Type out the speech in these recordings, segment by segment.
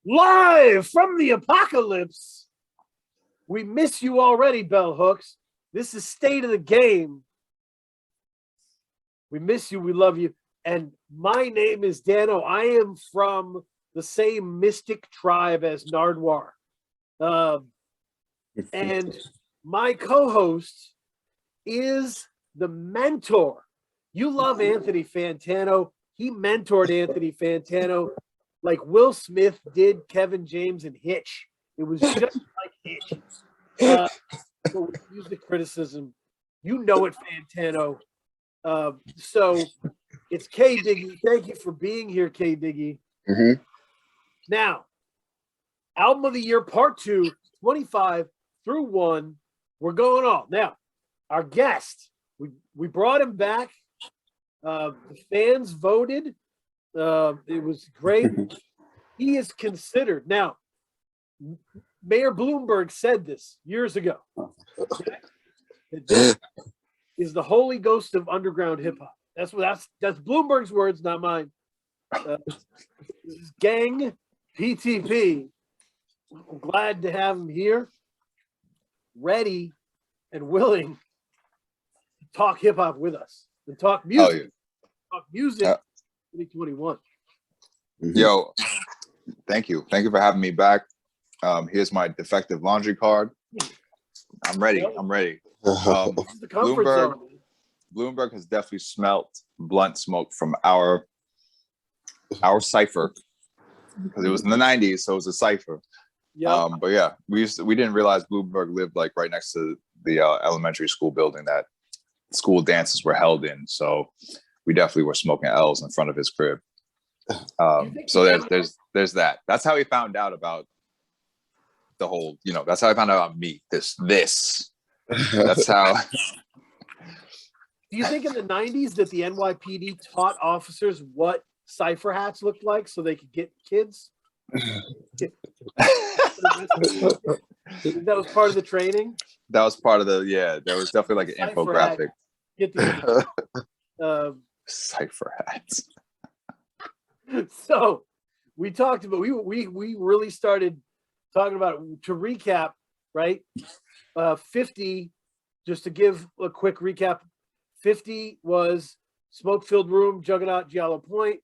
Live from the apocalypse. We miss you already, Bell Hooks. This is State of the Game. We miss you. We love you. And my name is Dano. I am from the same mystic tribe as Nardwar. And my co-host is the mentor. You love Anthony Fantano. He mentored Anthony Fantano like Will Smith did Kevin James and Hitch. It was just like Hitch. So music criticism, you know it, Fantano. So it's K Diggy. Thank you for being here, K Diggy. Mm-hmm. Now, Album of the Year Part 2, 25 through 1. We're going on. Now, our guest, we brought him back. The fans voted. It was great. He is considered. Now, Mayor Bloomberg said this years ago. This is the Holy Ghost of underground hip hop. That's Bloomberg's words, not mine. This is Gang PTP. I'm glad to have him here, ready and willing to talk hip hop with us and talk music. Oh, yeah. Talk music. 2021. Yo, thank you for having me back. Here's my defective laundry card. I'm ready. The comfort zone. Bloomberg has definitely smelt blunt smoke from our cipher, because it was in the 90s, so it was a cipher. Yeah. But yeah, we didn't realize Bloomberg lived like right next to the elementary school building that school dances were held in. So we definitely were smoking L's in front of his crib. So there's that. That's how he found out about the whole, that's how I found out about me. This. That's how. Do you think in the 90s that the NYPD taught officers what cipher hats looked like so they could get kids? That was part of the training? That was part of there was definitely like an infographic. Get the cipher hats. So we talked about, we really started talking about, to recap, right? 50, just to give a quick recap, 50 was Smoke-Filled Room, Juggernaut, Giallo Point.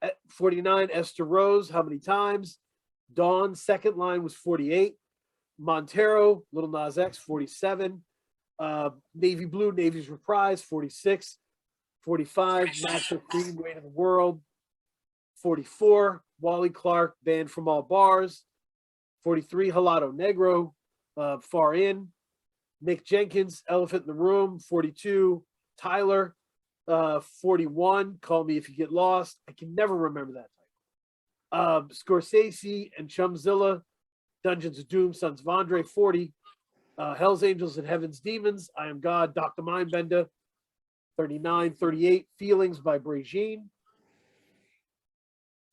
At 49, Esther Rose, How Many Times? Dawn, second line was 48. Montero, Little Nas X, 47. Navy Blue, Navy's Reprise, 46. 45, Master Cream, Weight of the World. 44, Wally Clark, Banned from All Bars. 43, Halado Negro, Far In. Mick Jenkins, Elephant in the Room. 42, Tyler. 41, Call Me If You Get Lost. I can never remember that title. Scorsese and Chumzilla, Dungeons of Doom, Sons of Andre. 40, Hell's Angels and Heaven's Demons, I Am God, Dr. Mindbender. 39, 38, Feelings by Brigitte.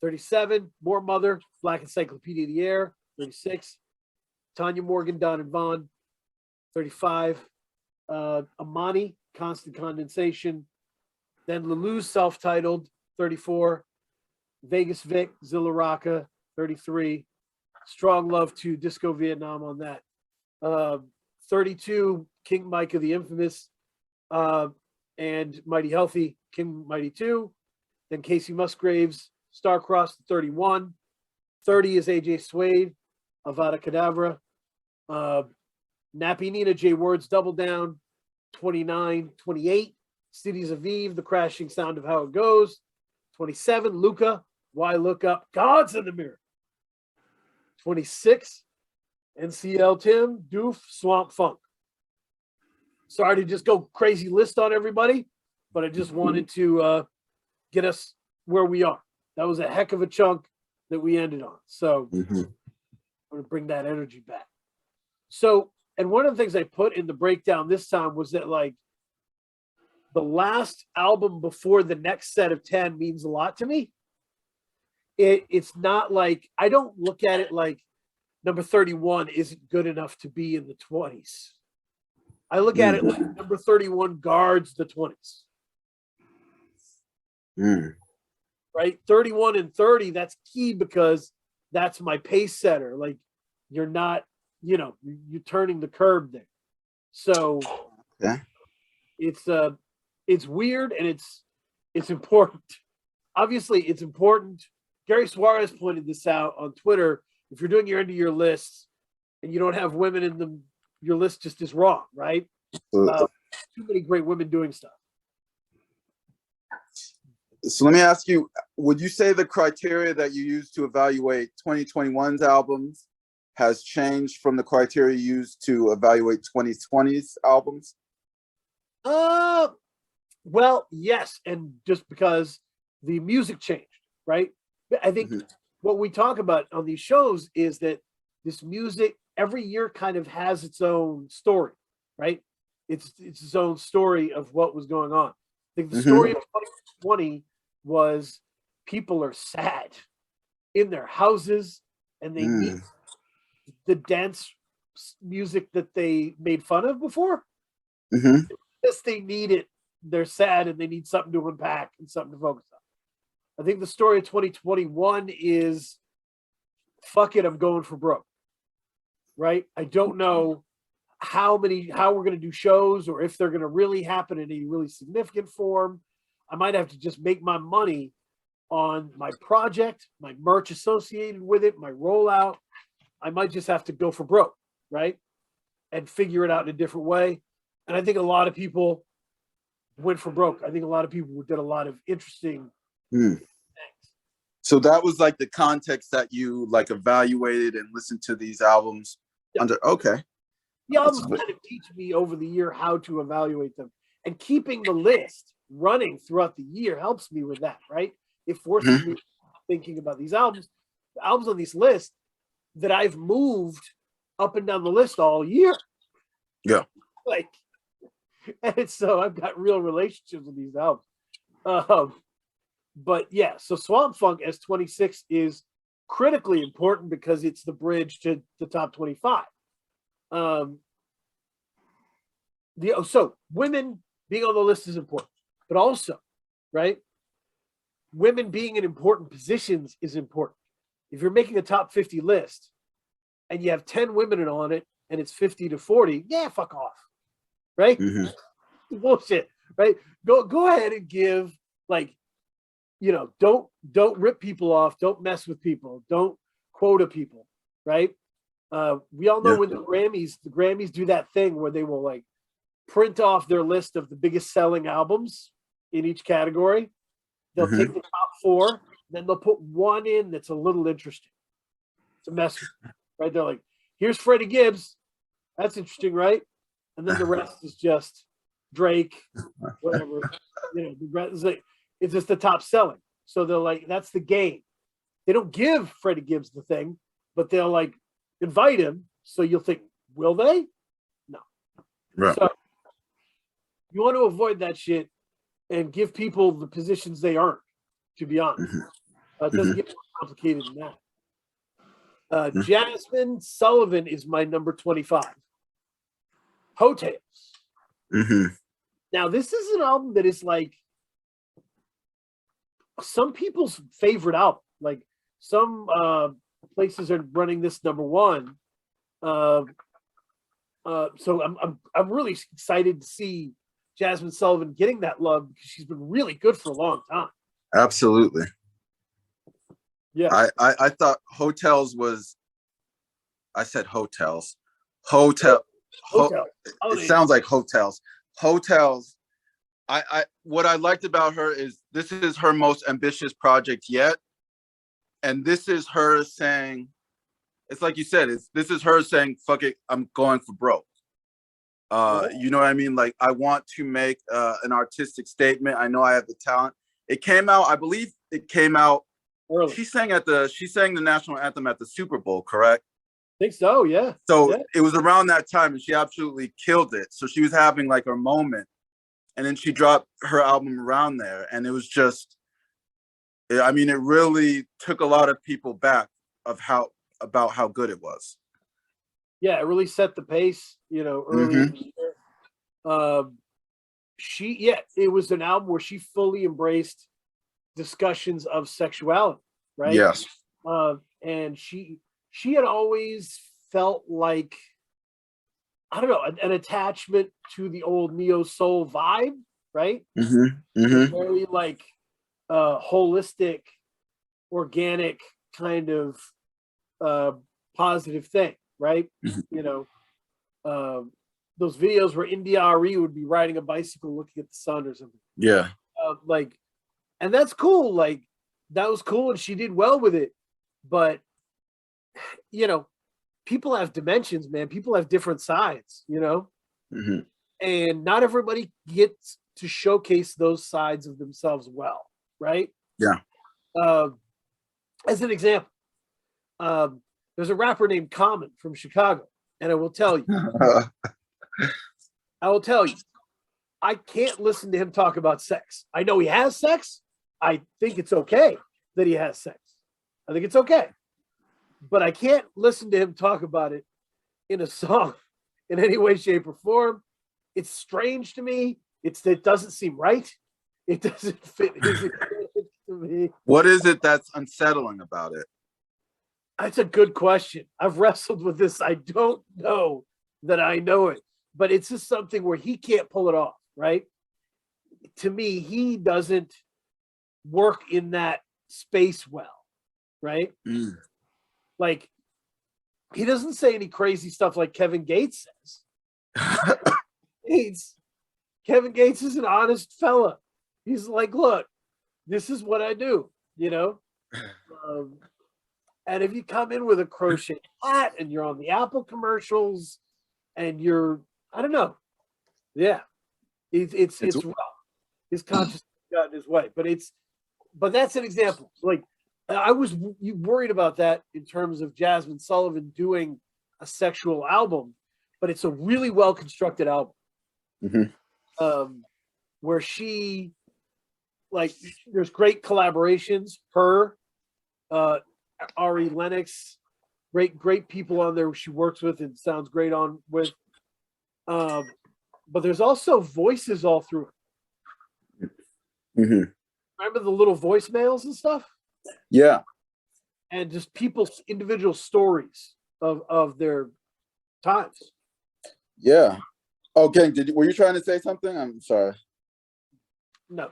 37, More Mother, Black Encyclopedia of the Air. 36, Tanya Morgan, Don and Vaughn. 35, Amani, Constant Condensation. Then Lelou's self-titled, 34. Vegas Vic, Zilla Rocca, 33. Strong Love to Disco Vietnam on that. 32, King Micah the Infamous, and Mighty Healthy, King Mighty 2. Then Casey Musgraves, Starcrossed, 31. 30 is AJ Suede, Avada Kedavra. Nappy Nina, J Words, Double Down. 29, 28. Cities of Eve, The Crashing Sound of How It Goes. 27, Luca, Why Look Up, God's in the Mirror. 26, NCL Tim, Doof, Swamp Funk. Sorry to just go crazy list on everybody, but I just wanted to get us where we are. That was a heck of a chunk that we ended on. So I'm going to bring that energy back. So, and one of the things I put in the breakdown this time was that, like, the last album before the next set of 10 means a lot to me. It's not like, I don't look at it like number 31 isn't good enough to be in the 20s. I look at it like number 31 guards the 20s. Right? 31 and 30, that's key, because that's my pace setter. Like you're not, you know, you're turning the curb there. So Yeah. it's weird and it's important. Obviously, it's important. Gary Suarez pointed this out on Twitter. If you're doing your end of year lists and you don't have women in them, your list just is wrong, right? Too many great women doing stuff. So let me ask you, would you say the criteria that you use to evaluate 2021's albums has changed from the criteria used to evaluate 2020's albums? Well, yes, and just because the music changed, right? I think what we talk about on these shows is that this music every year kind of has its own story, right? It's its own story of what was going on. I think the story of 2020 was people are sad in their houses and they need the dance music that they made fun of before. Yes, they need it. They're sad and they need something to unpack and something to focus on. I think the story of 2021 is fuck it, I'm going for broke. Right? I don't know how we're going to do shows or if they're going to really happen in a really significant form. I might have to just make my money on my project, my merch associated with it, my rollout. I might just have to go for broke, right? And figure it out in a different way. And I think a lot of people went for broke. I think a lot of people did a lot of interesting things. So that was like the context that you like evaluated and listened to these albums under. Okay. The albums kind of teach me over the year how to evaluate them, and keeping the list running throughout the year helps me with that, right? It forces me thinking about these albums, the albums on this list that I've moved up and down the list all year. Yeah. Like, and so I've got real relationships with these albums. But yeah, so Swamp Funk as 26 is critically important because it's the bridge to the top 25. So women being on the list is important, but also, right, women being in important positions is important. If you're making a top 50 list and you have 10 women on it and it's 50-40, yeah, fuck off, right? Bullshit, right? Go ahead and give, like, you know, don't rip people off, don't mess with people, don't quota people, right? We all know when the Grammys do that thing where they will like print off their list of the biggest selling albums in each category. They'll take the top 4, then they'll put one in that's a little interesting. It's a mess, right? They're like, here's Freddie Gibbs. That's interesting, right? And then the rest is just Drake, whatever. You know, the rest is like, it's just the top selling. So they're like, that's the game. They don't give Freddie Gibbs the thing, but they'll like invite him. So you'll think, will they? No. Right. So you want to avoid that shit and give people the positions they earn, to be honest. It doesn't get more complicated than that. Jasmine Sullivan is my number 25. Hotels. Now, this is an album that is like some people's favorite album. Like some places are running this number 1. So I'm really excited to see Jasmine Sullivan getting that love because she's been really good for a long time. Absolutely. Yeah. I thought Hotels was, I said Hotels. Hotel. It sounds like Hotels. Hotels. What I liked about her is this is her most ambitious project yet. And this is her saying, it's like you said, this is her saying, fuck it, I'm going for broke. You know what I mean? Like, I want to make an artistic statement. I know I have the talent. It came out, I believe it came out early. She sang the national anthem at the Super Bowl, correct? I think so, yeah. So it was around that time and she absolutely killed it. So she was having like her moment. And then she dropped her album around there. And it was just, I mean, it really took a lot of people back about how good it was. Yeah, it really set the pace, you know, early in the year. It was an album where she fully embraced discussions of sexuality, right? Yes. and she had always felt like, I don't know, an attachment to the old neo soul vibe, right? Very like holistic, organic kind of positive thing, right? You know, those videos where India Ari would be riding a bicycle looking at the sun or something. Yeah. Like, and that's cool. Like, that was cool, and she did well with it. But, you know, people have dimensions, man. People have different sides, you know? And not everybody gets to showcase those sides of themselves well, right? Yeah. As an example, there's a rapper named Common from Chicago, and I will tell you, I can't listen to him talk about sex. I know he has sex. I think it's okay that he has sex. I think it's okay. But I can't listen to him talk about it in a song in any way, shape, or form. It's strange to me. It doesn't seem right. It doesn't fit his experience to me. What is it that's unsettling about it? That's a good question. I've wrestled with this. I don't know that I know it, but it's just something where he can't pull it off, right? To me, he doesn't work in that space well, right? Like, he doesn't say any crazy stuff like Kevin Gates says. Kevin Gates is an honest fella. He's like, look, this is what I do, you know? And if you come in with a crochet hat and you're on the Apple commercials and you're, I don't know. Yeah. It's rough. His consciousness got in his way. But that's an example. Like, I was worried about that in terms of Jasmine Sullivan doing a sexual album, but it's a really well constructed album. Where she, like, there's great collaborations. Her, Ari Lennox, great people on there she works with and sounds great on with. But there's also voices all through it. Remember the little voicemails and stuff? Yeah. And just people's individual stories of their times. Yeah. Oh, Gang, were you trying to say something? I'm sorry. No.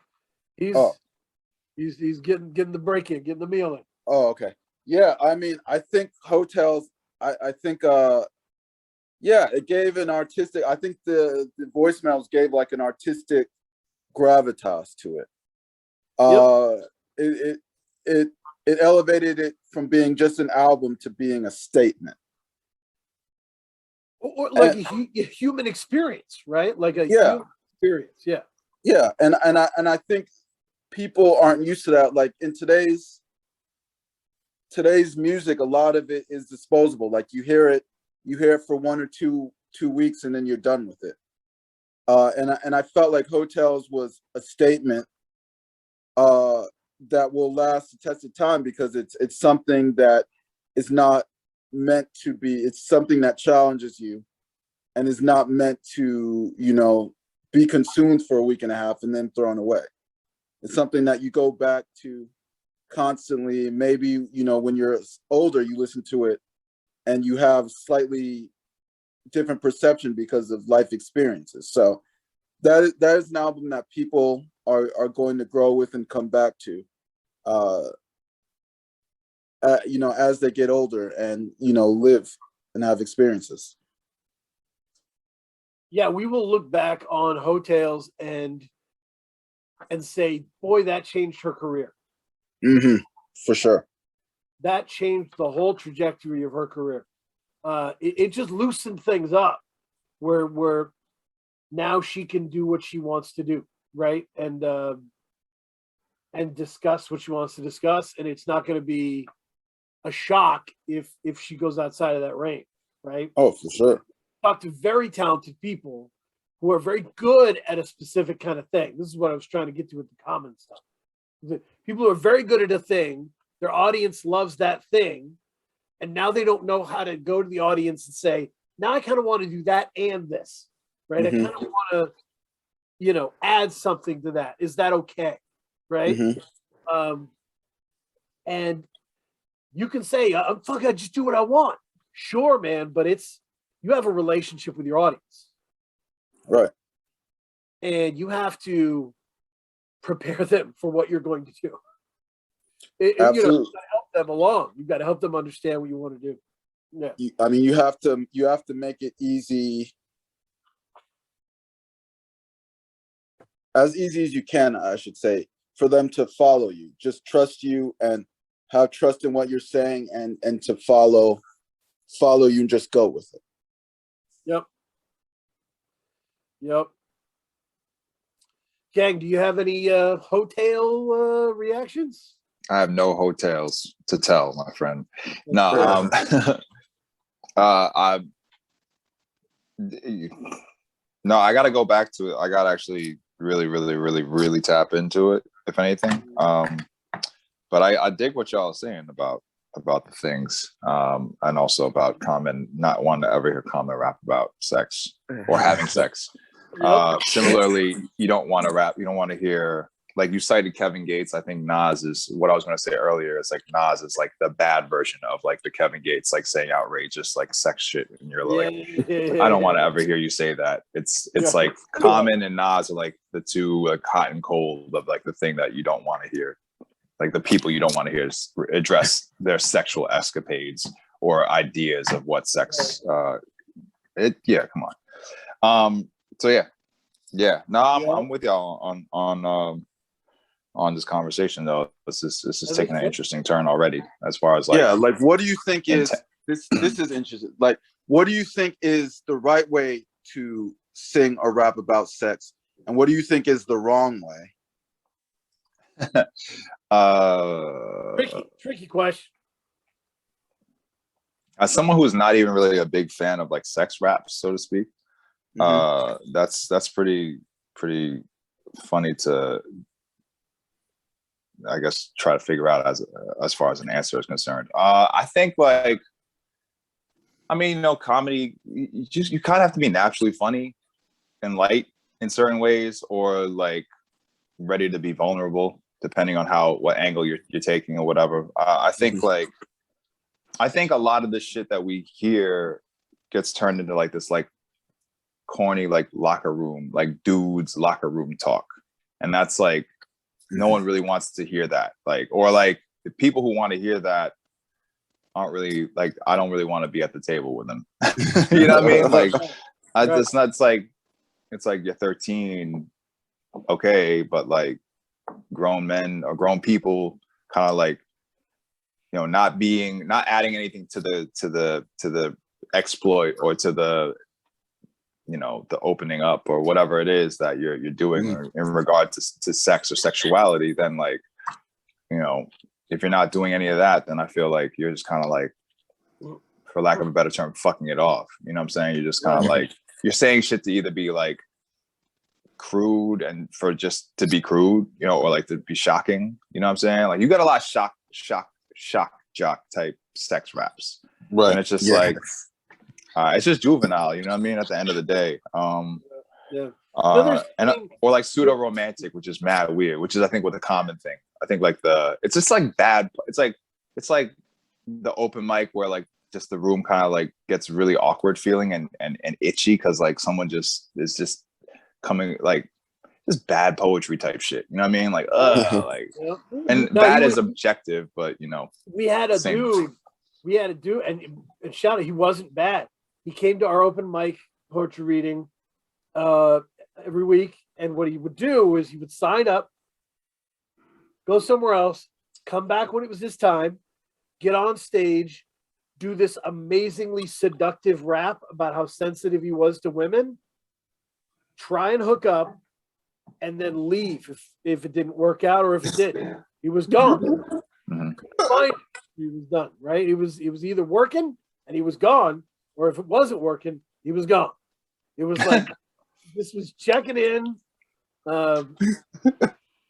He's getting the break in, getting the meal in. Oh, okay. Yeah, I mean, I think Hotels, I think yeah, it gave an artistic, I think the voicemails gave like an artistic gravitas to it. It elevated it from being just an album to being a statement. Or like a human experience, right? Like a human experience, yeah. Yeah, and I think people aren't used to that. Like in today's music, a lot of it is disposable. Like you hear it for 1 or 2 weeks, and then you're done with it. And I felt like Hotels was a statement that will last the test of time because it's something that is not meant to be. It's something that challenges you, and is not meant to, you know, be consumed for a week and a half and then thrown away. It's something that you go back to constantly. Maybe, you know, when you're older, you listen to it and you have slightly different perception because of life experiences. So that is an album that people are going to grow with and come back to, you know, as they get older and, you know, live and have experiences. Yeah, we will look back on Hotels and say, boy, that changed her career. For sure. That changed the whole trajectory of her career. It just loosened things up where now she can do what she wants to do, right? And discuss what she wants to discuss. And it's not going to be a shock if she goes outside of that range, right? Oh, for sure. Talk to very talented people who are very good at a specific kind of thing. This is what I was trying to get to with the common stuff. The people who are very good at a thing, their audience loves that thing, and now they don't know how to go to the audience and say, now I kind of want to do that and this, right? I kind of want to, you know, add something to that. Is that okay? Right? And you can say, fuck, I just do what I want. Sure, man, but you have a relationship with your audience. Right. And you have to prepare them for what you're going to do. Absolutely. You got to help them along. You've got to help them understand what you want to do. Yeah. I mean, you have to make it easy, as easy as you can, I should say, for them to follow you. Just trust you and have trust in what you're saying, and to follow you and just go with it. Yep. Gang, do you have any hotel reactions? I have no hotels to tell, my friend. No, I got to go back to it. I got to actually really tap into it, if anything. But I dig what y'all are saying about the things, and also about Common not wanting to ever hear Common rap about sex or having sex. Similarly, you don't want to rap. You don't want to hear, like you cited Kevin Gates. I think Nas is what I was going to say earlier. It's like Nas is like the bad version of like the Kevin Gates, like saying outrageous like sex shit, and you're like, I don't want to ever hear you say that. It's like Common and Nas are like the two hot and cold of like the thing that you don't want to hear. Like the people you don't want to hear address their sexual escapades or ideas of what sex. Come on. So yeah. No, I'm with y'all on this conversation though. This is taking an interesting turn already as far as like, like what do you think is this is interesting. Like, what do you think is the right way to sing or rap about sex, and what do you think is the wrong way? Tricky question. As someone who's not even really a big fan of like sex rap, so to speak, that's pretty funny to, I guess, try to figure out as far as an answer is concerned. I think like, I mean, comedy, you kind of have to be naturally funny and light in certain ways, or like ready to be vulnerable depending on what angle you're taking or whatever. I think a lot of the shit that we hear gets turned into like this like corny like locker room, like dudes locker room talk, and that's like no one really wants to hear that. Like, or like the people who want to hear that aren't really like, I don't really want to be at the table with them. You know what I mean? Like, it's not, it's like you're 13, okay, but like grown men or grown people kind of like, not adding anything to the exploit or to the, the opening up or whatever it is that you're doing in regard to sex or sexuality, then like, if you're not doing any of that, then I feel like you're just kind of like, for lack of a better term, fucking it off. You know what I'm saying? You're just kind of like, you're saying shit to either be like crude and for just to be crude, or like to be shocking. You know what I'm saying? Like you got a lot of shock jock type sex raps. Right. And it's just like, it's just juvenile, you know what I mean? At the end of the day. Or like pseudo romantic, which is mad weird, which is I think what the common thing. I think like it's just like bad. It's like the open mic where like just the room kind of like gets really awkward feeling and itchy because like someone is just coming like just bad poetry type shit. You know what I mean? Like and bad is objective, but we had a dude, and shout out, he wasn't bad. He came to our open mic poetry reading every week, and what he would do is he would sign up, go somewhere else, come back when it was his time, get on stage, do this amazingly seductive rap about how sensitive he was to women, try and hook up, and then leave if it didn't work out, or if it did, he was gone. Fine, he was done. Right? He was either working and he was gone, or if it wasn't working, he was gone. It was like this was checking in. So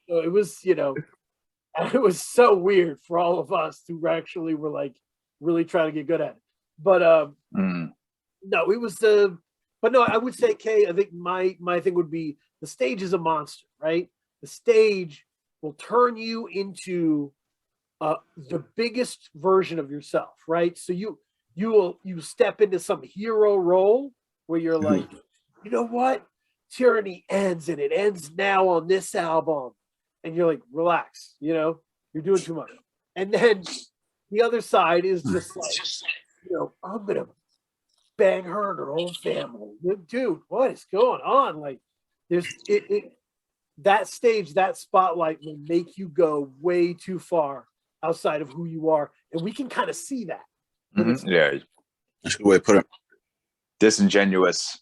it was, it was so weird for all of us who actually were like really trying to get good at it. But no, it was but no, I would say, Kay, I think my thing would be the stage is a monster, right? The stage will turn you into the biggest version of yourself, right? So you step into some hero role where you're like, you know what? Tyranny ends, and it ends now on this album. And you're like, relax, you're doing too much. And then the other side is just like, I'm gonna bang her and her whole family. Dude, what is going on? Like, there's that stage, that spotlight will make you go way too far outside of who you are, and we can kind of see that. Yeah, that's a good way to put it. Disingenuous,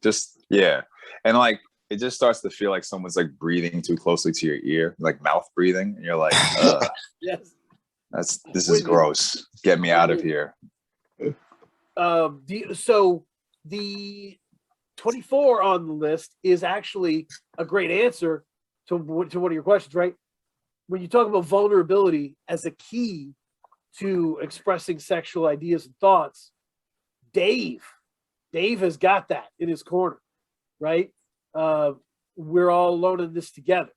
just and like it just starts to feel like someone's like breathing too closely to your ear, like mouth breathing, and you're like, ugh. Yes, This is gross. Get me out of here. The 24 on the list is actually a great answer to one of your questions, right? When you talk about vulnerability as a key to expressing sexual ideas and thoughts, Dave has got that in his corner, right? We're all alone in this together.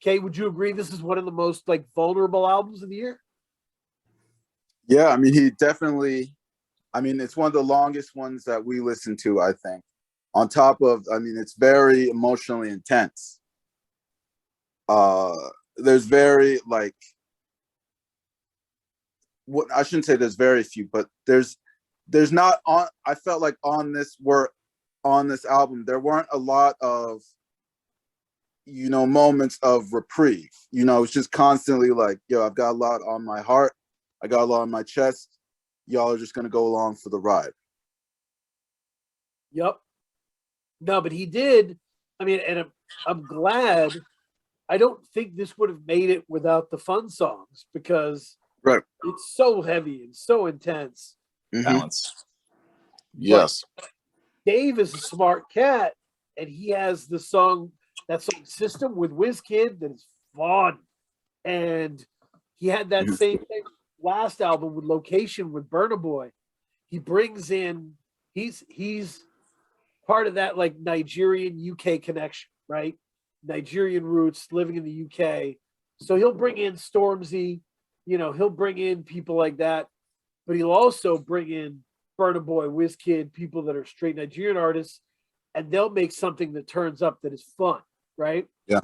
Kay, would you agree this is one of the most like vulnerable albums of the year? Yeah, I mean, he definitely, it's one of the longest ones that we listen to, I think. On top of, it's very emotionally intense. There's very what I shouldn't say there's very few, but there's not on, I felt like on this album, there weren't a lot of, moments of reprieve. It's just constantly like, yo, I've got a lot on my heart. I got a lot on my chest. Y'all are just going to go along for the ride. Yep. No, but he did. And I'm glad. I don't think this would have made it without the fun songs, because it's so heavy and so intense. Balance. Yes. But Dave is a smart cat, and he has that song System with WizKid that is fun. And he had that same thing last album with Location with Burna Boy. He brings in, he's part of that like Nigerian UK connection, right? Nigerian roots, living in the UK. So he'll bring in Stormzy, he'll bring in people like that, but he'll also bring in Burna Boy, WizKid, people that are straight Nigerian artists, and they'll make something that turns up that is fun, right? Yeah.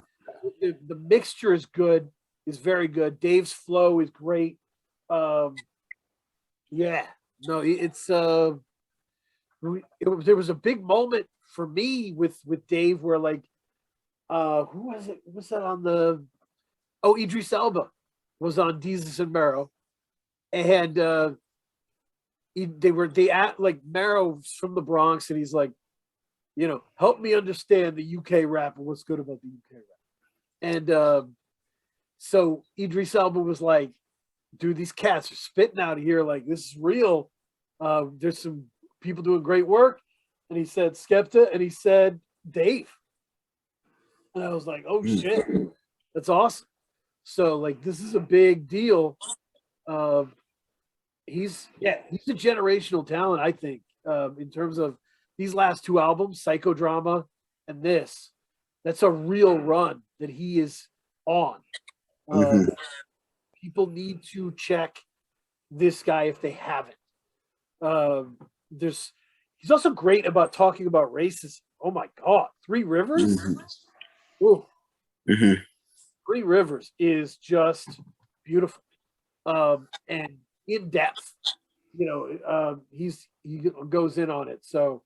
The mixture is good, is very good. Dave's flow is great. There was a big moment for me with Dave where like, who was it? Was that on the? Oh, Idris Elba was on Jesus and Mero, and they act like Mero's from the Bronx, and he's like, help me understand the UK rap and what's good about the UK rap. And so Idris Elba was like, dude, these cats are spitting out of here. Like, this is real. There's some people doing great work. And he said Skepta, and he said Dave. And I was like, oh shit, that's awesome. So like, this is a big deal. He's a generational talent, I think, in terms of these last two albums, Psychodrama and this. That's a real run that he is on. People need to check this guy if they haven't. He's also great about talking about racism. Oh my God, Three Rivers. Ooh. Three Rivers is just beautiful and in depth. He goes in on it, so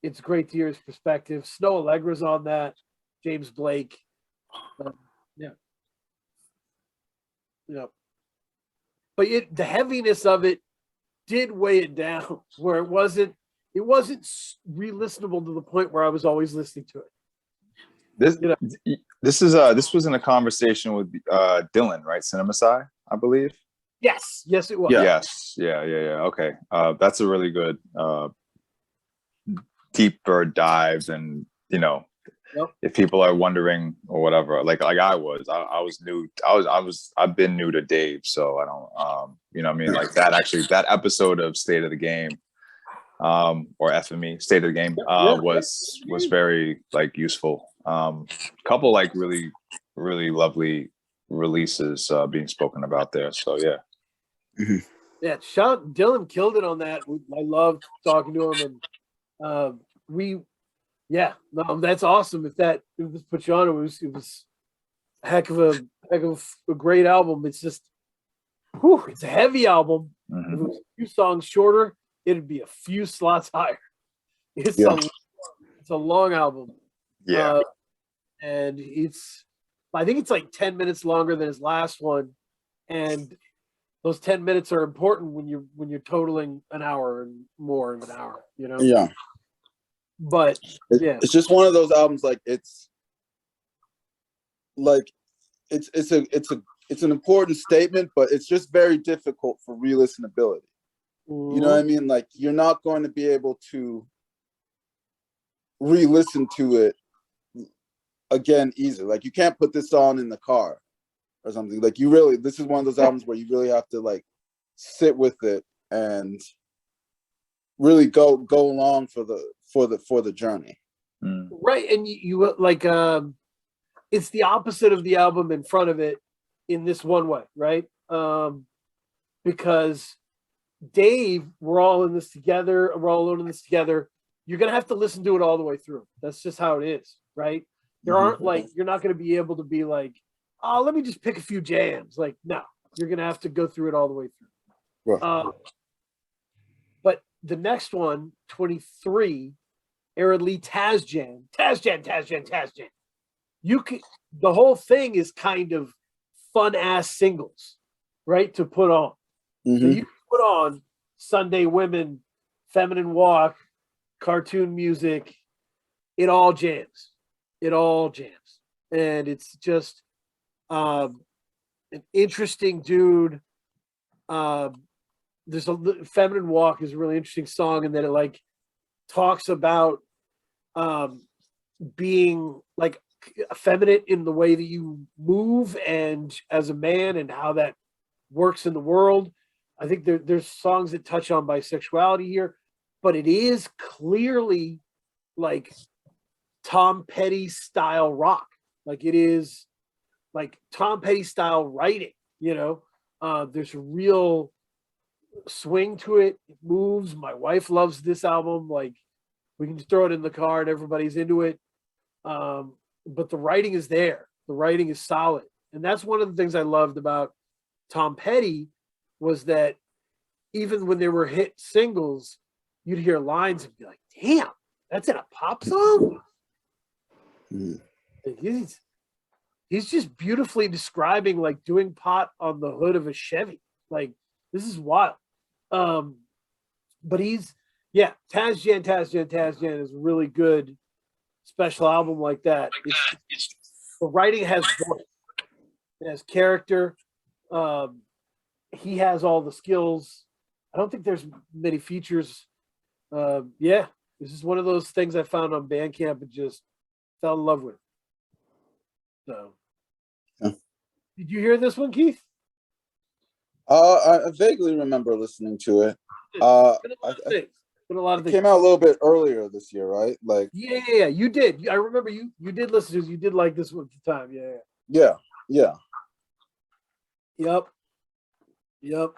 it's great to hear his perspective. Snow Allegra's on that. James Blake. But the heaviness of it did weigh it down, where it wasn't re-listenable to the point where I was always listening to it. This was in a conversation with Dylan, right? Cinemasci, I believe. Yes, it was. Yes, yeah. Okay, that's a really good deeper dives, and if people are wondering or whatever, like I was new. I've been new to Dave, so I don't, like that episode of State of the Game, or FME State of the Game, was very like useful. Couple like really, really lovely releases being spoken about there. So yeah. Yeah, Dylan killed it on that. I loved talking to him, and that's awesome. If this puts you on, it was a heck of a great album. It's just, it's a heavy album. If it was a few songs shorter, it'd be a few slots higher. It's a long album. Yeah. And I think it's like 10 minutes longer than his last one. And those 10 minutes are important when you're totaling an hour and more of an hour, you know? Yeah. But it's just one of those albums, like it's an important statement, but it's just very difficult for re-listenability. You know what I mean? Like, you're not going to be able to re-listen to it again easily. Like, you can't put this on in the car or something. Like, this is one of those albums where you really have to like sit with it and really go along for the journey. Right. And you like it's the opposite of the album in front of it in this one way, right? Because Dave, we're all in this together, we're all alone in this together. You're gonna have to listen to it all the way through. That's just how it is, right? There aren't like, you're not gonna be able to be like, oh, let me just pick a few jams. Like, no, you're gonna have to go through it all the way through. Right. But the next one, 23, Aaron Lee Tazjan. The whole thing is kind of fun ass singles, right? To put on. So you can put on Sunday Women, Feminine Walk, cartoon music. It all jams. And it's just an interesting dude. There's Feminine Walk is a really interesting song, and then it like talks about being like effeminate in the way that you move and as a man and how that works in the world. I think there's songs that touch on bisexuality here, but it is clearly like Tom Petty style rock. Like, it is like Tom Petty style writing, you know. There's a real swing to it. It moves. My wife loves this album. Like, we can just throw it in the car and everybody's into it. But the writing is there. The writing is solid. And that's one of the things I loved about Tom Petty, was that even when there were hit singles, you'd hear lines and be like, damn, that's in a pop song? He's just beautifully describing like doing pot on the hood of a Chevy. Like, this is wild. But Tazjan is a really good special album like that. The writing has voice. It has character. He has all the skills. I don't think there's many features. This is one of those things I found on Bandcamp and just fell in love with. So, did you hear this one, Keith? I vaguely remember listening to it. It came out a little bit earlier this year, right? Like, yeah, you did. I remember you did listen to it. You did like this one at the time. Yeah. Yep.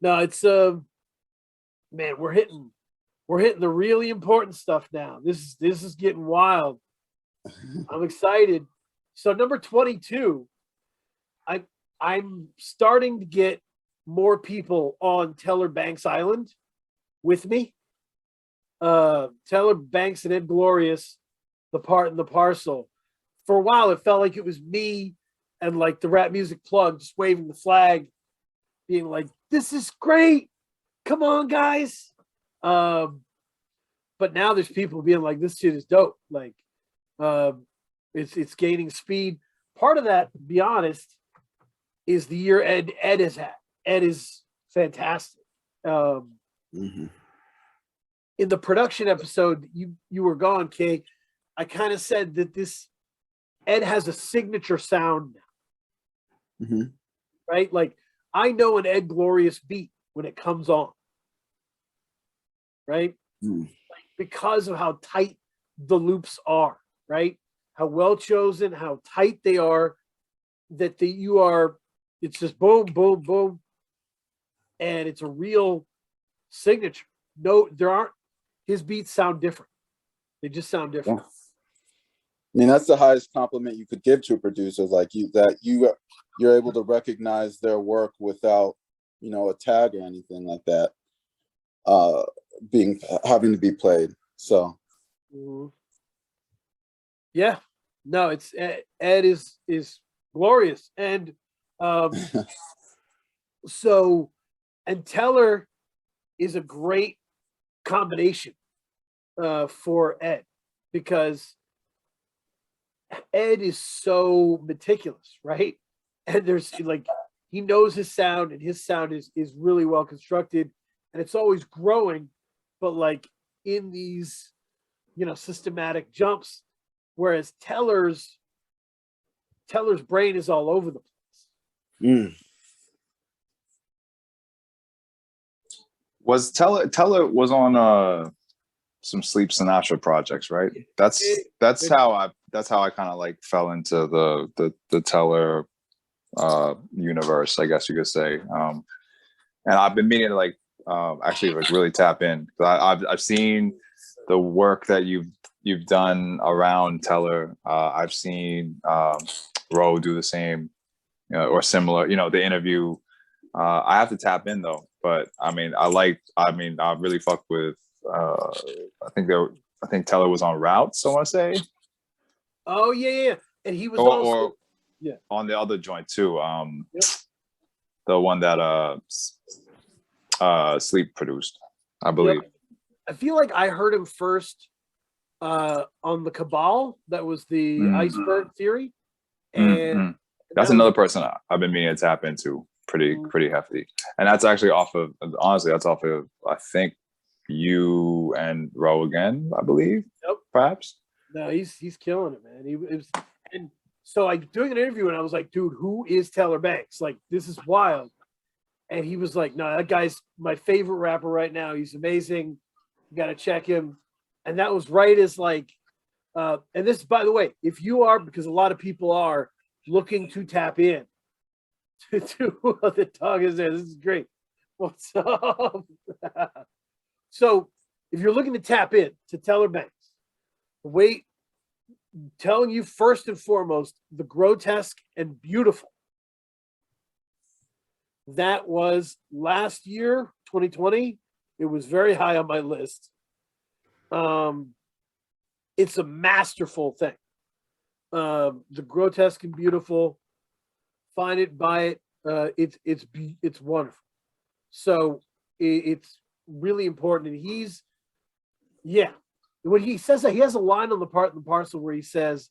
No, it's man, we're hitting the really important stuff now. This is getting wild. I'm excited. So number 22, I'm starting to get more people on Teller Banks Island with me. Teller Banks and Ed Glorious, the part and the parcel. For a while, it felt like it was me and like the Rap Music Plug just waving the flag, being like, "This is great, come on, guys." But now there's people being like, "This shit is dope." Like, it's gaining speed. Part of that, to be honest, is the year Ed has had. Ed is fantastic. In the production episode, you were gone, Kay. I kind of said that this Ed has a signature sound now. Right? Like, I know an Ed Glorious beat when it comes on. Right? Like, because of how tight the loops are, right? How well chosen, how tight they are. that you are, it's just boom, boom, boom. And it's a real signature. No, there aren't, his beats sound different. They just sound different. Yeah. I mean, that's the highest compliment you could give to a producer, like you're able to recognize their work without, you know, a tag or anything like that, having to be played. So, yeah, no, it's Ed is glorious, and so, and Teller is a great combination for Ed, because Ed is so meticulous, right? And there's like, he knows his sound, and his sound is really well constructed, and it's always growing, but like in these, you know, systematic jumps, whereas Teller's brain is all over the place. Was Teller was on some Sleep Sinatra projects, right? That's how I kind of like fell into the Teller universe, I guess you could say. And I've been meaning to like actually like really tap in. I've seen the work that you've done around Teller. I've seen Ro do the same, you know, or similar. You know, the interview. I have to tap in though, but I mean, I really fuck with. I think Teller was on Routes, I want to say. Oh yeah, and he was also on the other joint too. The one that Sleep produced, I believe. Yep. I feel like I heard him first on the Cabal. That was the Iceberg Theory, and that's another person I've been meaning to tap into pretty hefty. And that's actually off of, honestly, that's off of, I think, you and Ro again, I believe. Yep. Perhaps. No, he's killing it, man. And so I doing an interview, and I was like, dude, who is Teller Banks? Like, this is wild. And he was like, no, that guy's my favorite rapper right now. He's amazing. You got to check him. And that was right as like, and this, by the way, if you are, because a lot of people are looking to tap in to what the dog is there. This is great. What's up? So if you're looking to tap in to Teller Banks, telling you first and foremost, the grotesque and beautiful. That was last year, 2020. It was very high on my list. It's a masterful thing. The grotesque and beautiful. Find it, buy it. It's wonderful. So it's really important. And when he says that, he has a line on the part and the parcel where he says,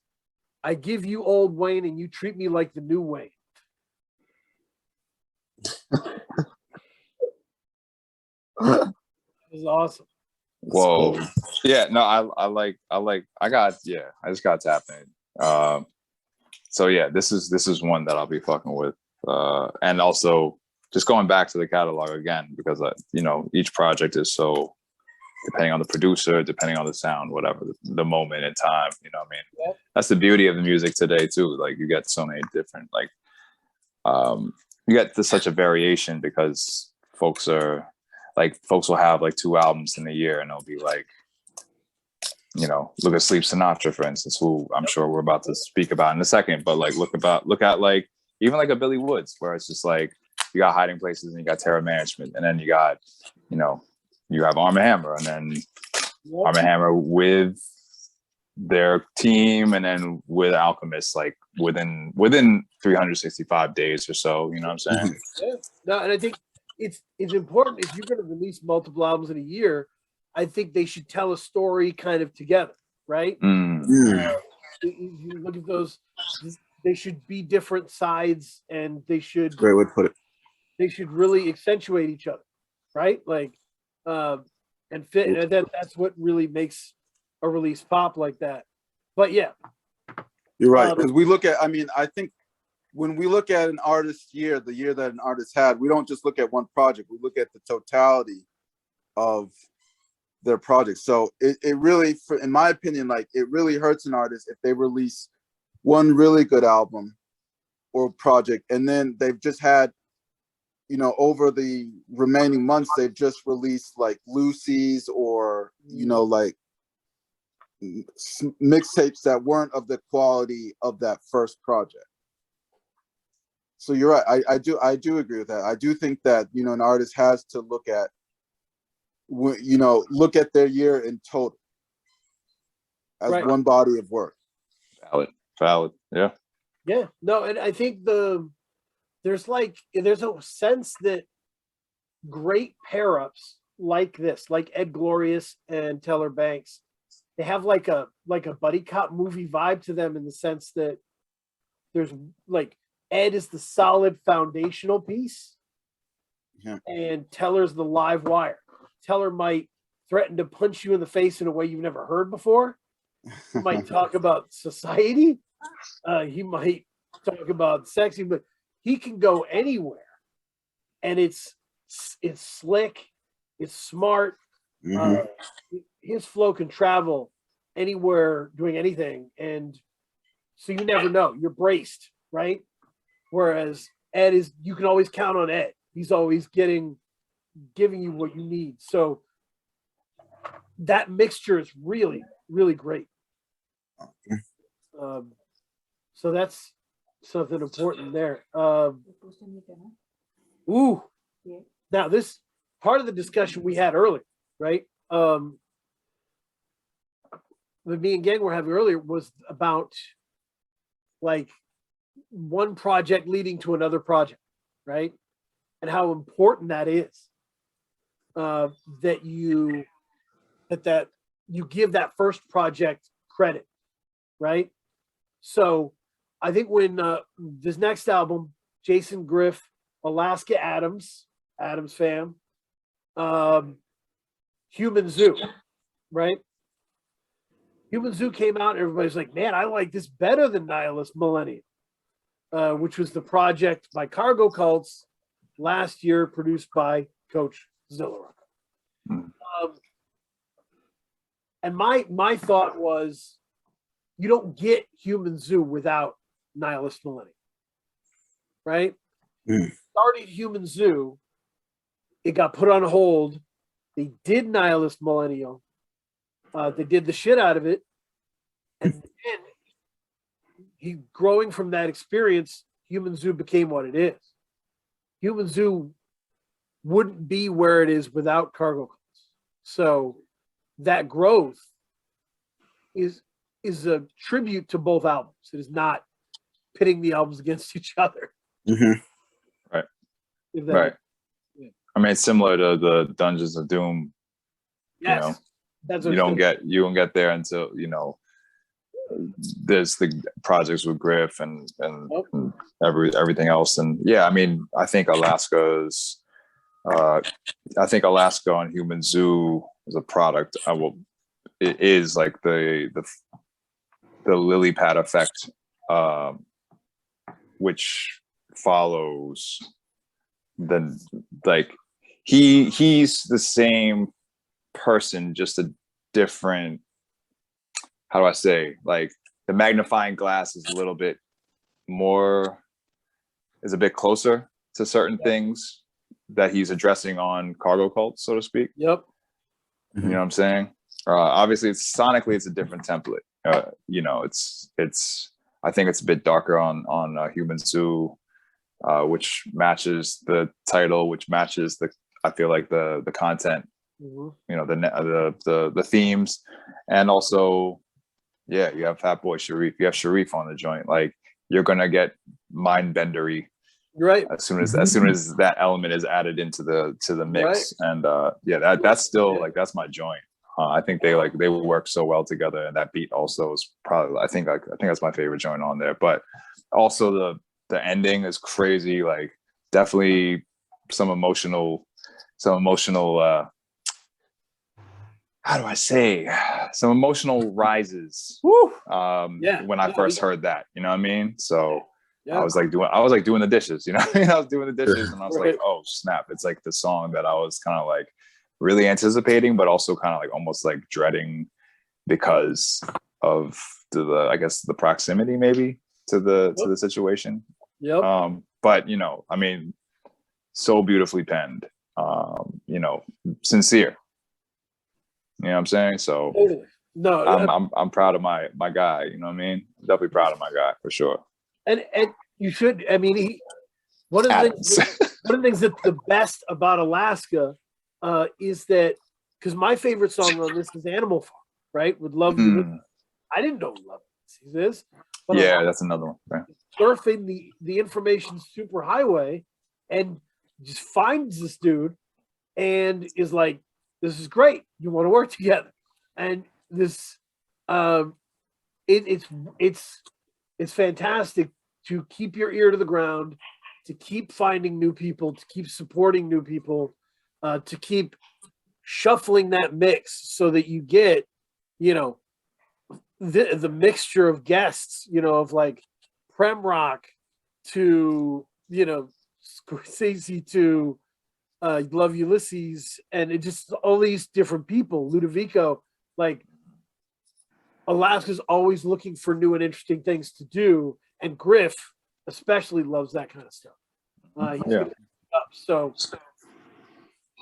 "I give you old Wayne, and you treat me like the new Wayne." That was awesome. Whoa. Cool. Yeah, no, I just got tapped in. So yeah, this is one that I'll be fucking with. And also just going back to the catalog again, because you know, each project is so, depending on the producer, depending on the sound, whatever, the moment in time, you know what I mean? Yeah. That's the beauty of the music today too. Like, you get so many different, like, you get such a variation, because folks will have like 2 albums in a year, and they'll be like, you know, look at Sleep Sinatra, for instance, who I'm sure we're about to speak about in a second, but like, look at like, even like a Billy Woods, where it's just like, you got Hiding Places, and you got Terror Management, and then you got, you know, you have Arm & Hammer, and then Arm & Hammer with their team, and then with Alchemist, like within 365 days or so, you know what I'm saying? Yeah. No, and I think it's important, if you're going to release multiple albums in a year, I think they should tell a story kind of together, right? You look at those, they should be different sides, and they should, great way to put it, they should really accentuate each other, right? Like, and fit, and that's what really makes a release pop like that. But yeah, you're right, because we look at, I mean, I think when we look at an artist's year, the year that an artist had, we don't just look at one project, we look at the totality of their project. So it really, in my opinion, like, it really hurts an artist if they release one really good album or project, and then they've just had, you know, over the remaining months, they've just released like Lucy's or, you know, like mixtapes that weren't of the quality of that first project. So you're right. I do agree with that. I do think that, you know, an artist has to look at, you know, look at their year in total as one body of work. Valid. Yeah. Yeah. No, and I think there's a sense that great pair-ups like this, like Ed Glorious and Teller Banks, they have like a buddy cop movie vibe to them, in the sense that there's like Ed is the solid foundational piece, and Teller's the live wire. Teller might threaten to punch you in the face in a way you've never heard before. He might talk about society. He might talk about sexy, but he can go anywhere, and it's slick, it's smart. His flow can travel anywhere, doing anything, and so you never know. You're braced, right? Whereas Ed is, you can always count on Ed. He's always giving you what you need. So that mixture is really, really great. So that's something important there. Now this part of the discussion we had earlier, right? The me and Gang were having earlier was about like one project leading to another project, right? And how important that is. That you give that first project credit, right? So I think when this next album, Jason Griff, Alaska Adams fam, Human Zoo, right? Human Zoo came out and everybody's like, man, I like this better than Nihilist Millennium, which was the project by Cargo Cults last year, produced by Coach Zilla. And my thought was, you don't get Human Zoo without Nihilist Millennium, right? Started Human Zoo, it got put on hold. They did Nihilist Millennium. They did the shit out of it, and then growing from that experience, Human Zoo became what it is. Human Zoo wouldn't be where it is without Cargo Cults. So that growth is a tribute to both albums. It is not pitting the albums against each other. Right. Right. Yeah. I mean, it's similar to the Dungeons of Doom. Yes. You know, that's you don't get there until, you know, there's the projects with Griff and everything else. And yeah, I mean, I think Alaska on Human Zoo is a product. It is like the lily pad effect, which follows he's the same person, just a different, how do I say, like the magnifying glass is a little bit more, is a bit closer to certain things that he's addressing on Cargo Cult, so to speak. Yep. You know what I'm saying? Obviously it's sonically, it's a different template. You know, it's I think it's a bit darker on Human Zoo, which matches the title, which matches I feel like the content, you know, the themes, and also, yeah, you have Fat Boy Sharif, you have Sharif on the joint. Like, you're gonna get mind bendery, right? As soon as that element is added into the mix, right. And yeah, that's still like, that's my joint. I think they work so well together, and that beat also is probably, I think that's my favorite joint on there. But also the ending is crazy. Like, definitely some emotional. How do I say? Some emotional rises. When I first heard that, you know what I mean? So I was like doing the dishes, you know what I mean? I was doing the dishes, and I was like, oh snap! It's like the song that I was kind of like really anticipating, but also kind of like almost like dreading because of I guess the proximity maybe to the situation. Yep. But I mean, so beautifully penned, sincere. You know what I'm saying? So Totally. No, I'm proud of my guy. You know what I mean? Definitely proud of my guy for sure. and you should. I mean, one of the things that's the best about Alaska is that, because my favorite song on this is Animal Farm, right? With Love You. I didn't know Love You is, but yeah, that's another one. Right? Surfing the information superhighway and just finds this dude and is like, this is great. You want to work together. And this it's fantastic to keep your ear to the ground, to keep finding new people, to keep supporting new people, to keep shuffling that mix so that you get, the mixture of guests, of like Prem Rock to, Scorsese to Love Ulysses, and it just all these different people, Ludovico, like Alaska's always looking for new and interesting things to do, and Griff especially loves that kind of stuff. So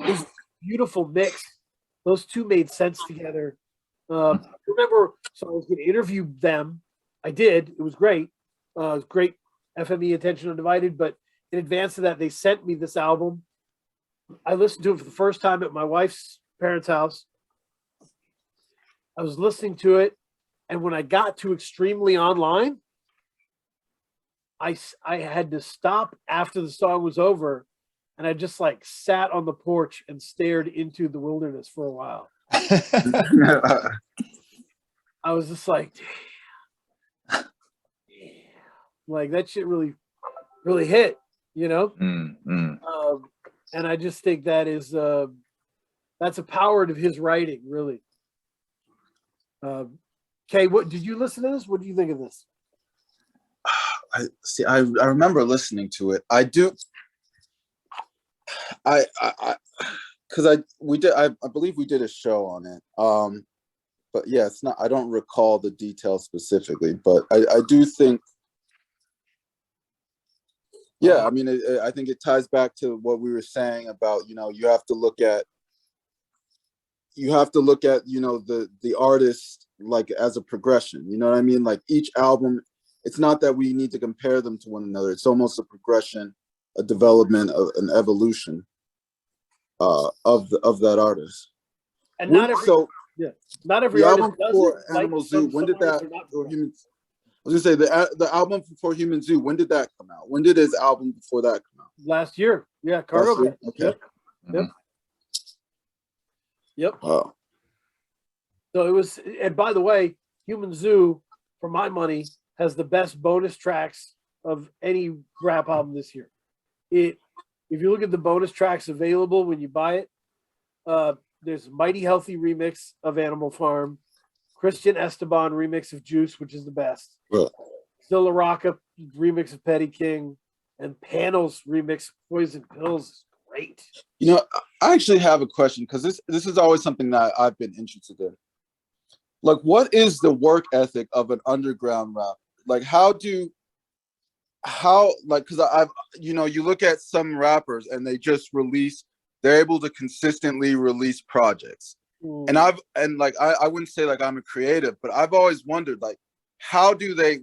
this beautiful mix, those two made sense together. Remember, so I was going to interview them. I did. It was great. It was great. FME Attention Undivided. But in advance of that, they sent me this album. I listened to it for the first time at my wife's parents' house. I was listening to it, and when I got to Extremely Online, I had to stop after the song was over, and I just like sat on the porch and stared into the wilderness for a while. I was just like, damn. Like that shit really hit, and I just think that is that's a power to his writing, really. Kay, what did you listen to this? What do you think of this? I remember listening to it. I do. Because I believe we did a show on it. But yeah, it's not. I don't recall the details specifically, but I do think. Yeah, I mean, I think it ties back to what we were saying about, you have to look at the artist like as a progression. You know what I mean? Like each album, it's not that we need to compare them to one another. It's almost a progression, a development, an evolution of that artist. And not every artist does it. Animal Zoo. When did that? I was gonna say the album for Human Zoo. When did that come out? When did his album before that come out? Last year. Yeah, Cargo. Year? Okay. Yep. Wow. So it was, and by the way, Human Zoo, for my money, has the best bonus tracks of any rap album this year. If you look at the bonus tracks available when you buy it, there's Mighty Healthy remix of Animal Farm, Christian Esteban remix of Juice, which is the best. Yeah. Still a Rocka remix of Petty King, and Panels remix of Poison Pills is great. I actually have a question, because this is always something that I've been interested in. Like, what is the work ethic of an underground rapper? Like, because I've, you look at some rappers and they're able to consistently release projects. And I wouldn't say like I'm a creative, but I've always wondered, like, how do they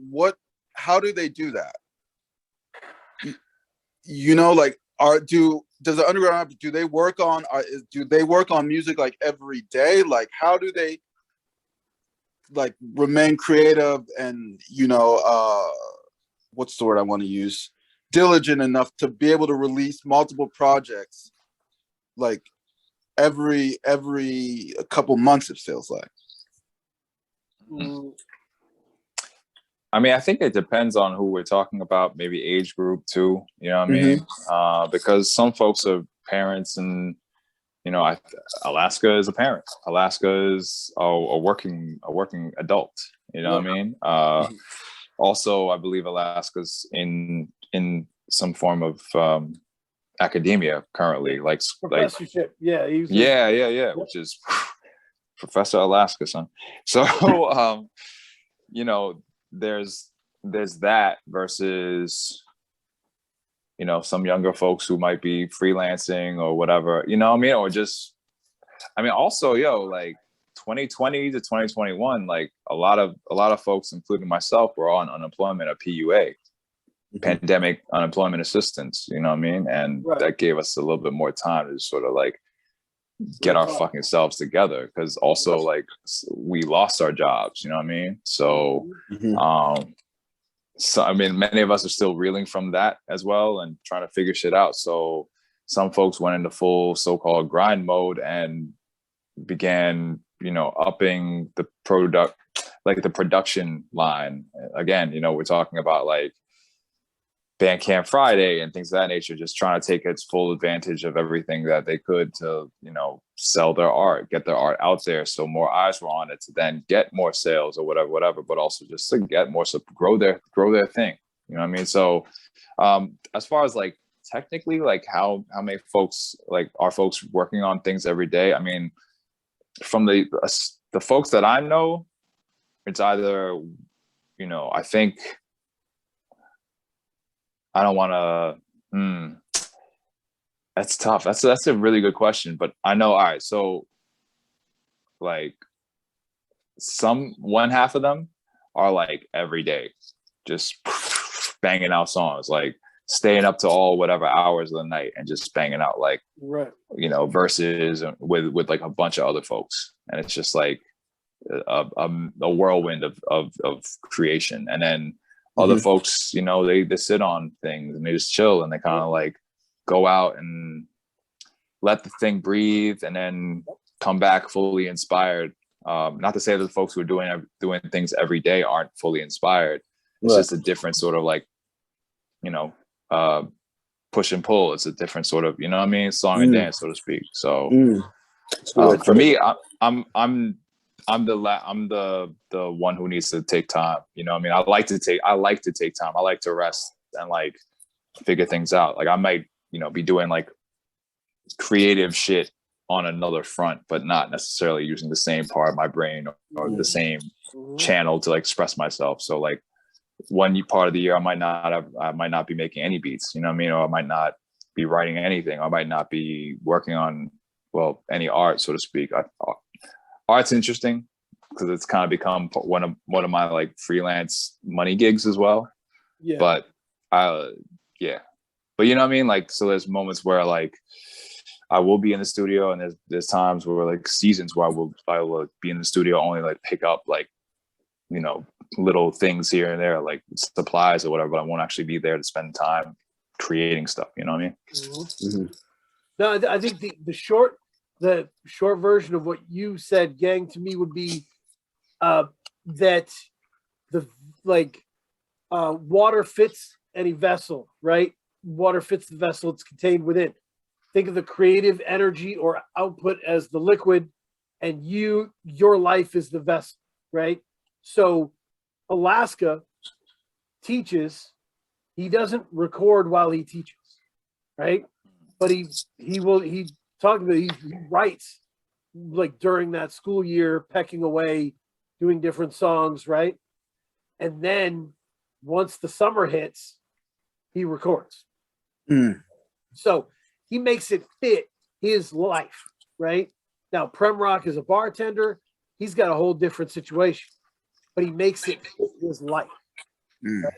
do that? Like, does the underground rapper, do they work on music like every day? Like, how do they like remain creative and what's the word I want to use? Diligent enough to be able to release multiple projects like every couple months, it feels like. I mean, I think it depends on who we're talking about, maybe age group too, you know what I mean? Because some folks are parents and, Alaska is a parent. Alaska is a working adult, you know what I mean? Also, I believe Alaska's in some form of academia currently, like professorship. Which is Professor Alaska, son. So there's that versus you know, some younger folks who might be freelancing or whatever, you know what I mean? Or just, I mean, also, yo, like 2020 to 2021, like a lot of folks, including myself, were on unemployment or PUA, pandemic unemployment assistance, you know what I mean? And that gave us a little bit more time to sort of like get our fucking selves together, because also like we lost our jobs, you know what I mean? So so I mean, many of us are still reeling from that as well and trying to figure shit out. So some folks went into full so-called grind mode and began, you know, upping the production line. Again, you know, we're talking about like Bandcamp Friday and things of that nature, just trying to take its full advantage of everything that they could to, you know, sell their art, get their art out there, so more eyes were on it to then get more sales or whatever, but also just to get more, so grow their thing, you know what I mean? So as far as like technically, like how many folks, like are folks working on things every day? I mean, from the folks that I know, it's either, you know, I think, I don't want to, that's tough. That's a really good question, but I know, all right, so like one half of them are like every day, just banging out songs, like staying up to all whatever hours of the night and just banging out like, you know, verses with like a bunch of other folks. And it's just like a whirlwind of creation. And then other folks, you know, they sit on things and they just chill and they kind of like go out and let the thing breathe and then come back fully inspired. Not to say that the folks who are doing things every day aren't fully inspired. It's just a different sort of like, you know, push and pull. It's a different sort of, you know what I mean, song and dance, so to speak. So for me, I'm the one who needs to take time. You know what I mean? I like to take time. I like to rest and like figure things out. Like I might, you know, be doing like creative shit on another front, but not necessarily using the same part of my brain or the same channel to like express myself. So like one part of the year I might not be making any beats, you know what I mean? Or I might not be writing anything. Or I might not be working on, well, any art, so to speak. Art's interesting because it's kind of become one of my like freelance money gigs as well. Yeah. But but you know what I mean? Like, so there's moments where like I will be in the studio, and there's times where like seasons where I will be in the studio only like pick up like, you know, little things here and there, like supplies or whatever, but I won't actually be there to spend time creating stuff. You know what I mean? No, I think the short version of what you said, Gang, to me would be that the water fits any vessel, right? Water fits the vessel it's contained within. Think of the creative energy or output as the liquid, and your life is the vessel, right? So Alaska teaches. He doesn't record while he teaches, right? But he writes like during that school year, pecking away, doing different songs, right? And then once the summer hits, he records. So he makes it fit his life, right? Now, Prem Rock is a bartender. He's got a whole different situation, but he makes it fit his life. Right?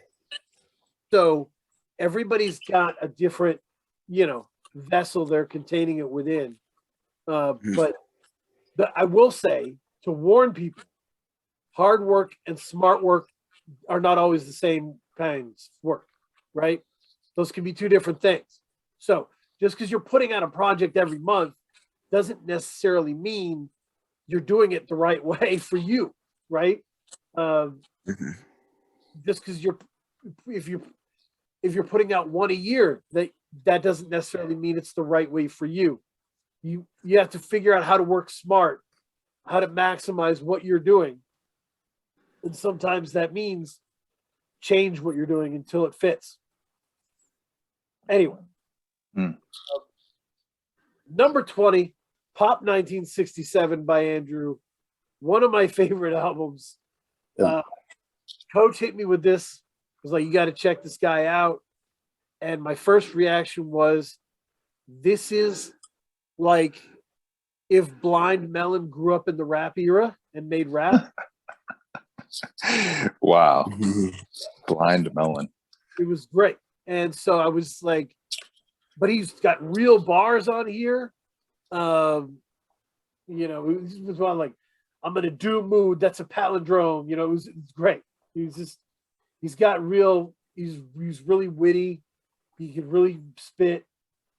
So everybody's got a different, you know, vessel they're containing it within. But I will say, to warn people, hard work and smart work are not always the same kinds of work, right? Those can be two different things. So just because you're putting out a project every month doesn't necessarily mean you're doing it the right way for you, right? Just because if you're putting out one a year, that doesn't necessarily mean it's the right way for you. You have to figure out how to work smart, how to maximize what you're doing. And sometimes that means change what you're doing until it fits. Anyway, number 20, Pop 1967 by Andrew. One of my favorite albums. Coach hit me with this. Was like, you got to check this guy out. And my first reaction was, this is like if Blind Melon grew up in the rap era and made rap. Wow. Blind Melon. It was great. And so I was like, but he's got real bars on here. You know, it was one like, I'm in a doom mood. That's a palindrome. You know, it's great. He's got real, he's really witty. He can really spit,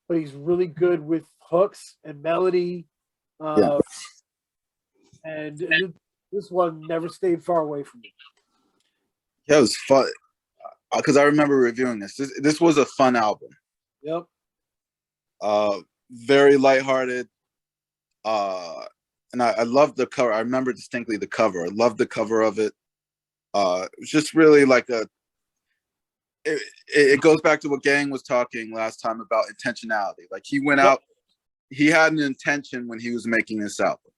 but he's really good with hooks and melody. And this one never stayed far away from me. Yeah, it was fun because I remember reviewing this. This was a fun album. Yep. Very lighthearted. And I loved the cover. I remember distinctly the cover. I loved the cover of it. It was just really like it goes back to what Gang was talking last time about intentionality. Like he went out, he had an intention when he was making this album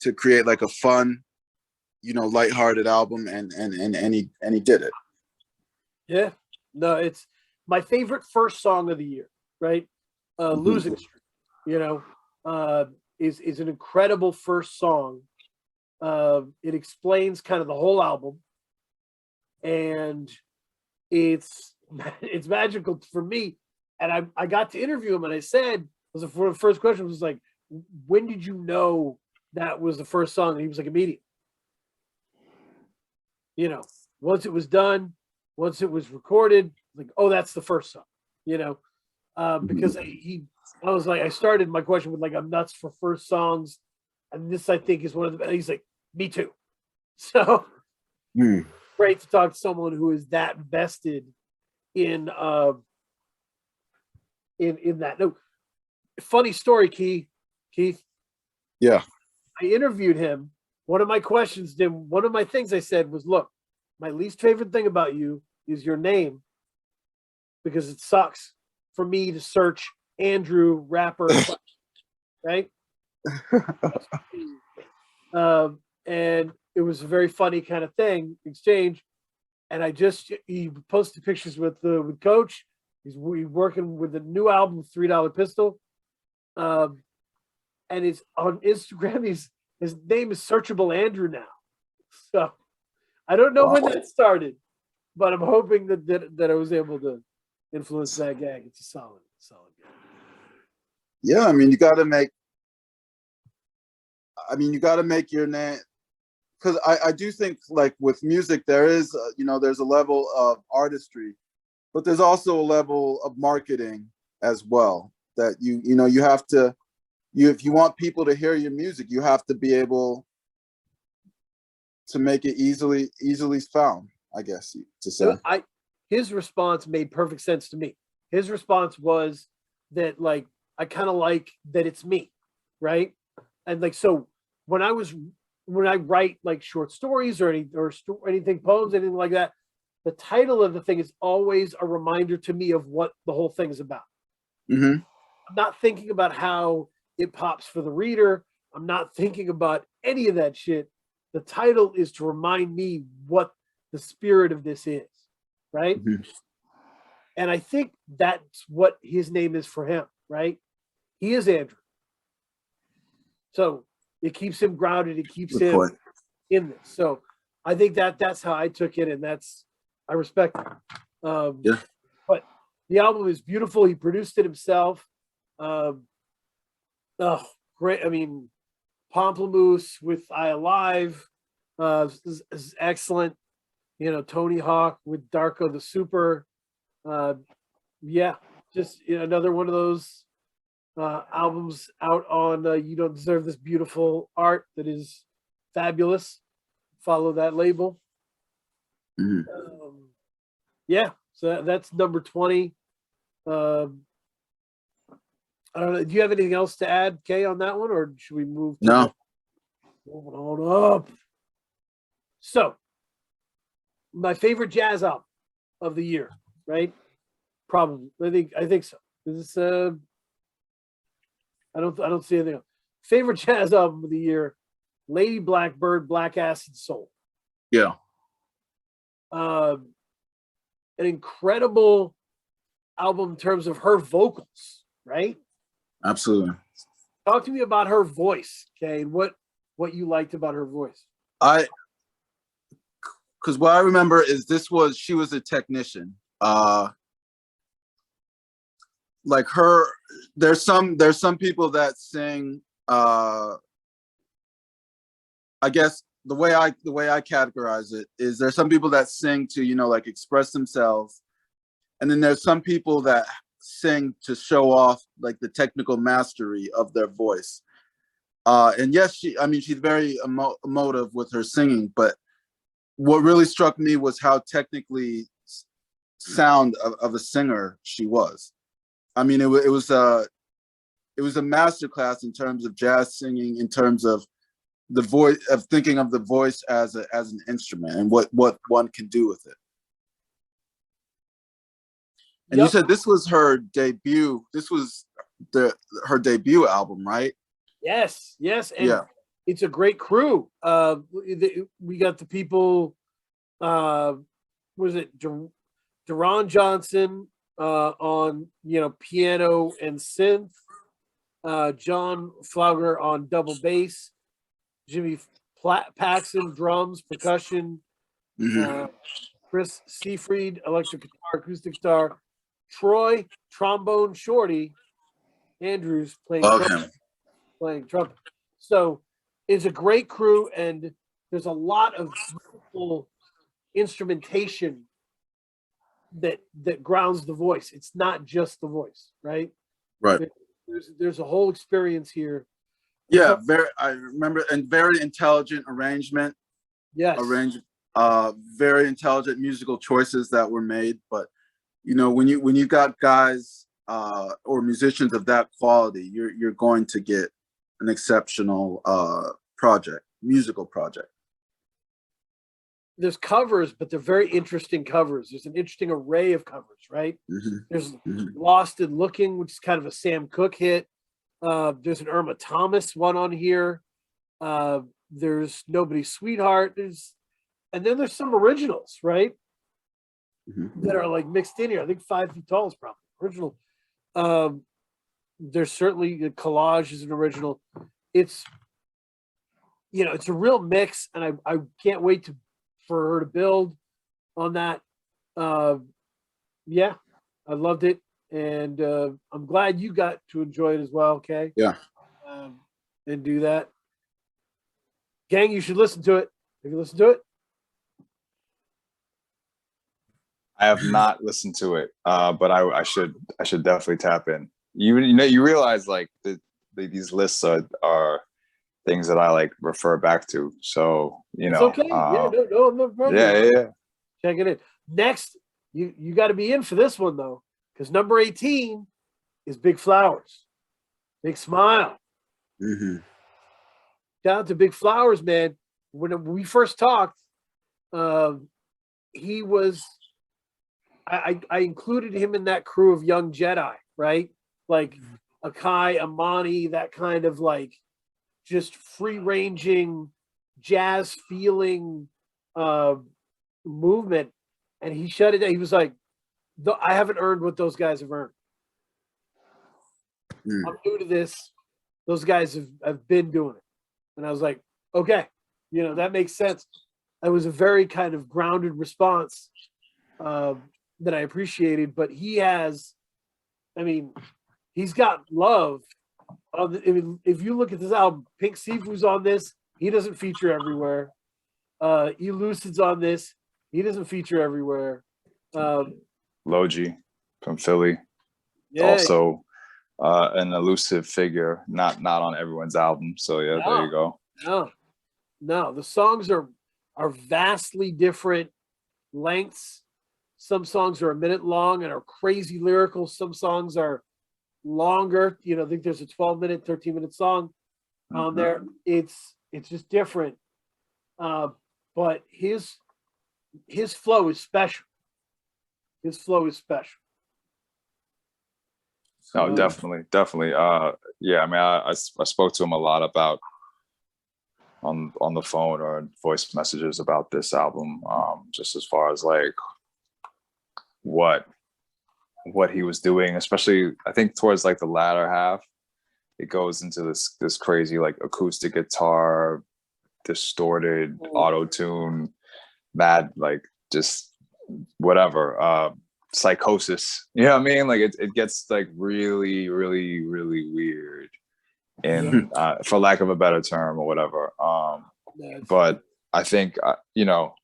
to create like a fun, you know, lighthearted album, and he did it. Yeah. No, it's my favorite first song of the year, right? Losing Streak, you know, is an incredible first song. It explains kind of the whole album, and it's magical for me. And I got to interview him, and I said, was the first question was like, when did you know that was the first song? And he was like, immediate. You know, once it was done, once it was recorded, like, oh, that's the first song, you know, because I was like, I started my question with like, I'm nuts for first songs. And this, I think, is one of the, and he's like, me too. So great to talk to someone who is that vested in that. No, funny story, Keith. Yeah. I interviewed him. One of my things I said was, look, my least favorite thing about you is your name, because it sucks for me to search Andrew rapper, right? And it was a very funny kind of thing, exchange. And he posted pictures with Coach. He's working with a new album, $3 Pistol. And it's on Instagram. His name is Searchable Andrew now. So I don't know when that started, but I'm hoping that I was able to influence that gag. It's a solid gag. Yeah, I mean, you got to make your name, because I do think, like, with music, there is, there's a level of artistry, but there's also a level of marketing as well, that you have to, if you want people to hear your music, you have to be able to make it easily found, I guess to say. His response made perfect sense to me. His response was that, like, I kind of like that it's me, right? And like, so when I write like short stories or anything, poems, anything like that, the title of the thing is always a reminder to me of what the whole thing is about. I'm not thinking about how it pops for the reader. I'm not thinking about any of that shit. The title is to remind me what the spirit of this is, right? And I think that's what his name is for him, right? He is Andrew. So it keeps him grounded. It keeps him in this. So I think that's how I took it, and I respect it. But the album is beautiful. He produced it himself. Great. I mean, Pomplamoose with I Alive is excellent. You know, Tony Hawk with Darko the Super. Just another one of those albums out on You Don't Deserve This Beautiful Art that is fabulous. Follow that label. So that's number 20. I don't know. Do you have anything else to add, Kay, on that one, or should we move? No. Moving on up. So, my favorite jazz album of the year, right? Probably. I think so. This I don't see anything else. Favorite jazz album of the year: Lady Blackbird, Black Acid Soul. Yeah. An incredible album in terms of her vocals, right? Absolutely. Talk to me about her voice, okay, and what you liked about her voice. Because what I remember is she was a technician. Like her, there's some people that sing. I guess the way I categorize it is there's some people that sing to, you know, like express themselves, and then there's some people that sing to show off like the technical mastery of their voice. And yes, she's very emotive with her singing, but what really struck me was how technically sound of a singer she was. I mean, it was a masterclass in terms of jazz singing, in terms of the voice, of thinking of the voice as an instrument and what one can do with it. And you said this was her debut. This was her debut album, right? Yes. And it's a great crew. We got the people, was it Deron Johnson on, you know, piano and synth, John Flauger on double bass, Jimmy Paxson drums, percussion, Chris Seafried electric guitar, acoustic guitar, Troy trombone shorty Andrews playing trumpet. So it's a great crew, and there's a lot of beautiful instrumentation that grounds the voice. It's not just the voice, right? Right. There's a whole experience here. Yeah, I remember, and very intelligent arrangement. Yes. Very intelligent musical choices that were made. But you know, when you got guys or musicians of that quality, you're going to get an exceptional musical project. There's covers, but they're very interesting covers. There's an interesting array of covers, right? There's Lost and Looking, which is kind of a Sam Cooke hit. There's an Irma Thomas one on here. There's Nobody's Sweetheart. And then there's some originals, right? That are like mixed in here. I think 5 Feet Tall is probably original. There's certainly the Collage is an original. It's, you know, it's a real mix, and I can't wait for her to build on that. Yeah, I loved it, and I'm glad you got to enjoy it as well. Okay. Yeah. And do that. Gang, you should listen to it. Have you listened to it? I have not listened to it, but I should definitely tap in. You realize like these lists are things that I like refer back to. So you know, it's okay. No problem. Yeah. Check it in. Next, you got to be in for this one though, because number 18 is Big Flowers, Big Smile. Shout out to Big Flowers, man. When we first talked, he was. I included him in that crew of young Jedi, right? Like Akai, Amani, that kind of like just free-ranging, jazz-feeling movement. And he shut it down. He was like, I haven't earned what those guys have earned. I'm new to this. Those guys have been doing it. And I was like, okay, you know, that makes sense. It was a very kind of grounded response that I appreciated, but he has, I mean, he's got love. If you look at this album, Pink Sifu's on this. He doesn't feature everywhere. Elucid's on this. He doesn't feature everywhere. Logi from Philly. Yeah. Also an elusive figure, not on everyone's album. So yeah, there you go. No, the songs are vastly different lengths. Some songs are a minute long and are crazy lyrical. Some songs are longer. You know, I think there's a 12-minute, 13-minute song on there. It's just different. But his flow is special. His flow is special. No, definitely. Yeah, I mean, I spoke to him a lot about on the phone or voice messages about this album, just as far as like what what he was doing, especially I think towards like the latter half, it goes into this crazy like acoustic guitar, distorted auto tune, mad like just whatever psychosis. You know what I mean? Like it gets like really, really, really weird, and for lack of a better term or whatever. But I think you know,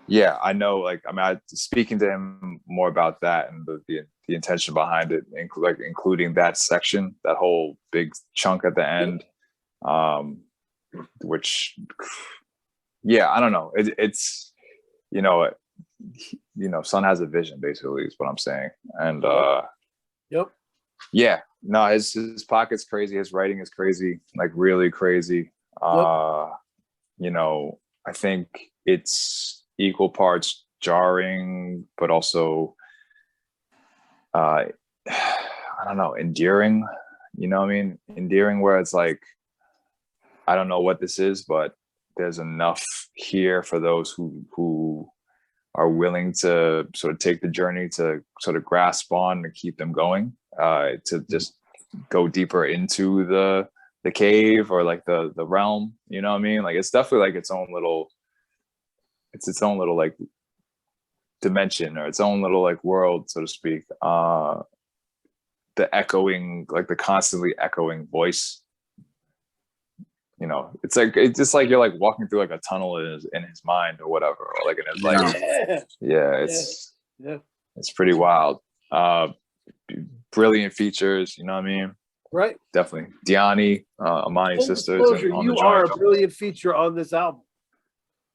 yeah, I know. Like, I mean, speaking to him more about that and the intention behind it, like including that section, that whole big chunk at the end, which, yeah, I don't know. It's you know, Son has a vision, basically, is what I'm saying, and yeah, no, his pocket's crazy, his writing is crazy, like really crazy. You know, I think it's equal parts jarring, but also I don't know, endearing. You know what I mean? Endearing, where it's like, I don't know what this is, but there's enough here for those who are willing to sort of take the journey to sort of grasp on and keep them going, to just go deeper into the cave or like the realm. You know what I mean? Like, it's definitely like its own little like dimension, or its own little like world, so to speak. The echoing, like the constantly echoing voice, you know, it's just like you're like walking through like a tunnel in his mind or whatever, or like in his life. It's pretty wild. Brilliant features, you know what I mean? Right. Definitely. Diani, Amani's sisters. You are a brilliant feature on this album.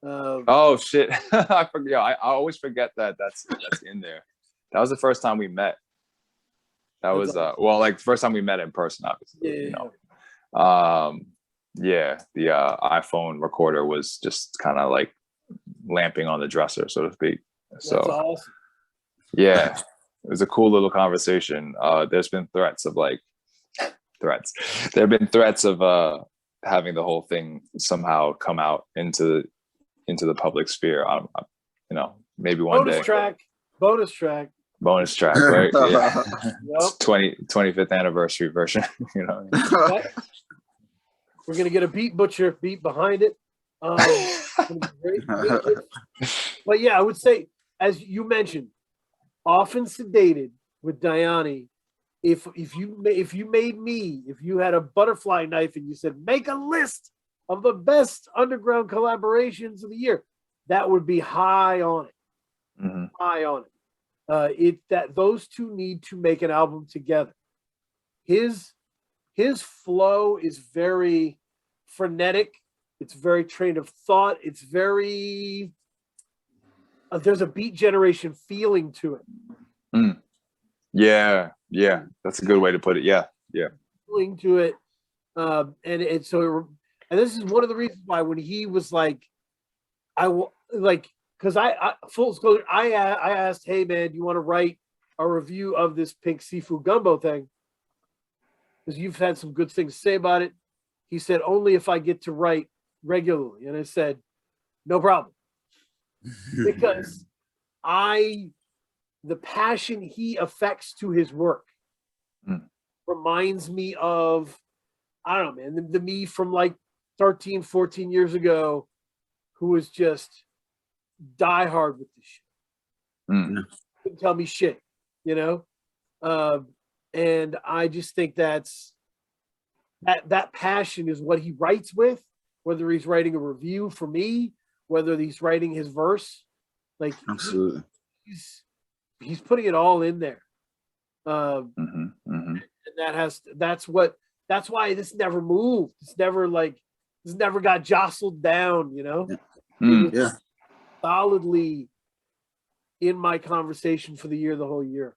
Oh shit. I forget. I always forget that's in there. That was the first time we met. That was well, like the first time we met in person, obviously. You know. Yeah, the iPhone recorder was just kind of like lamping on the dresser, so to speak. So that's awesome. Yeah, it was a cool little conversation. There's been threats. There have been threats of having the whole thing somehow come out into the public sphere. You know, maybe one day. Bonus track, right? Yeah. It's 25th anniversary version. You know. We're gonna get a beat behind it. But yeah, I would say, as you mentioned, often sedated with Diani. If you had a butterfly knife and you said, make a list of the best underground collaborations of the year, that would be high on it. Mm-hmm. High on it. That those two need to make an album together. His flow is very frenetic. It's very train of thought. It's very there's a Beat Generation feeling to it. Yeah, that's a good way to put it. Yeah. Feeling to it, and this is one of the reasons why when he was like, because I full disclosure, I asked, hey man, do you want to write a review of this pink seafood gumbo thing? Because you've had some good things to say about it. He said, only if I get to write regularly. And I said, no problem. Because the passion he affects to his work reminds me of, I don't know, man, the me from like 13, 14 years ago, who was just diehard with this shit. Couldn't tell me shit, you know? And I just think that passion is what he writes with, whether he's writing a review for me, whether he's writing his verse, like absolutely, he's putting it all in there. And that's why this never moved. This never got jostled down, you know? Yeah. Solidly in my conversation for the whole year.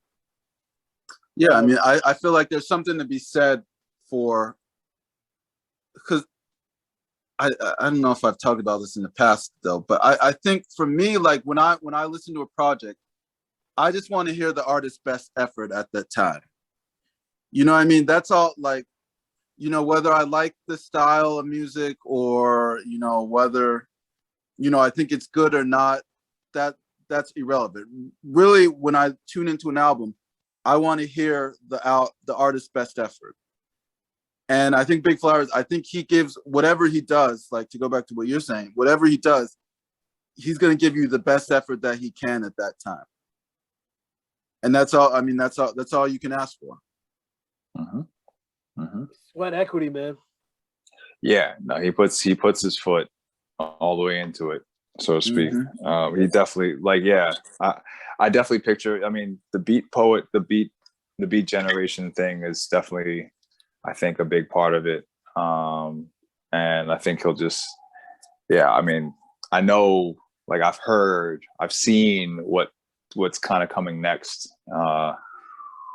Yeah, I mean, I feel like there's something to be said for, because I don't know if I've talked about this in the past though, but I think for me, like when I listen to a project, I just want to hear the artist's best effort at that time. You know what I mean? That's all. Like, you know, whether I like the style of music or, you know, whether, you know, I think it's good or not, that that's irrelevant. Really, when I tune into an album, I want to hear the artist's best effort. And I think Big Flowers, I think he gives whatever he does, like to go back to what you're saying, whatever he does, he's going to give you the best effort that he can at that time. And that's all, I mean, that's all you can ask for. Sweat equity, man. Yeah, no, he puts his foot all the way into it, so to speak. He definitely, like, yeah, I definitely picture, I mean, the beat poet, the beat generation thing is definitely, I think, a big part of it. And I think he'll just, yeah, I mean, I know, like, I've seen what's kind of coming next.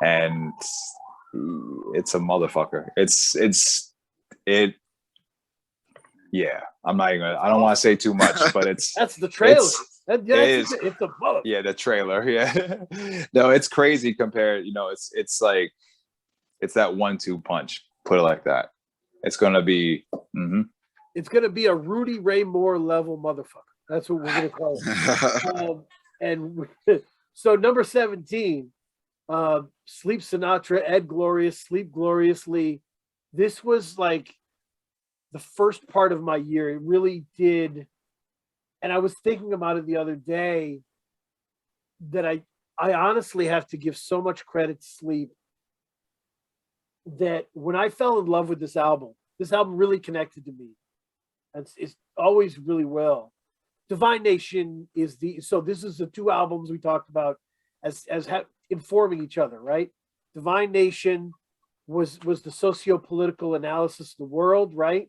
And it's a motherfucker. Yeah, I'm not even gonna, I don't want to say too much, but it's that's the trailer. It's the mother. Yeah, the trailer. Yeah. No, it's crazy compared, you know, it's like, it's that 1-2 punch, put it like that. It's gonna be It's gonna be a Rudy Ray Moore level motherfucker. That's what we're gonna call it. And so number 17, Sleep Sinatra, Ed Glorious, Sleep Gloriously. This was like the first part of my year. It really did. And I was thinking about it the other day that I honestly have to give so much credit to Sleep, that when I fell in love with this album really connected to me. It's always really well. Divine Nation is so this is the two albums we talked about as informing each other, right? Divine Nation was the socio-political analysis of the world, right?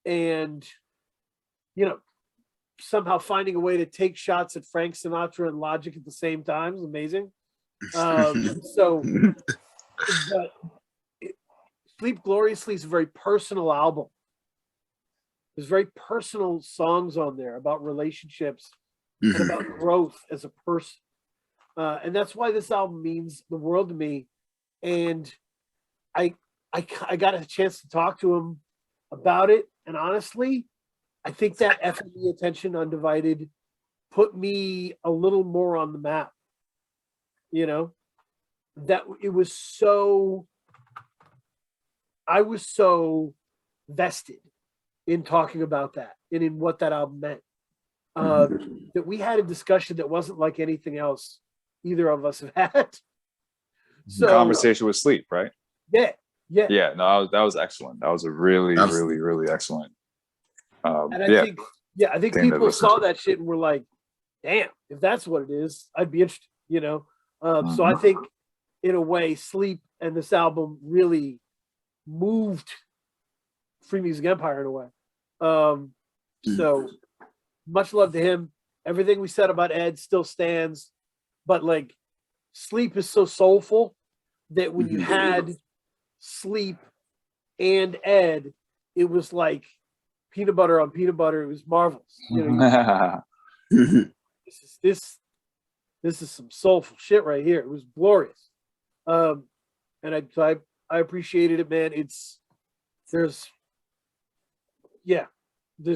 And, you know, somehow finding a way to take shots at Frank Sinatra and Logic at the same time is amazing. So, but Sleep Gloriously is a very personal album. There's very personal songs on there about relationships and about growth as a person. And that's why this album means the world to me. And I got a chance to talk to him about it. And honestly, I think that FME Attention Undivided put me a little more on the map. You know, that it was so, I was so vested in talking about that and in what that album meant. That we had a discussion that wasn't like anything else either of us have had. So Conversation with Sleep, right? Yeah. No, that was excellent. That was a really excellent. And I think people saw that shit and were like, "Damn, if that's what it is, I'd be interested." You know, so I think in a way, Sleep and this album really moved Free Music Empire in a way. So much love to him. Everything we said about Ed still stands, but like Sleep is so soulful that when you had Sleep and Ed, it was like peanut butter on peanut butter. It was marvelous. You know, this is some soulful shit right here. It was glorious. And I appreciated it, man. There's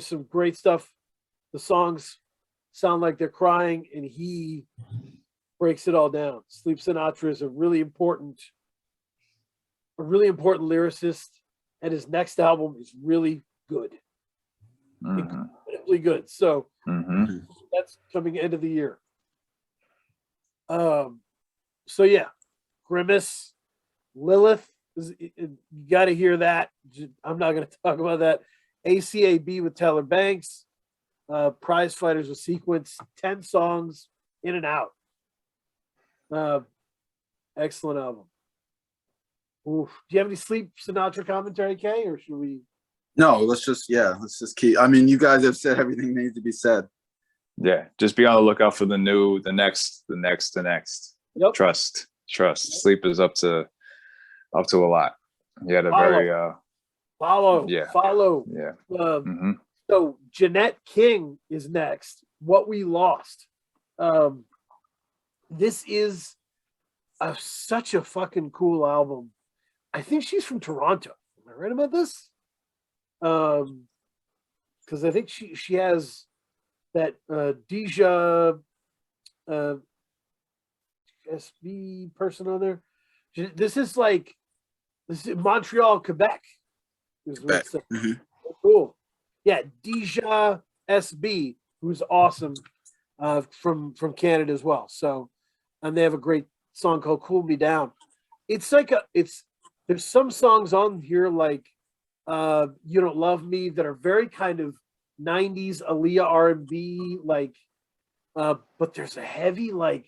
some great stuff. The songs sound like they're crying, and he breaks it all down. Sleep Sinatra is a really important lyricist, and his next album is really good. Incredibly good. So that's coming end of the year. So yeah, Grimace, Lilith, you got to hear that. I'm not going to talk about that. ACAB with Taylor Banks, Prize Fighters with Sequence, 10 songs in and out. Excellent album. Oof. Do you have any Sleep Sinatra commentary, Kay, or should we? No, let's just keep. I mean, you guys have said everything that needs to be said. Yeah, just be on the lookout for the next. Yep. Trust. Sleep is up to a lot. He had a very follow. Yeah. So Jeanette King is next. What We Lost. This is such a fucking cool album. I think she's from Toronto. Am I right about this? Because I think she has that Deja SB person on there. This is Montreal, Quebec. Quebec. Mm-hmm. Cool. Yeah, Deja SB, who's awesome, from Canada as well. So, and they have a great song called "Cool Me Down." It's like there's some songs on here like "You Don't Love Me" that are very kind of 90s Aaliyah R&B, like, but there's a heavy like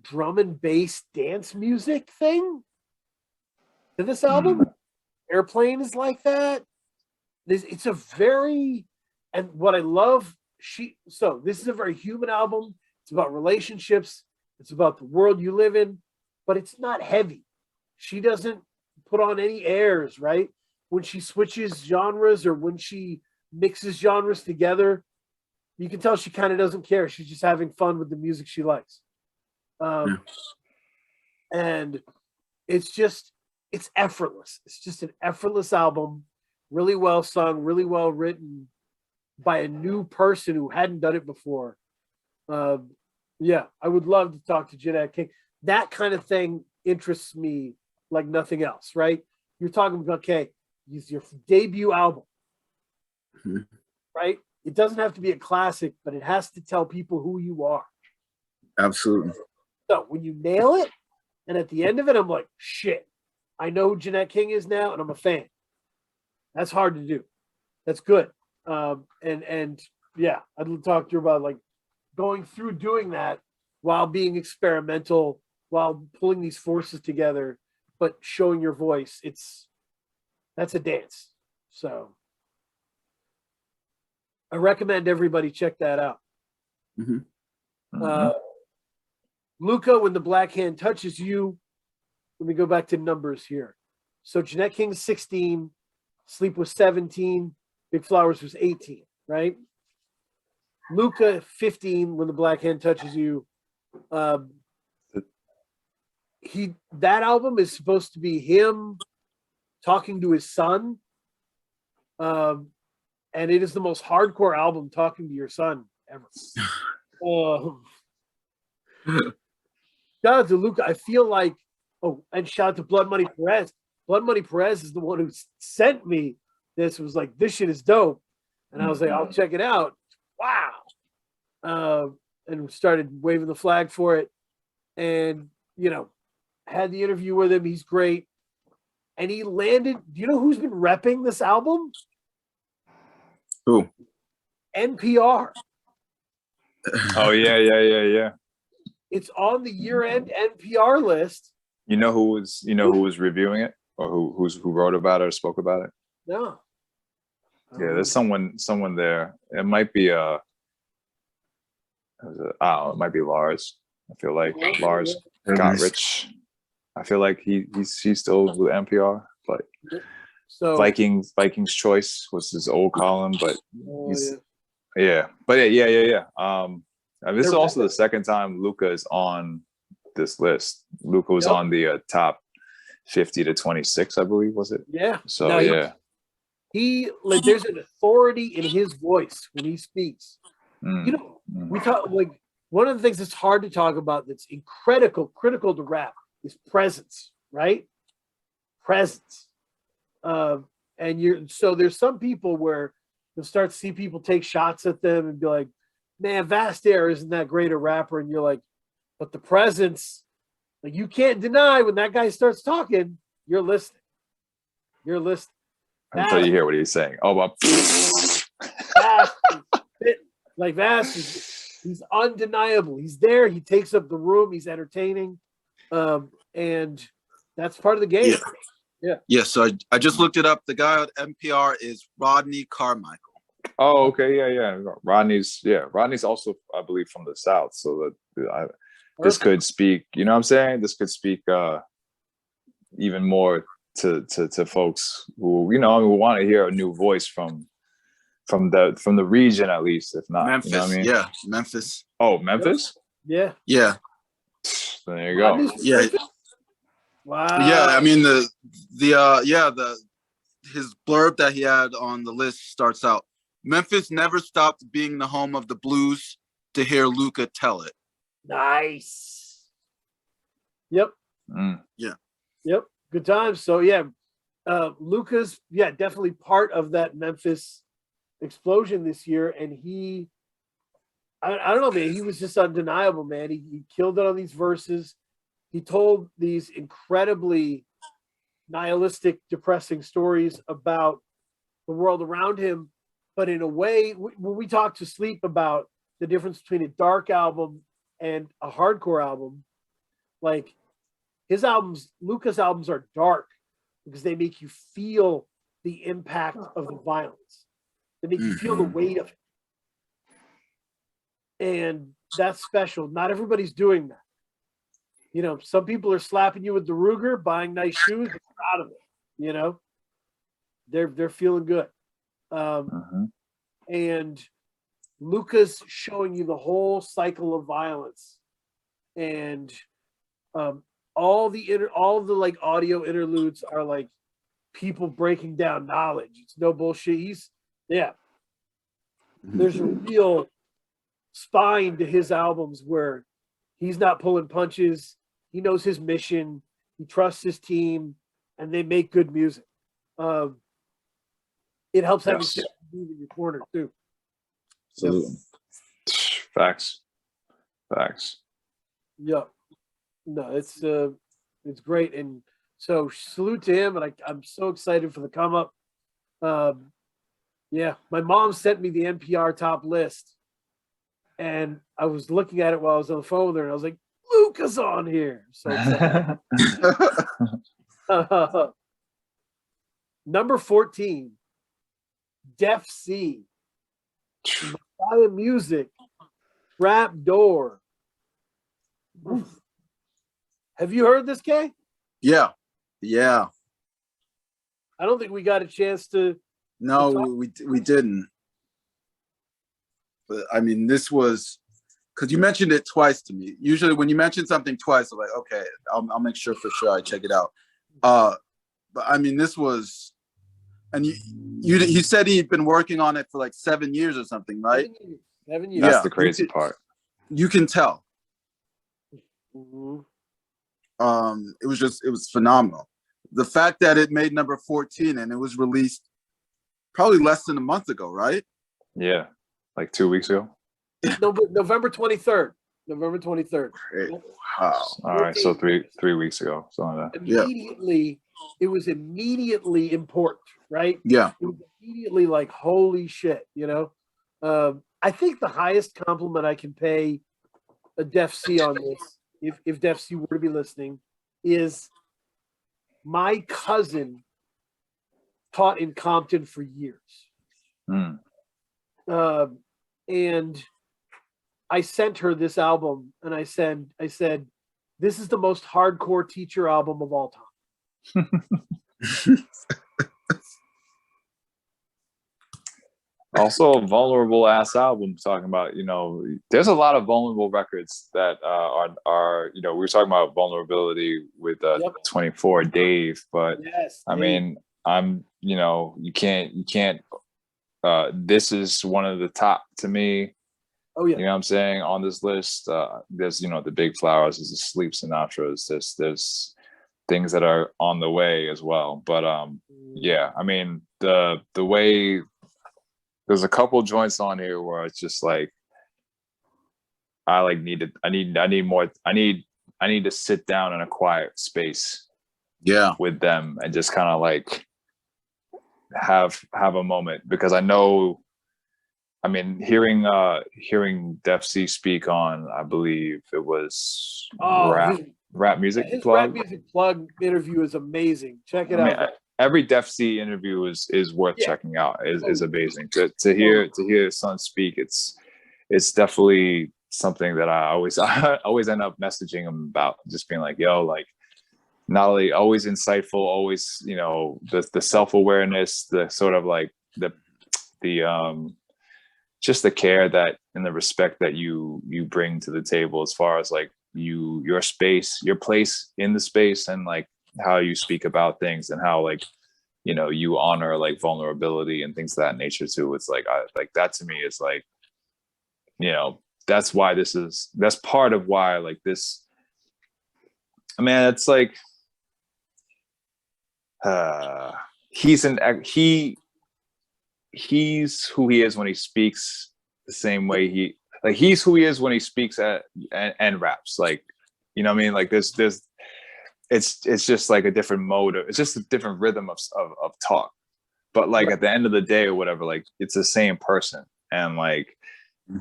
drum and bass dance music thing to this album. Airplane is like that. It's a very, and what I love, this is a very human album. It's about relationships. It's about the world you live in, but it's not heavy. She doesn't put on any airs, right? When she switches genres or when she mixes genres together, you can tell she kind of doesn't care. She's just having fun with the music she likes. And it's effortless. It's just an effortless album, really well sung, really well written by a new person who hadn't done it before. Yeah, I would love to talk to Jeanette King. That kind of thing interests me like nothing else, right? You're talking about, okay, it's your debut album, right? It doesn't have to be a classic, but it has to tell people who you are. Absolutely. So when you nail it, and at the end of it, I'm like, shit, I know who Jeanette King is now, and I'm a fan. That's hard to do. That's good. And yeah, I'd talk to you about like going through doing that while being experimental, while pulling these forces together, but showing your voice. That's a dance. So I recommend everybody check that out. Luca, When the Black Hand Touches You. Let me go back to numbers here. So Jeanette King's 16, Sleep was 17, Big Flowers was 18, right? Luca 15, When the Black Hand Touches You. That album is supposed to be him talking to his son. And it is the most hardcore album talking to your son ever. Shout out to Luca. I feel like, and shout out to Blood Money Perez. Blood Money Perez is the one who sent me this. Was like, this shit is dope. And I was like, I'll check it out. Wow. And started waving the flag for it. And, had the interview with him. He's great. And he landed, do you know who's been repping this album? Who? NPR. Oh, yeah. It's on the year-end NPR list. You know who was reviewing it, or who wrote about it or spoke about it? No. Yeah, there's someone there. It might be it might be Lars. I feel like Lars Gotrich. I feel like he's still with NPR, but so Vikings Choice was his old column, but yeah. This is also the second time Luca is on this list. Luca was on the top 50 to 26, I believe, was it? Yeah. So no, he like there's an authority in his voice when he speaks. We talk like one of the things that's hard to talk about that's critical to rap is presence, right? Presence. So there's some people where you'll start to see people take shots at them and be like, man, Vast Air isn't that great a rapper. And you're like, but the presence, like you can't deny when that guy starts talking, you're listening. Until you hear what he's saying. Oh, well. Vast he's undeniable. He's there. He takes up the room. He's entertaining. And that's part of the game. Yeah. So I just looked it up. The guy at NPR is Rodney Carmichael. Oh, okay. Yeah. Rodney's also, I believe, from the South. So this could speak, you know what I'm saying? This could speak even more to folks who, who want to hear a new voice from the region, at least, if not Memphis. You know what I mean? Yeah, Memphis. Oh, Memphis? Yeah. There you go. Yeah. Wow. Yeah, I mean his blurb that he had on the list starts out, Memphis never stopped being the home of the blues to hear Luca tell it. Nice. Yep. Yeah. Yep. Good times. So yeah, Luca's definitely part of that Memphis explosion this year, and I don't know, man. He was just undeniable, man. He killed it on these verses. He told these incredibly nihilistic, depressing stories about the world around him, but in a way, when we talk to Sleep about the difference between a dark album and a hardcore album, like his albums, Luca's albums are dark because they make you feel the impact of the violence. They make you feel the weight of it. And that's special. Not everybody's doing that. You know, some people are slapping you with the Ruger, buying nice shoes, and proud of it. You know, they're feeling good. And Luca's showing you the whole cycle of violence, and all the like audio interludes are like people breaking down knowledge. It's no bullshit. There's a real spine to his albums where he's not pulling punches. He knows his mission. He trusts his team, and they make good music. It helps having shit move in your corner too. Absolutely. Facts. Yeah. No, it's great, and so salute to him, and I'm so excited for the come up. Yeah, my mom sent me the NPR top list, and I was looking at it while I was on the phone with her, and I was like, Luca's on here. So number 14, Def C, Messiah Music, Trap Door. Have you heard this, Kay? Yeah. I don't think we got a chance to. No, we didn't. But I mean, this was because you mentioned it twice to me. Usually, when you mention something twice, I'm like, okay, I'll make sure for sure I check it out. But I mean, this was, and you said he'd been working on it for like 7 years or something, right? 7 years. That's the crazy part. You can tell. Mm-hmm. It was phenomenal. The fact that it made number 14 and it was released probably less than a month ago, right? Yeah, like 2 weeks ago. November 23rd. November 23rd. Wow. All right, so three weeks ago. Something like that. It was immediately important, right? Yeah. It was immediately like, holy shit, you know? I think the highest compliment I can pay a Def C on this, if Def C were to be listening, is my cousin taught in Compton for years. And I sent her this album, and I said, this is the most hardcore teacher album of all time. Also a vulnerable ass album, talking about, you know, there's a lot of vulnerable records that are you know, we were talking about vulnerability with 24 Dave, but yes, I mean, you know, you can't this is one of the top to me. Oh yeah. You know what I'm saying? On this list, there's, you know, the Big Flowers, there's the Sleep Sinatras, there's things that are on the way as well. But yeah, I mean, the way there's a couple joints on here where it's just like I need to sit down in a quiet space with them and just kind of like have a moment, because I know, I mean, hearing Def C speak on, I believe it was rap music his plug. Rap Music Plug interview is amazing. Check it out. Every Def C interview is worth checking out. Is amazing to hear his son speak. It's definitely something that I always end up messaging him about, just being like, yo, like, not only always insightful, always, you know, the self-awareness, the sort of like the just the care that and the respect that you bring to the table, as far as like your space, your place in the space, and like how you speak about things, and how like you know, you honor like vulnerability and things of that nature too. It's like, like that to me is like, you know, that's part of why like this, I mean, it's like, he's who he is when he speaks the same way he's who he is when he speaks and raps, like, you know what I mean? Like there's it's just like a different mode it's just a different rhythm of talk, but like at the end of the day or whatever, like it's the same person, and like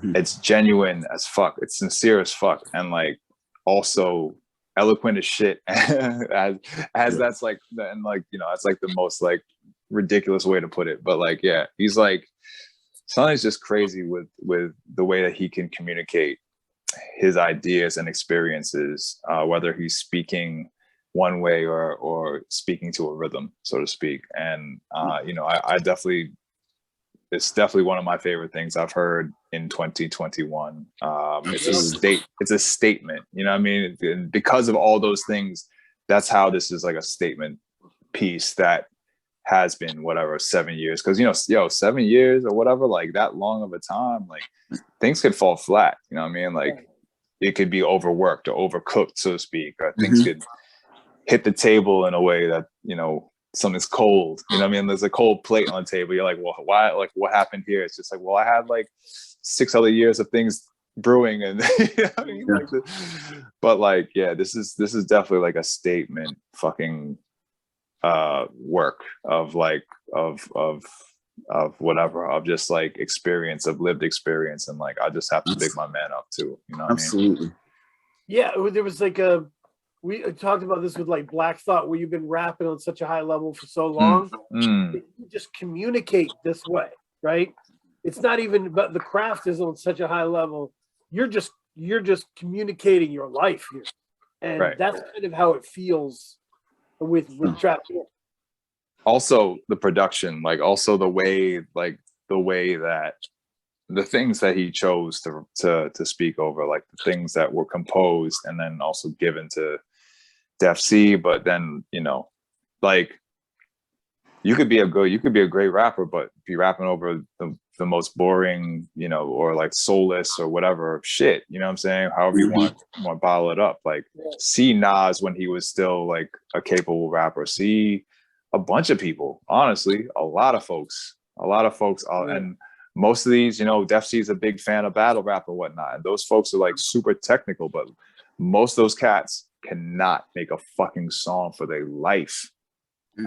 it's genuine as fuck, it's sincere as fuck, and like also eloquent as shit as that's like, and like, you know, it's like the most like ridiculous way to put it, but like, yeah, he's like, something's just crazy with the way that he can communicate his ideas and experiences, whether he's speaking one way or speaking to a rhythm, so to speak. And you know, I definitely, it's definitely one of my favorite things I've heard in 2021. It's a statement, you know what I mean? And because of all those things, that's how this is like a statement piece that has been whatever 7 years, because, you know, 7 years or whatever, like that long of a time, like things could fall flat, you know what I mean? Like it could be overworked or overcooked, so to speak, or things could hit the table in a way that, you know, something's cold, you know what I mean? There's a cold plate on the table, you're like, well, why, like what happened here? It's just like, well, I had like 6 other years of things brewing, and you know what I mean? Like but like, yeah, this is definitely like a statement fucking work of like of whatever, of just like experience, of lived experience, and like I just have to big my man up too, you know what Absolutely. I mean? Yeah, there was like we talked about this with like Black Thought, where you've been rapping on such a high level for so long. You just communicate this way, right? It's not even, but the craft is on such a high level. You're just communicating your life here, and that's kind of how it feels with trap. Also the production, like also the way that the things that he chose to speak over, like the things that were composed and then also given to Def C. But then, you know, like you could be a great rapper, but be rapping over the most boring, you know, or like soulless or whatever shit, you know what I'm saying? However you want to bottle it up. Like see Nas when he was still like a capable rapper. See a bunch of people, honestly, a lot of folks, and most of these, you know, Def C is a big fan of battle rap and whatnot. And those folks are like super technical, but most of those cats cannot make a fucking song for their life.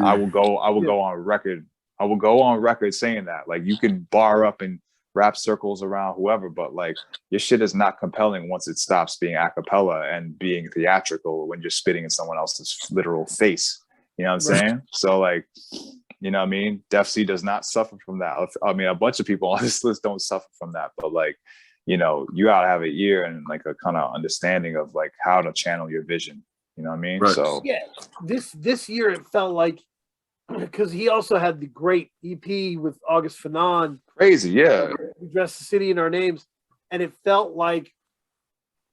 I will go on record. I will go on record saying that. Like you can bar up in rap circles around whoever, but like your shit is not compelling once it stops being a cappella and being theatrical when you're spitting in someone else's literal face. You know what I'm saying? So like, you know what I mean? Def C does not suffer from that. I mean, a bunch of people on this list don't suffer from that, but like, you know, you gotta have an ear and like a kind of understanding of like how to channel your vision. You know what I mean? Right. So yeah, this year it felt like, because he also had the great EP with August Fanon. Crazy, yeah. We Dress the City in Our Names, and it felt like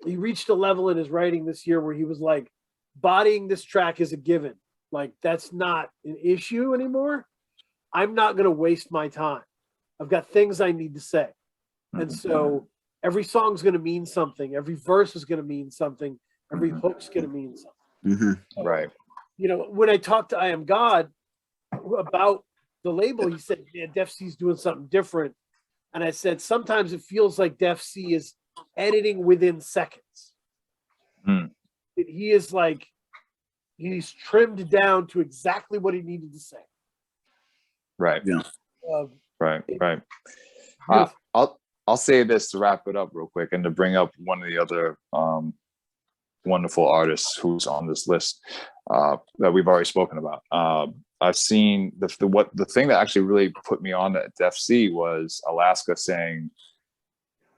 he reached a level in his writing this year where he was like, bodying this track is a given. Like that's not an issue anymore. I'm not going to waste my time. I've got things I need to say. And so every song's going to mean something. Every verse is going to mean something. Every hook's going to mean something. Right. You know, when I talked to I Am God about the label, he said, man, Def C's doing something different. And I said, sometimes it feels like Def C is editing within seconds. He is like, he's trimmed down to exactly what he needed to say. Right. Yeah. Right. I'll say this to wrap it up real quick and to bring up one of the other wonderful artists who's on this list that we've already spoken about. I've seen the thing that actually really put me on at Def C was Alaska saying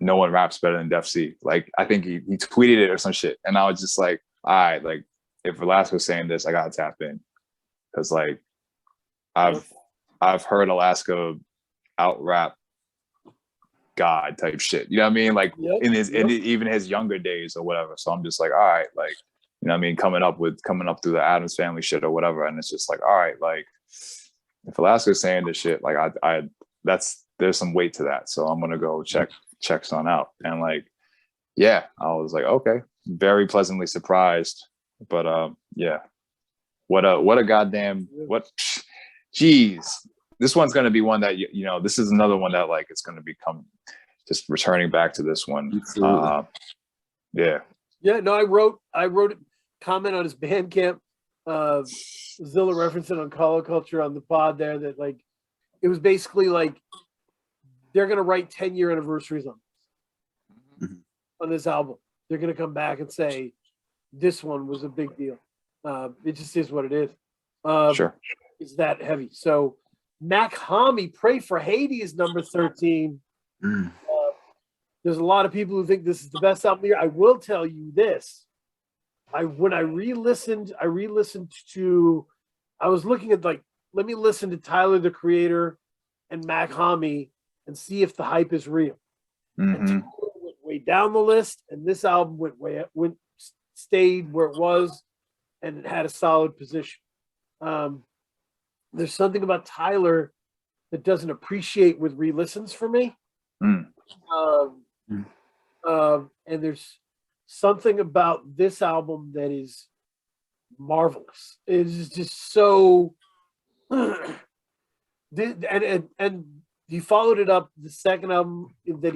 no one raps better than Def C. Like I think he tweeted it or some shit, and I was just like, all right, like if Alaska's saying this, I gotta tap in, because like I've heard Alaska out rap God type shit, you know what I mean? Like in even his younger days or whatever. So I'm just like, all right, like, you know what I mean, coming up through the Addams Family shit or whatever, and it's just like, all right, like if Alaska's saying this shit, like there's some weight to that. So I'm gonna go check some out. And like, yeah, I was like, okay, very pleasantly surprised. But yeah, what a goddamn geez. This one's gonna be one that you know, this is another one that like it's gonna become just returning back to this one. Yeah. Yeah, no, I wrote a comment on his Bandcamp, Zilla referencing on Color Culture on the pod there that like it was basically like they're gonna write 10-year anniversaries on this album. They're gonna come back and say this one was a big deal. It just is what it is. Sure. It's that heavy. So Mac Hami, Pray for Haiti is number 13. There's a lot of people who think this is the best album here. I will tell you this. When I re-listened to, I was looking at like, let me listen to Tyler, the Creator, and Mac Hami and see if the hype is real. And Tyler went way down the list, and this album stayed where it was, and it had a solid position. There's something about Tyler that doesn't appreciate with re-listens for me. And there's something about this album that is marvelous. It is just so and he followed it up the second album that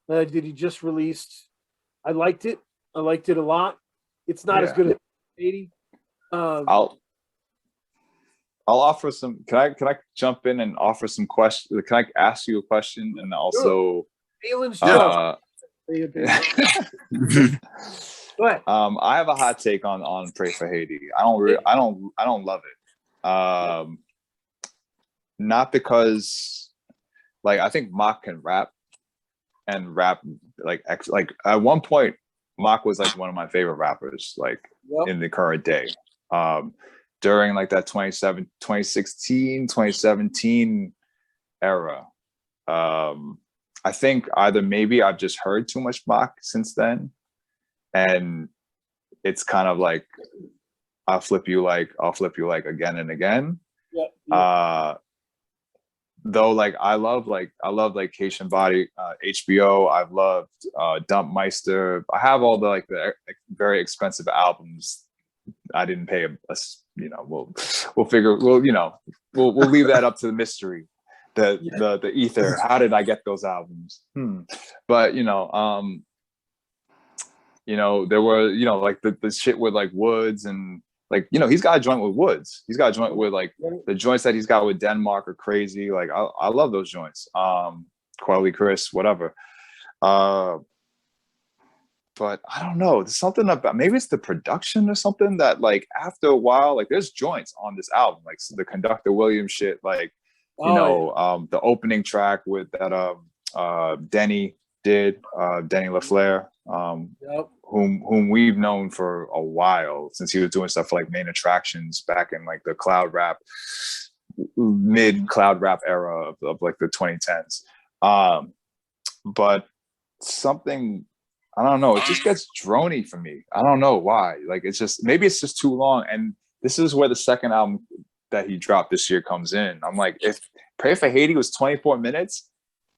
he just released. I liked it a lot. It's not as good as 80. I'll offer some. Can I jump in and offer some questions? Can I ask you a question and also? Go ahead. I have a hot take on Pray for Haiti. I don't love it. Not because like I think Mock can rap like at one point Mock was like one of my favorite rappers like in the current day. During like that 2016, 2017 era. I think either maybe I've just heard too much Mock since then. And it's kind of like I'll flip you like again and again. Though like I love Haitian Body, HBO. I've loved Dump Meister. I have all the like the very expensive albums. I didn't pay we'll figure we'll leave that up to the mystery. The ether. How did I get those albums? But there were like the shit with like Woods and like he's got a joint with Woods. He's got a joint with like the joints that he's got with Denmark are crazy. Like I love those joints. Quelly Chris, whatever. But I don't know. There's something about maybe it's the production or something that like after a while, like there's joints on this album, like the Conductor Williams shit, like the opening track with that Denny did, Denny LaFleur, whom we've known for a while since he was doing stuff for like Main Attractions back in like the mid cloud rap era of like the 2010s. But something, I don't know, it just gets drony for me. I don't know why. Like maybe it's just too long. And this is where the second album that he dropped this year comes in. I'm like, if Pray for Haiti was 24 minutes,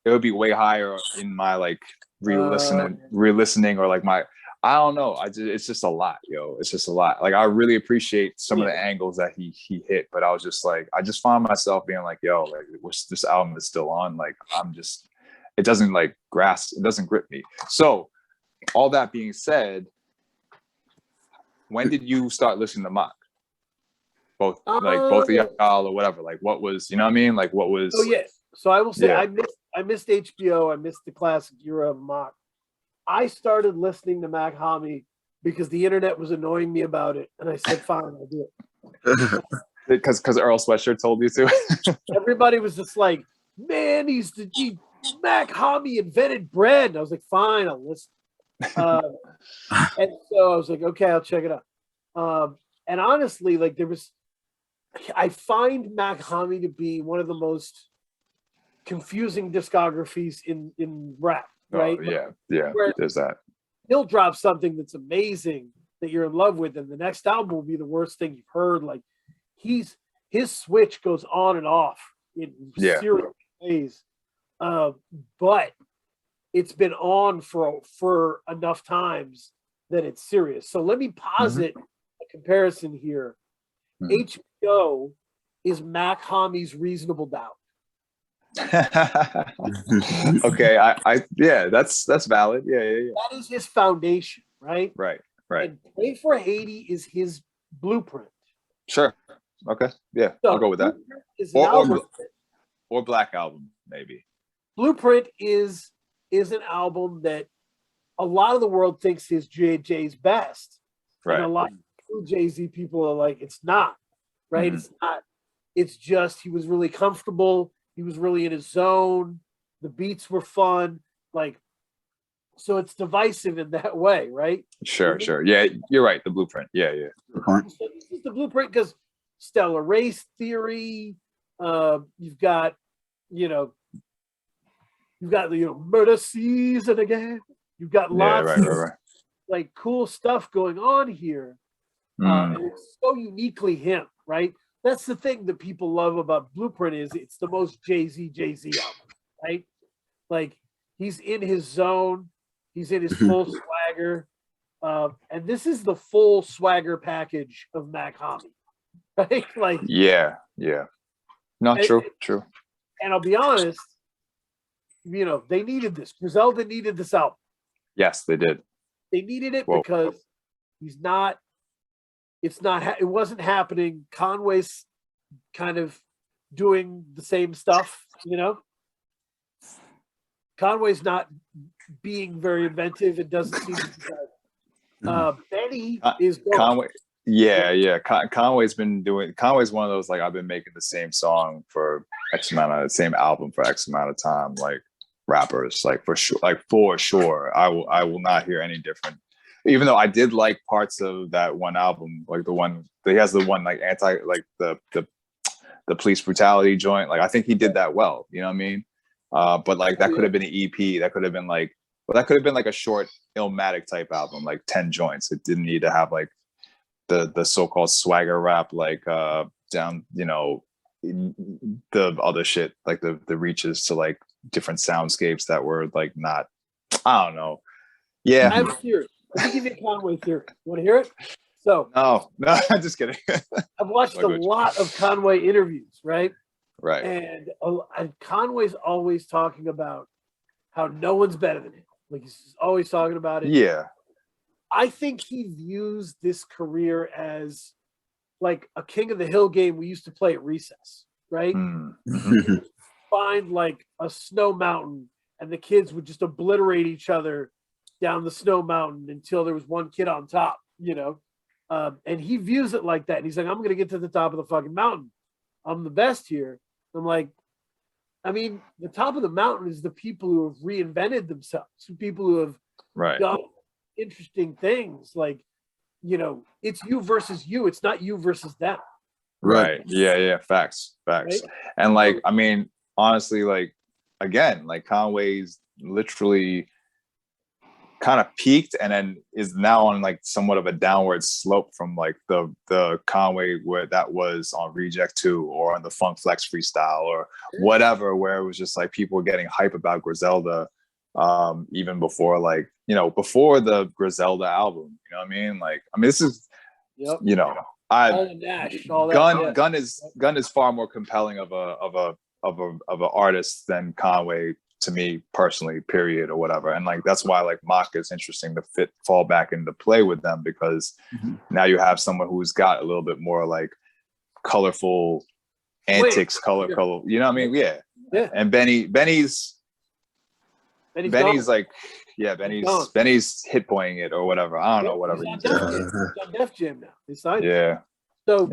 it would be way higher in my like re-listening or like my, I don't know. It's just a lot, yo. It's just a lot. Like I really appreciate some of the angles that he hit, but I was just like, I just found myself being like, yo, like this album is still on. Like it doesn't like it doesn't grip me. So all that being said, when did you start listening to Mock? Both of y'all or whatever. Like what was, you know what I mean? Like what was? Oh yes. So I will say I missed HBO. I missed the classic era of Mock. I started listening to Mac Hami because the internet was annoying me about it, and I said, "Fine, I'll do it." Because Earl Sweatshirt told you to. Everybody was just like, "Man, Mac Hami invented bread." And I was like, "Fine, I'll listen." And so I was like, "Okay, I'll check it out." And honestly, like I find Mac Hami to be one of the most confusing discographies in rap. Right? There's that. He'll drop something that's amazing that you're in love with, and the next album will be the worst thing you've heard. Like he's his switch goes on and off in serious ways. But it's been on for enough times that it's serious. So let me posit a comparison here. HBO is Mac Hami's Reasonable Doubt. Okay, I yeah, that's valid. Yeah. That is his foundation, right? Right. And Pray for Haiti is his blueprint. Sure. Okay. Yeah, So I'll go with that. Or Black Album, maybe. Blueprint is an album that a lot of the world thinks is Jay's best. Right. And a lot of Jay-Z people are like, it's not, right? It's not. It's just he was really comfortable. He was really in his zone. The beats were fun. Like, so it's divisive in that way, right? Sure. Yeah, you're right. The Blueprint. Yeah. So this is the Blueprint because Stellar Race Theory. You've got Murder Season again. You've got lots of like cool stuff going on here. And it's so uniquely him, right? That's the thing that people love about Blueprint is it's the most Jay-Z album, right? Like he's in his zone, he's in his full swagger. And this is the full swagger package of Mac Hami, right? Like yeah. No, true. And I'll be honest, they needed this. Griselda needed this album. Yes, they did. They needed it because it wasn't happening. Conway's kind of doing the same stuff, Conway's not being very inventive. It doesn't seem to be Benny is going. Conway. Yeah. Conway's one of those, like, I've been making the same song for same album for X amount of time, like rappers, like for sure. I will not hear any different. Even though I did like parts of that one album, like the one he has the one like the police brutality joint. Like I think he did that well. You know what I mean? But like that could have been an EP. That could have been like a short Illmatic type album, like 10 joints. It didn't need to have like the so-called swagger rap, like down, the other shit, like the reaches to like different soundscapes that were like not, I don't know. Yeah. I have a theory. Let me give you a Conway theory. You want to hear it? So no, I'm just kidding. I've watched a lot of Conway interviews, right? Right. And Conway's always talking about how no one's better than him. Like he's always talking about it. Yeah. I think he views this career as like a King of the Hill game we used to play at recess, right? Find like a snow mountain and the kids would just obliterate each other down the snow mountain until there was one kid on top, and he views it like that. And he's like, I'm going to get to the top of the fucking mountain. I'm the best here. I'm like, I mean, the top of the mountain is the people who have reinvented themselves, people who have done interesting things. Like, it's you versus you. It's not you versus them. Right. Yeah. Facts. Right? And like, I mean, honestly, like, again, like Conway's literally kind of peaked and then is now on like somewhat of a downward slope from like the Conway where that was on Reject 2 or on the Funk Flex freestyle or whatever, where it was just like people were getting hype about Griselda even before before the Griselda album, you know what I mean? Like, I mean, this is Gun is far more compelling of a artist than Conway to me personally, period, or whatever. And like that's why like Mock is interesting to fall back into play with them, because now you have someone who's got a little bit more like colorful antics, color, you know what I mean? Yeah. And Benny's like, Benny's hit pointing it or whatever. I don't know, whatever he's on Def Jam now. They signed him. So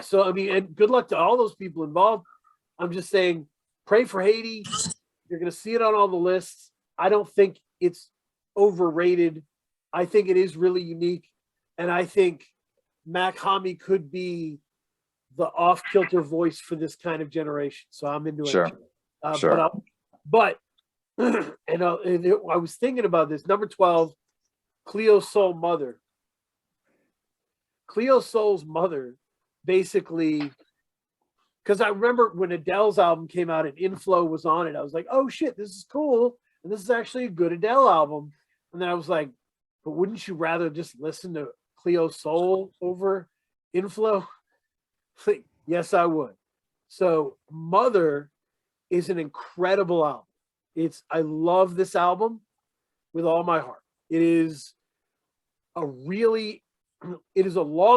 so I mean, and good luck to all those people involved. I'm just saying, Pray for Haiti. You're going to see it on all the lists. I don't think it's overrated. I think it is really unique. And I think Mac Hami could be the off-kilter voice for this kind of generation. So I'm into it. But I was thinking about this. Number 12, Cleo Soul Mother. Cleo Soul's mother basically, because I remember when Adele's album came out and Inflow was on it, I was like, oh shit, this is cool. And this is actually a good Adele album. And then I was like, but wouldn't you rather just listen to Cleo Soul over Inflow? Like, yes, I would. So Mother is an incredible album. I love this album with all my heart. It is a long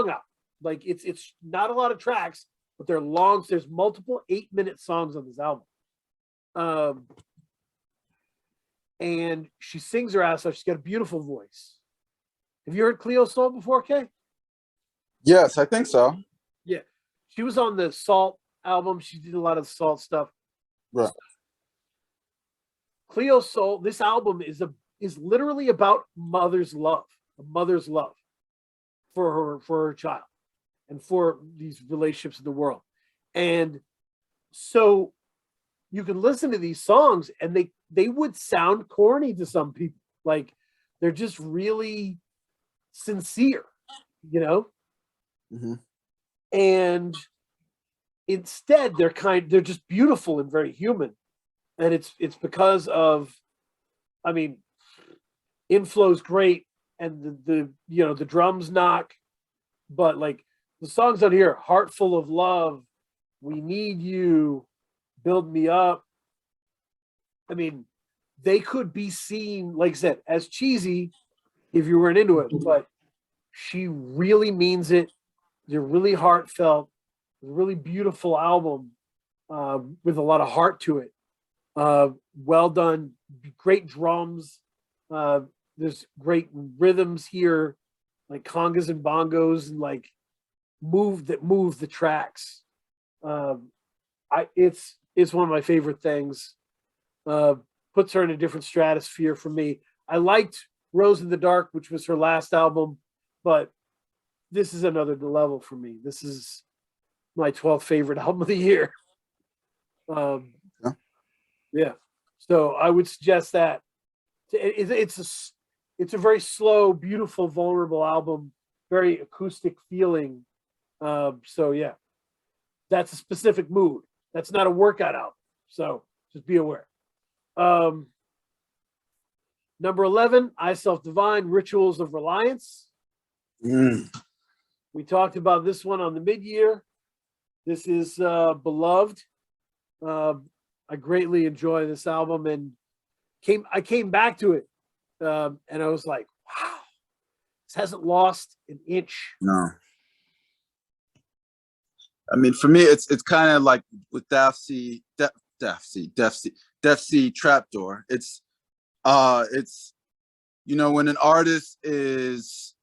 album. Like it's not a lot of tracks, but they're long. There's multiple 8-minute songs on this album. And she sings her ass off. She's got a beautiful voice. Have you heard Cleo Soul before, Kay? Yes, I think so. Yeah. She was on the Salt album. She did a lot of Salt stuff. Right. Cleo Soul, this album is literally about a mother's love for her child and for these relationships in the world. And so you can listen to these songs and they would sound corny to some people. Like they're just really sincere, you know? Mm-hmm. And instead they're just beautiful and very human. And it's because of, I mean, Inflow's great and the drums knock, but like the songs on here, Heart Full of Love, We Need You, Build Me Up. I mean, they could be seen, like I said, as cheesy if you weren't into it, but she really means it. They're really heartfelt. It's a really beautiful album with a lot of heart to it. Well done, great drums. There's great rhythms here, like congas and bongos, and like move the tracks. It's one of my favorite things. Puts her in a different stratosphere for me. I liked Rose in the Dark, which was her last album, but this is another level for me. This is my 12th favorite album of the year. Yeah. So I would suggest that. It's a very slow, beautiful, vulnerable album, very acoustic feeling. So yeah, that's a specific mood. That's not a workout album. So just be aware. Number 11, I Self Divine, Rituals of Reliance. We talked about this one on the mid-year. This is beloved. I greatly enjoy this album, and I came back to it, and I was like, wow, this hasn't lost an inch. No. I mean, for me, it's kind of like with Def C Trapdoor. It's when an artist is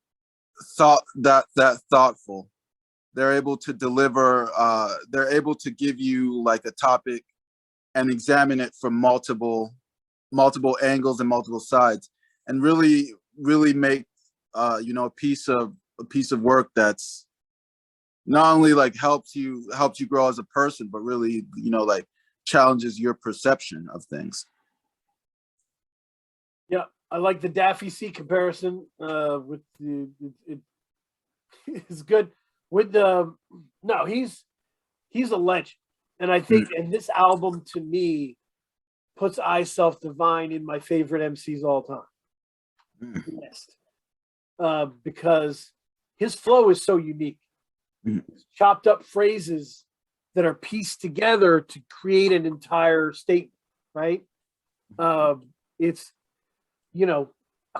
thoughtful, they're able to deliver. They're able to give you like a topic and examine it from multiple angles and multiple sides, and really make a piece of work that's not only like helps you grow as a person, but really like challenges your perception of things. Yeah, I like the Daffy C comparison with it's good with he's a legend. And I think, and this album to me puts I Self Divine in my favorite MCs all time list, because his flow is so unique. Chopped up phrases that are pieced together to create an entire statement, right? It's a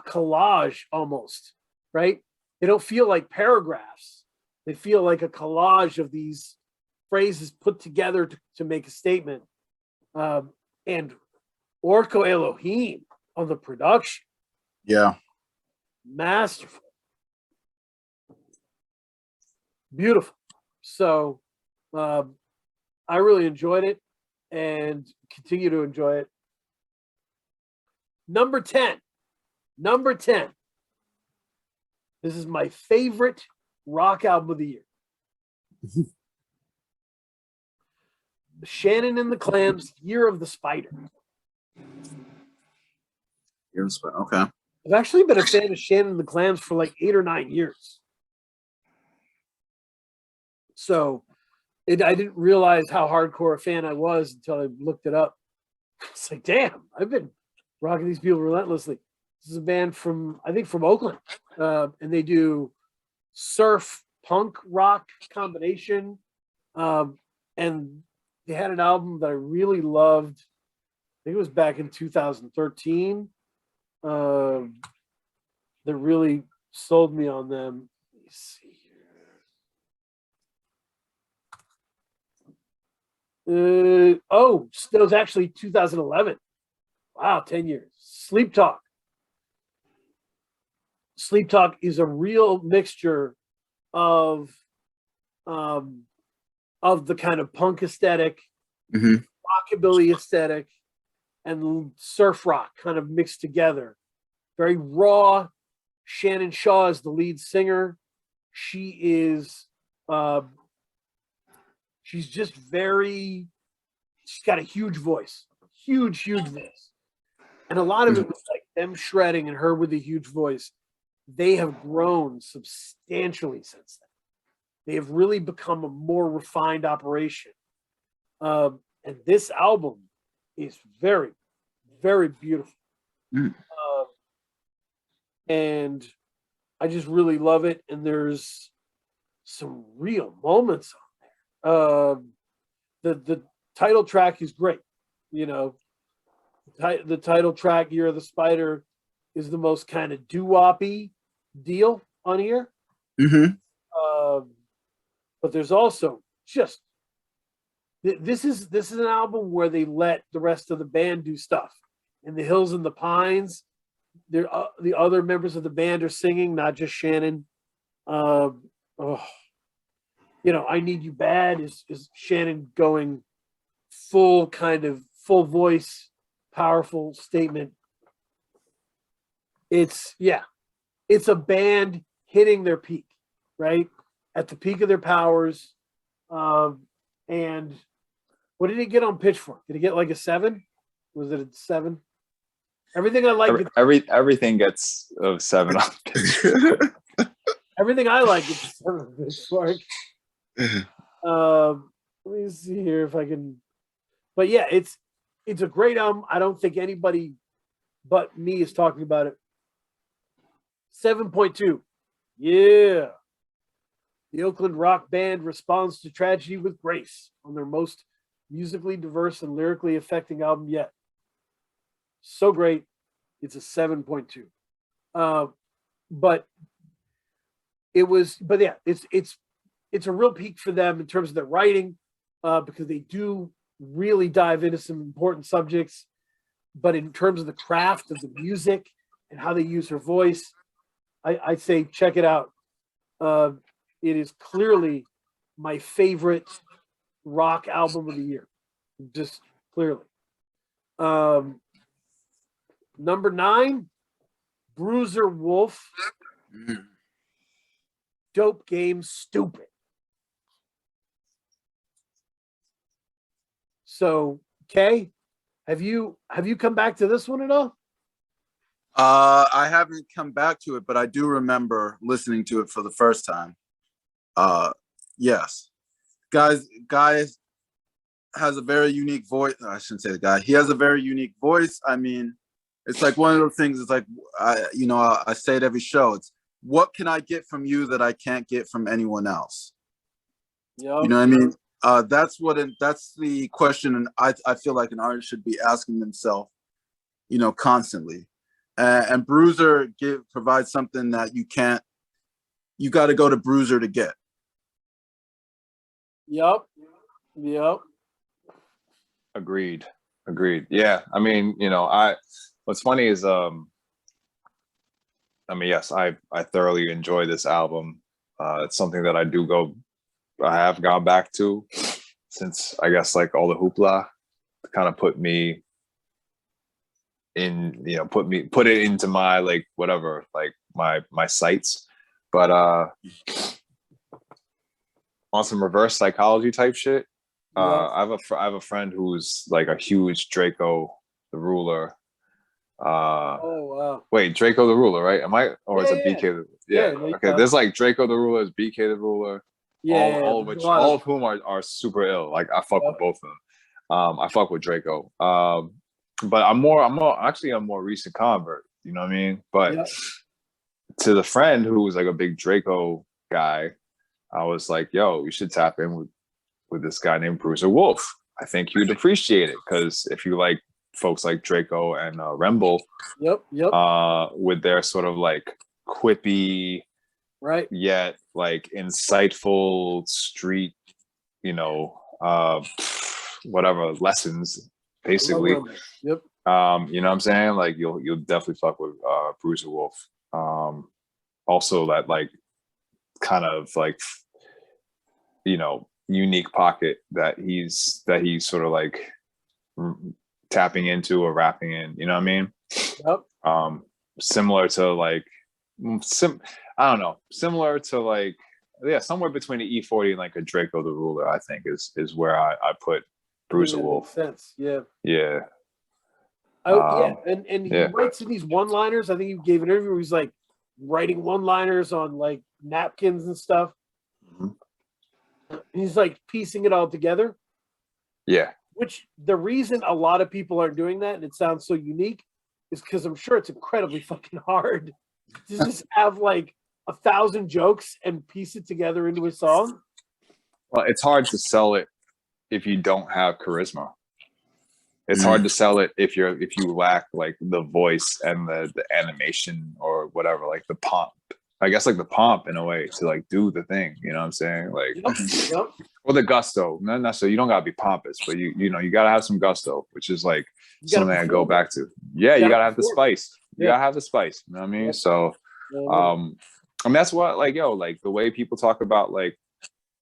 collage almost, right? They don't feel like paragraphs. They feel like a collage of these phrases put together to make a statement. And Orko Elohim on the production. Yeah. Masterful. Beautiful. So I really enjoyed it and continue to enjoy it. Number 10. This is my favorite rock album of the year. Shannon and the Clams, Year of the Spider. Okay. I've actually been a fan of Shannon and the Clams for like 8 or 9 years. So I didn't realize how hardcore a fan I was until I looked it up. It's like, damn, I've been rocking these people relentlessly. This is a band from, I think, from Oakland, and they do surf punk rock combination. And they had an album that I really loved. I think it was back in 2013. That really sold me on them. Let me see here. Oh, it was actually 2011. Wow, 10 years. Sleep Talk. Sleep Talk is a real mixture of the kind of punk aesthetic, rockabilly aesthetic, and surf rock kind of mixed together. Very raw. Shannon Shaw is the lead singer. She is she's just she's got a huge voice. Huge voice. And a lot of it was like them shredding and her with a huge voice. They have grown substantially since then. They have really become a more refined operation. And this album is very, very beautiful. And I just really love it. And there's some real moments on there. The title track is great. You know, the title track, Year of the Spider, is the most kind of doo-woppy deal on here. But there's also just this is an album where they let the rest of the band do stuff. In the Hills and the Pines, the other members of the band are singing, not just Shannon. You know, I Need You Bad is Shannon going full voice, powerful statement. It's a band hitting their peak, right? At the peak of their powers. And what did he get on Pitchfork? Did he get like a 7? Was it a 7? Everything I like. Everything gets a 7 on Pitchfork. Everything I like gets a 7 on Pitchfork. Let me see here if I can. But yeah, it's a great album. I don't think anybody but me is talking about it. 7.2. Yeah. The Oakland rock band responds to tragedy with grace on their most musically diverse and lyrically affecting album yet. So great. It's a 7.2. But it's a real peak for them in terms of their writing, because they do really dive into some important subjects. But in terms of the craft of the music and how they use her voice, I'd say check it out. It is clearly my favorite rock album of the year. Just clearly. Number 9, Bruiser Wolf. Dope Game Stupid. So, Kay, have you come back to this one at all? I haven't come back to it, but I do remember listening to it for the first time. Yes. Guy has a very unique voice. I shouldn't say the guy. He has a very unique voice. I mean, it's like one of those things. It's like, I say it every show. It's, what can I get from you that I can't get from anyone else? Yep. You know what I mean? That's the question, and I feel like an artist should be asking themselves, constantly. And Bruiser provides something that you got to go to Bruiser to get. Yep. Agreed. Yeah. I mean, what's funny is, yes, I thoroughly enjoy this album. It's something that I have gone back to since, I guess, like all the hoopla kind of put me in, put it into my, like, whatever, like my sights. But on some reverse psychology type shit, I have a friend who's like a huge Draco the Ruler. Oh wow! Wait, Draco the Ruler, right? Am I, or is it BK? Yeah. Okay, no, there's like Draco the Ruler, is BK the Ruler. Yeah, all of there's which a lot all of whom are super ill. Like I fuck with both of them. I fuck with Draco. But I'm actually a more recent convert. You know what I mean? But yeah. to the friend who was like a big Draco guy, I was like, yo, you should tap in with this guy named Bruiser Wolf. I think you'd appreciate it because if you like folks like Draco and Remble, Yep. with their sort of like quippy, Right. yet like insightful street, you know, whatever lessons, basically. Yep. You know what I'm saying? Like you'll definitely fuck with Bruiser Wolf. Also that like kind of like, you know, unique pocket that he's sort of like tapping into or rapping in, you know what I mean? Yep. Similar to like I don't know, similar to like, yeah, somewhere between the E40 and like a Draco the Ruler, I think is where I put Bruiser Wolf. Makes sense. Yeah. Yeah. Yeah, and he writes in these one-liners. I think he gave an interview where he's like writing one-liners on like napkins and stuff. He's like piecing it all together. Yeah. Which the reason a lot of people aren't doing that, and it sounds so unique, is because I'm sure it's incredibly fucking hard to just have like 1,000 jokes and piece it together into a song. Well, it's hard to sell it if you don't have charisma. It's hard to sell it if you lack like the voice and the animation or whatever, like the pomp. I guess like the pomp in a way to like do the thing, you know what I'm saying? Like Yep. or the gusto. Not necessarily you don't gotta be pompous, but you know, you gotta have some gusto, which is like something I go back to. Yeah, you gotta have the spice. You gotta have the spice. You know what I mean? So I mean that's what like like the way people talk about like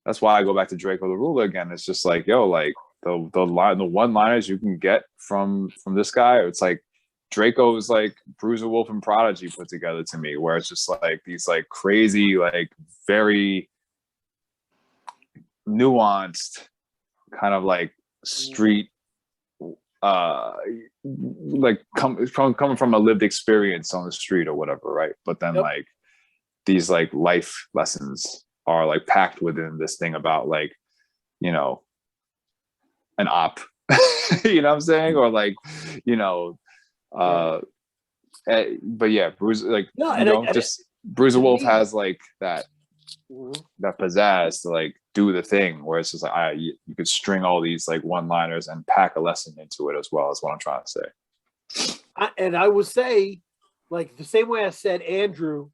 that's why I go back to Draco the Ruler again. It's just like, like the one-liners you can get from this guy, it's like Draco is like Bruiser Wolf and Prodigy put together to me, where it's just like these like crazy, like very nuanced kind of like street like coming from a lived experience on the street or whatever, right? But then like these like life lessons are like packed within this thing about like, you know, an op, you know what I'm saying? Or like, you know, but yeah, Bruiser, like, Bruiser Wolf has like that pizzazz to like do the thing where it's just like, you could string all these like one-liners and pack a lesson into it as well, is what I'm trying to say. And I would say, like the same way I said, Andrew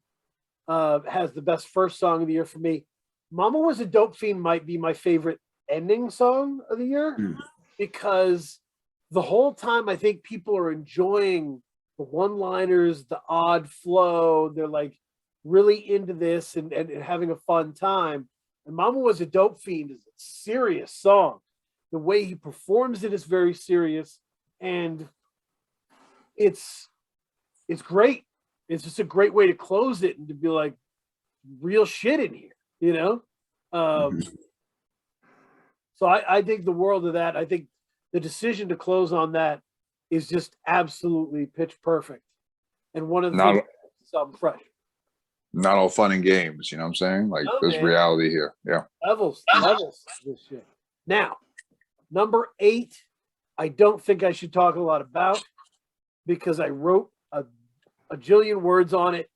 has the best first song of the year for me. Mama Was a Dope Fiend might be my favorite ending song of the year because the whole time I think people are enjoying the one-liners, the odd flow. They're like really into this and having a fun time. And Mama Was a Dope Fiend is a serious song. The way he performs it is very serious, and it's great. It's just a great way to close it and to be like real shit in here, you know? So I dig the world of that. I think the decision to close on that is just absolutely pitch perfect. And one of the things something fresh. Not all fun and games, you know what I'm saying? Like there's reality here. Yeah. Levels of this shit. Now, number 8, I don't think I should talk a lot about because I wrote a jillion words on it.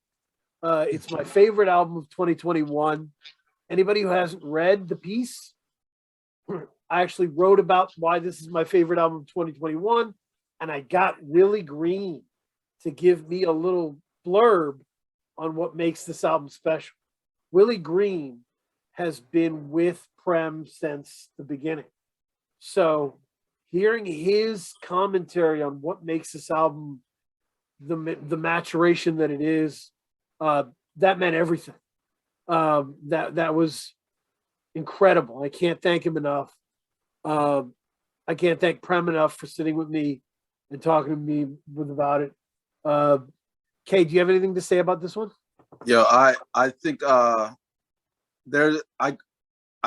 It's my favorite album of 2021. Anybody who hasn't read the piece, I actually wrote about why this is my favorite album of 2021, and I got Willie Green to give me a little blurb on what makes this album special. Willie Green has been with Prem since the beginning. So hearing his commentary on what makes this album the maturation that it is, that meant everything. That was incredible. I can't thank him enough. I can't thank Prem enough for sitting with me and talking to me about it. Kay, do you have anything to say about this one? Yeah, I think I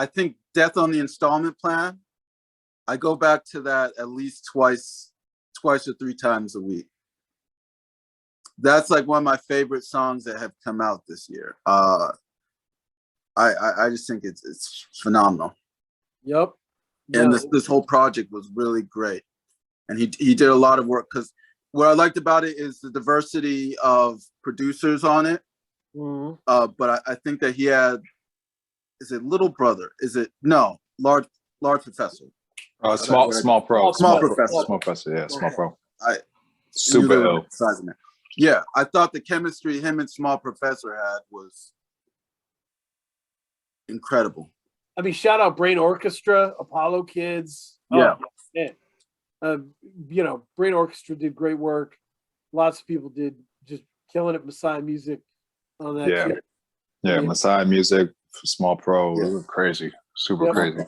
think Death on the Installment Plan. I go back to that at least twice or 3 times a week. That's like one of my favorite songs that have come out this year. I just think it's phenomenal. Yep. And No. this whole project was really great. And he did a lot of work, because what I liked about it is the diversity of producers on it. Mhm. But I think that he had, is it Little Brother? Is it no Large Professor? Small pro. Small Professor. Small professor. Yeah, small pro. I Super knew they were ill. emphasizing that. Yeah, I thought the chemistry him and Small Professor had was incredible. I mean, shout out Brain Orchestra, Apollo Kids. Yeah. Oh, man. You know, Brain Orchestra did great work. Lots of people did just killing it. Messiah Music on that. Yeah. Too. Yeah, Messiah Music, Small Pro, Yeah. crazy, super Yep. crazy.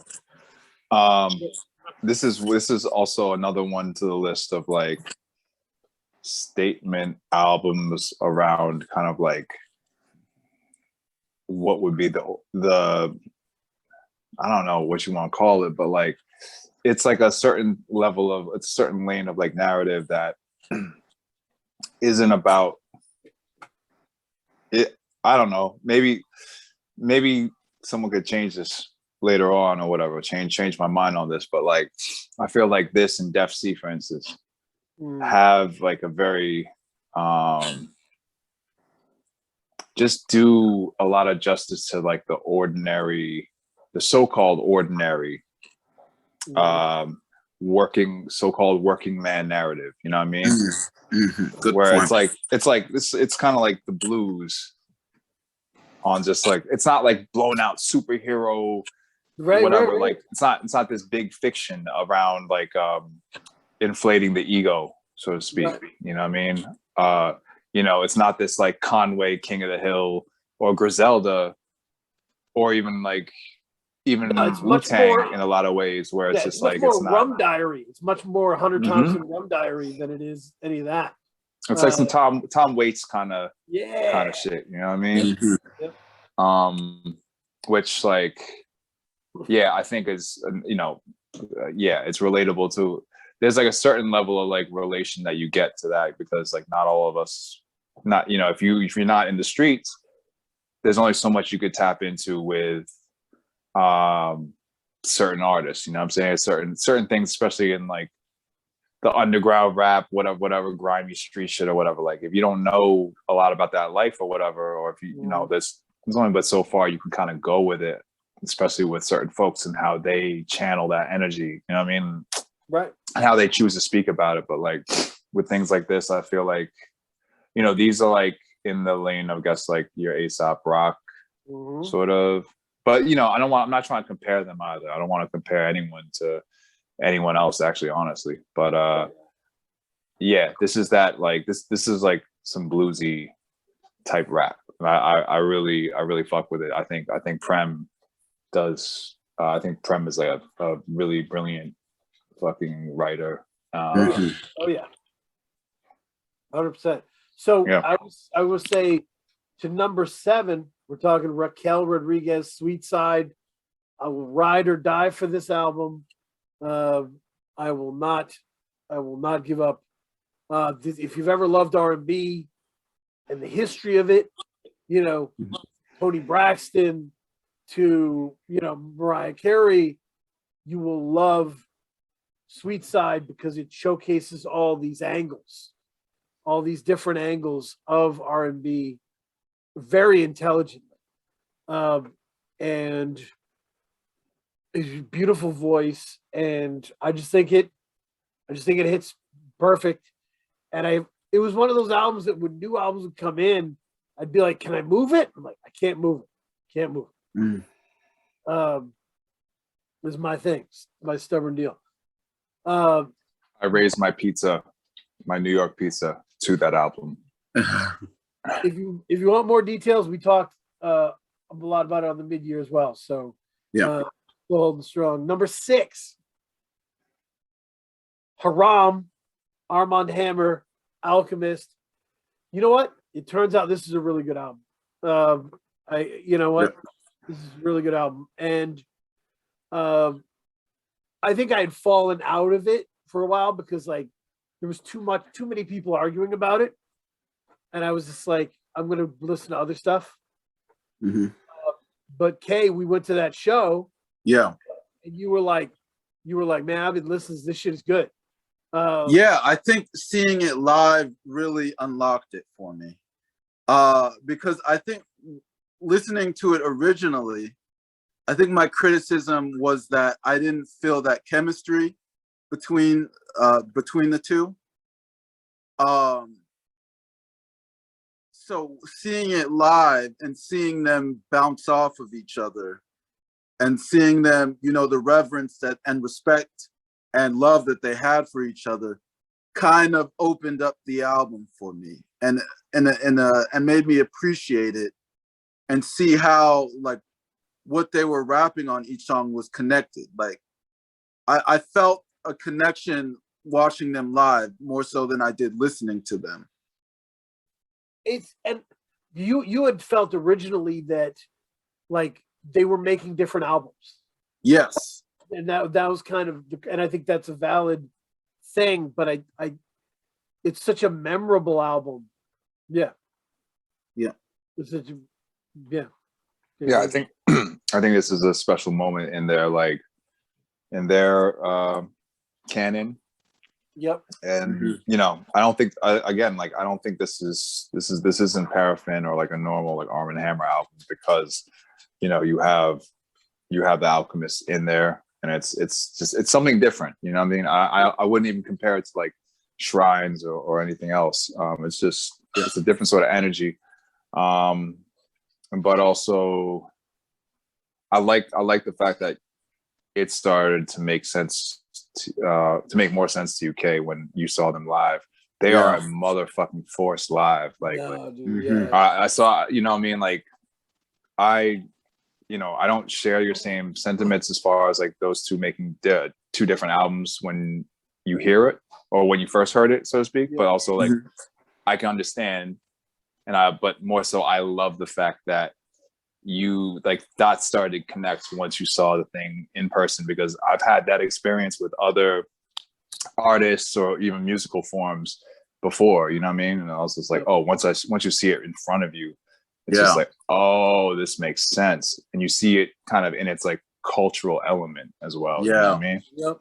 This is also another one to the list of like statement albums around kind of like what would be the I don't know what you want to call it, but like it's like a certain level of a certain lane of like narrative that isn't about it. I don't know. Maybe someone could change this later on or whatever. Change my mind on this, but like I feel like this and Def C, for instance, have like a very just do a lot of justice to like the so-called ordinary so-called working man narrative. You know what I mean? Good Where point. it's kind of like the blues on just like, it's not like blown out superhero, whatever. Right. Like it's not this big fiction around like inflating the ego, so to speak. Right. You know what I mean? You know, it's not this like Conway King of the Hill or Griselda or even Wu-Tang in a lot of ways, where it's just like it's not Rum Diary. It's much more Hunter Thompson Rum Diary than it is any of that. It's like some Tom Waits kind of shit. You know what I mean? Yep. Which like, yeah, I think is it's relatable to. There's like a certain level of like relation that you get to that, because like not all of us, not, you know, if you're not in the streets, there's only so much you could tap into with certain artists, you know what I'm saying? Certain things, especially in like the underground rap, whatever grimy street shit or whatever. Like if you don't know a lot about that life or whatever, or if you know, there's only but so far you can kind of go with it, especially with certain folks and how they channel that energy, you know what I mean? Right. And how they choose to speak about it. But like with things like this, I feel like, you know, these are like in the lane of, I guess, like your A$AP Rock sort of. But you know, I'm not trying to compare them either. I don't want to compare anyone to anyone else, actually, honestly. But yeah, this is that like this is like some bluesy type rap. I really fuck with it. I think Prem does. I think Prem is like a really brilliant fucking writer. Oh yeah, 100%. So yeah. I will say to number 7, we're talking Raquel Rodriguez, Sweet Side. I will ride or die for this album. I will not give up. If you've ever loved R&B and the history of it, you know, Toni Braxton to, you know, Mariah Carey, you will love Sweet Side because it showcases all these angles, all these different angles of R&B very intelligently. And a beautiful voice, and I just think it hits perfect. And it was one of those albums that when new albums would come in, I'd be like, can I move it? I'm like, I can't move it. Can't move it. This is my thing, my stubborn deal. I raised my New York pizza to that album. If you want more details, we talked a lot about it on the mid-year as well. So yeah, still holding strong. Number 6, Haram, Armand Hammer, Alchemist. You know what? It turns out this is a really good album. You know what? Yeah. This is a really good album. And I think I had fallen out of it for a while because like there was too many people arguing about it. And I was just like, I'm going to listen to other stuff. but Kay, we went to that show. Yeah. And you were like, man, I've been listening. This shit is good. Yeah, I think seeing it live really unlocked it for me. Because I think listening to it originally, I think my criticism was that I didn't feel that chemistry between the two. So seeing it live and seeing them bounce off of each other and seeing them, you know, the reverence that and respect and love that they had for each other kind of opened up the album for me and made me appreciate it and see how like what they were rapping on each song was connected. Like I felt a connection watching them live more so than I did listening to them. And you had felt originally that like they were making different albums. Yes. And that was kind of, and I think that's a valid thing, but I it's such a memorable album. Yeah. Yeah. It's such a, yeah. Yeah, I think this is a special moment in their canon. Yep. And you know, I don't think this isn't Paraffin or like a normal like Arm & Hammer album, because you know you have the Alchemist in there, and it's something different. You know what I mean? I wouldn't even compare it to like Shrines or anything else. It's a different sort of energy. But also I like the fact that it started to make sense to make more sense to UK when you saw them live. They are a motherfucking force live. Like, I saw, you know what I mean? Like I don't share your same sentiments as far as like those two making two different albums when you hear it or when you first heard it, so to speak. But also like I can understand, but more so I love the fact that you like that started to connect once you saw the thing in person, because I've had that experience with other artists or even musical forms before, you know what I mean? And I was just like, oh, once you see it in front of you, it's just like, oh, this makes sense. And you see it kind of in its like cultural element as well. You know what I mean? Yep.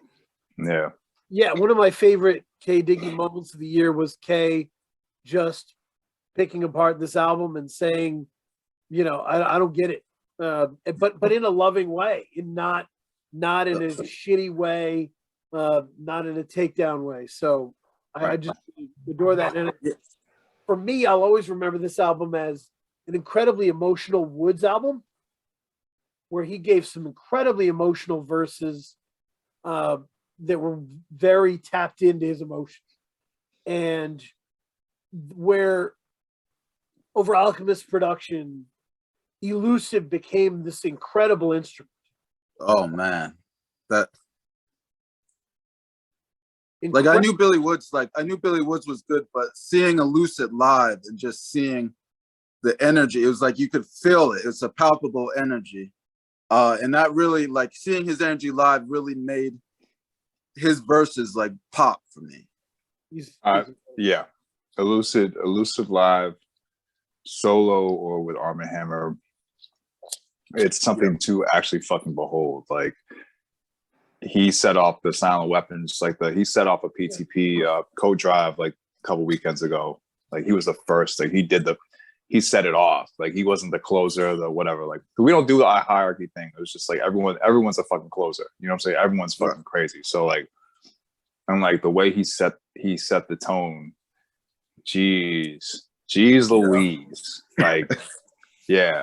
Yeah. Yeah. One of my favorite K Diggy moments of the year was K just picking apart this album and saying, you know, I don't get it. But in a loving way, not in a shitty way, not in a takedown way. So I just adore that. And for me, I'll always remember this album as an incredibly emotional Woods album, where he gave some incredibly emotional verses that were very tapped into his emotions. And where over Alchemist production, Elusive became this incredible instrument. Oh man, I knew Billy Woods was good, but seeing Elusive live and just seeing the energy, it was like you could feel it. It's a palpable energy, and that really, like, seeing his energy live really made his verses like pop for me. Yeah, Elusive live, solo or with Arm & Hammer, it's something to actually fucking behold. Like, he set off the Silent Weapons, he set off a PTP code drive like a couple weekends ago. Like, he was the first, like he set it off. Like, he wasn't the closer, the whatever. Like, we don't do the hierarchy thing. It was just like everyone's a fucking closer. You know what I'm saying? Everyone's fucking crazy. So like, and like the way he set the tone, jeez Louise. Like, yeah,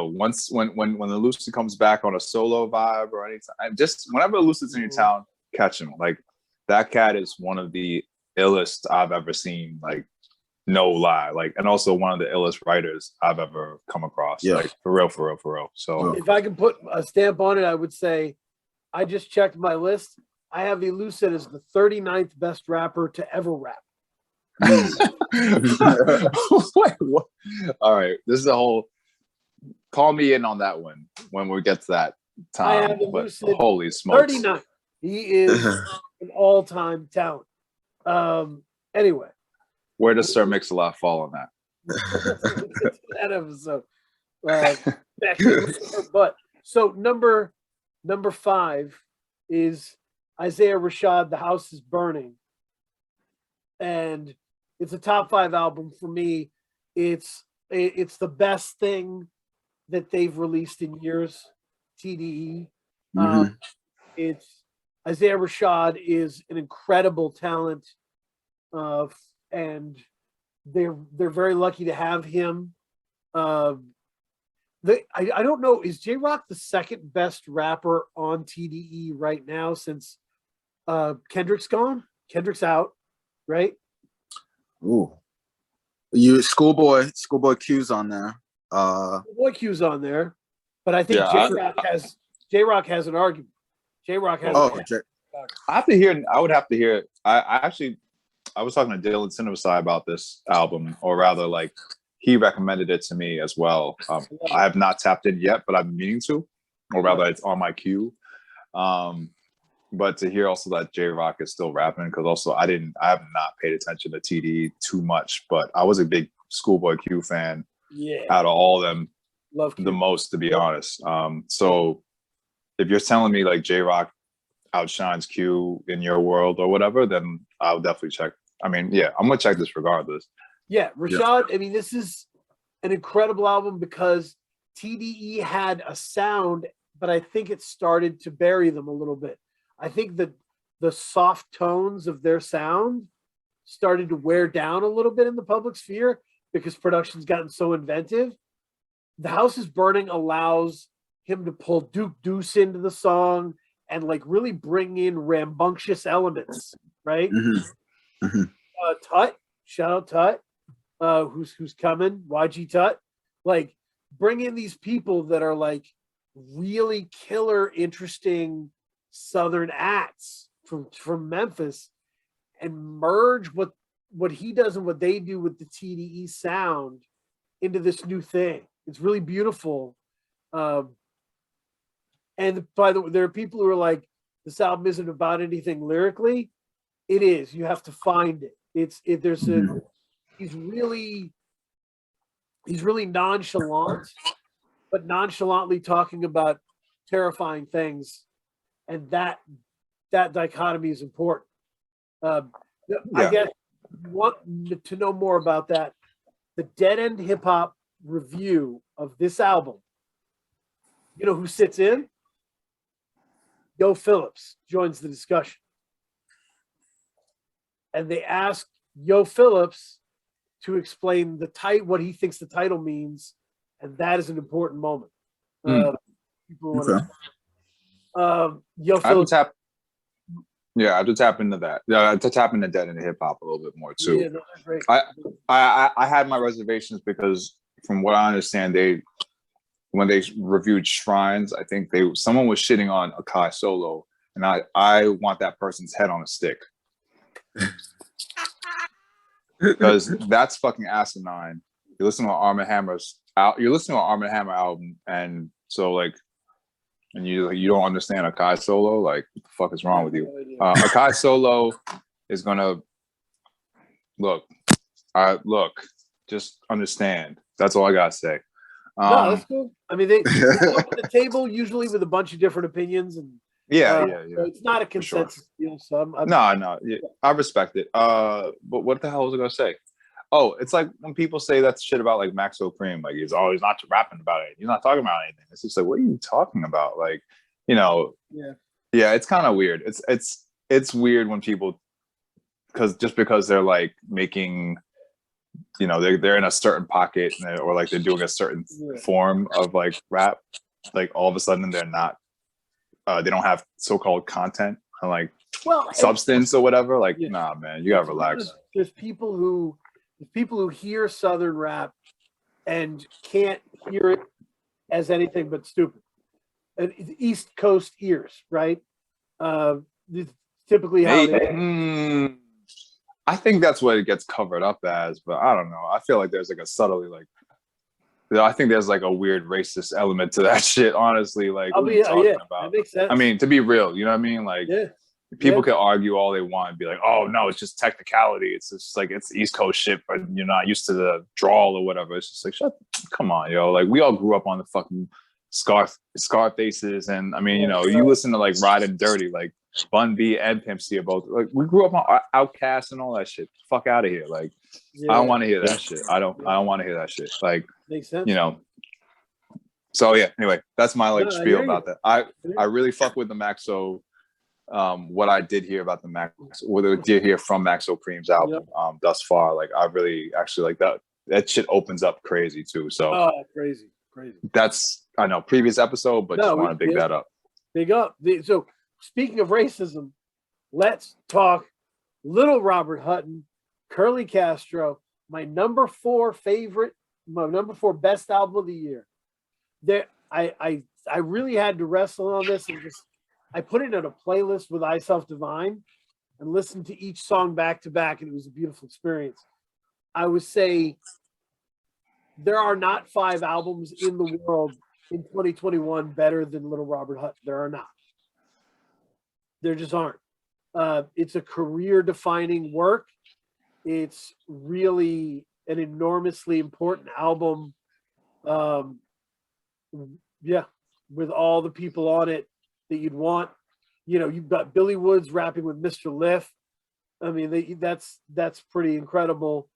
once when Elusive comes back on a solo vibe or anything, just whenever Elusive's in your town, catch him. Like, that cat is one of the illest I've ever seen. Like, no lie. Like, and also one of the illest writers I've ever come across. Like, for real. So if I can put a stamp on it, I would say I just checked my list. I have Elusive as the 39th best rapper to ever rap. Wait, what? All right, this is a whole. Call me in on that one when we get to that time. But holy smokes, 39. He is an all-time talent. Anyway, where does Sir Mix-a-Lot fall on that? that episode. But so number 5 is Isaiah Rashad, The House is Burning. And it's a top 5 album for me. It's the best thing that they've released in years, TDE. It's Isaiah Rashad is an incredible talent, and they're very lucky to have him. I don't know, is J Rock the second best rapper on TDE right now since Kendrick's gone? Kendrick's out, right? Ooh, you Schoolboy Q's on there. Schoolboy Q's on there, but I think J Rock has an argument. J Rock has. I have to hear. I would have to hear. I was talking to Dylan Cinemasai about this album, or rather, like he recommended it to me as well. I have not tapped in yet, but I'm meaning to, or rather, it's on my queue. But to hear also that J Rock is still rapping, because also I have not paid attention to TD too much, but I was a big Schoolboy Q fan. Yeah. Out of all of them, Love Q. the most, to be honest. So if you're telling me like J Rock outshines Q in your world or whatever, then I'll definitely check. I mean, yeah, I'm gonna check this regardless. Yeah, Rashad. Yeah. I mean, this is an incredible album because TDE had a sound, but I think it started to bury them a little bit. I think that the soft tones of their sound started to wear down a little bit in the public sphere because production's gotten so inventive. The House is Burning allows him to pull Duke Deuce into the song and like really bring in rambunctious elements, right? Tut, shout out Tut, who's coming, YG Tut, like bring in these people that are like really killer, interesting Southern acts from Memphis, and merge what he does and what they do with the TDE sound into this new thing. It's really beautiful. And by the way, there are people who are like, this album isn't about anything lyrically. It is. You have to find it. He's really nonchalant, but nonchalantly talking about terrifying things. And that dichotomy is important. I guess you want to know more about that. The Dead End Hip Hop review of this album. You know who sits in? Yo Phillips joins the discussion. And they ask Yo Phillips to explain what he thinks the title means, and that is an important moment. Yo Phillips. I have to tap into that. Yeah, to tap into Dead End Hip Hop a little bit more too. Yeah, no, great. I had my reservations because, from what I understand, when they reviewed Shrines, I think someone was shitting on Akai Solo, and I want that person's head on a stick. Because that's fucking asinine. You listen to Arm & Hammer's album, and so like, and you don't understand Akai Solo, like what the fuck is wrong with you? Akai Solo is gonna look, just understand. That's all I gotta say. No, that's cool. I mean, they come to the table usually with a bunch of different opinions, and yeah. So it's not a consensus deal. So no, I respect it. But what the hell was I gonna say? Oh, it's like when people say that shit about like Maxo Cream, like he's not rapping about it. He's not talking about anything. It's just like, what are you talking about? Like, yeah, it's kind of weird. It's weird when people, because they're like making, they're in a certain pocket, or like they're doing a certain form of like rap, like all of a sudden they're not, they don't have so-called content and like substance or whatever. Like, nah, man, you gotta relax. There's people who hear Southern rap and can't hear it as anything but stupid. East Coast ears, right? Typically how it is. I think that's what it gets covered up as, but I don't know. I feel like there's like a subtly like, I think there's like a weird racist element to that shit. Honestly, like, what are you talking about? That makes sense. I mean, to be real, you know what I mean? Like, People can argue all they want and be like, oh no, it's just technicality. It's just like it's East Coast shit, but you're not used to the drawl or whatever. It's just like, come on, yo. Like we all grew up on the fucking Scarfaces, and I mean, you listen to like Riding Dirty, like Bun B and Pimp C are both like we grew up on Outkast and all that shit. Fuck out of here. Like I don't want to hear that shit. I don't want to hear that shit. Like makes sense. So yeah, anyway, that's my like spiel about that. I really fuck with the Maxo. What I did hear about the Max, what I did hear from Maxo Cream's album thus far, like I really actually like that. That shit opens up crazy too. So crazy. That's I know previous episode, but just want to big that up. Big up. So speaking of racism, let's talk Little Robert Hutton, Curly Castro, my number 4 best album of the year. I really had to wrestle on this and just I put it in a playlist with I Self Divine and listened to each song back to back, and it was a beautiful experience. I would say there are not 5 albums in the world in 2021 better than Little Robert Hutton. There are not. There just aren't. It's a career-defining work. It's really an enormously important album. With all the people on it that you'd want. You've got Billy Woods rapping with Mr. Liff. I mean, that's pretty incredible.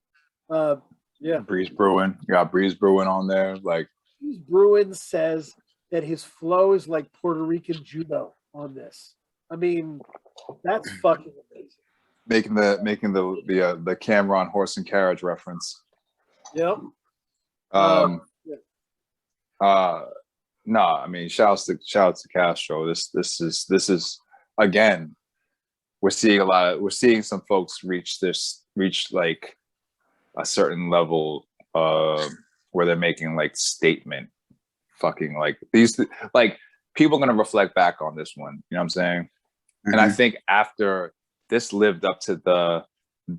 Breeze Bruin. You got Breeze Bruin on there. Like Breeze Bruin says that his flow is like Puerto Rican judo on this. I mean, that's fucking amazing. Making the Cameron horse and carriage reference. Yep. No, I mean, shouts to Castro. This is again, we're seeing some folks reach like a certain level where they're making like statement fucking like these like people are gonna reflect back on this one, you know what I'm saying? Mm-hmm. And I think after this lived up to the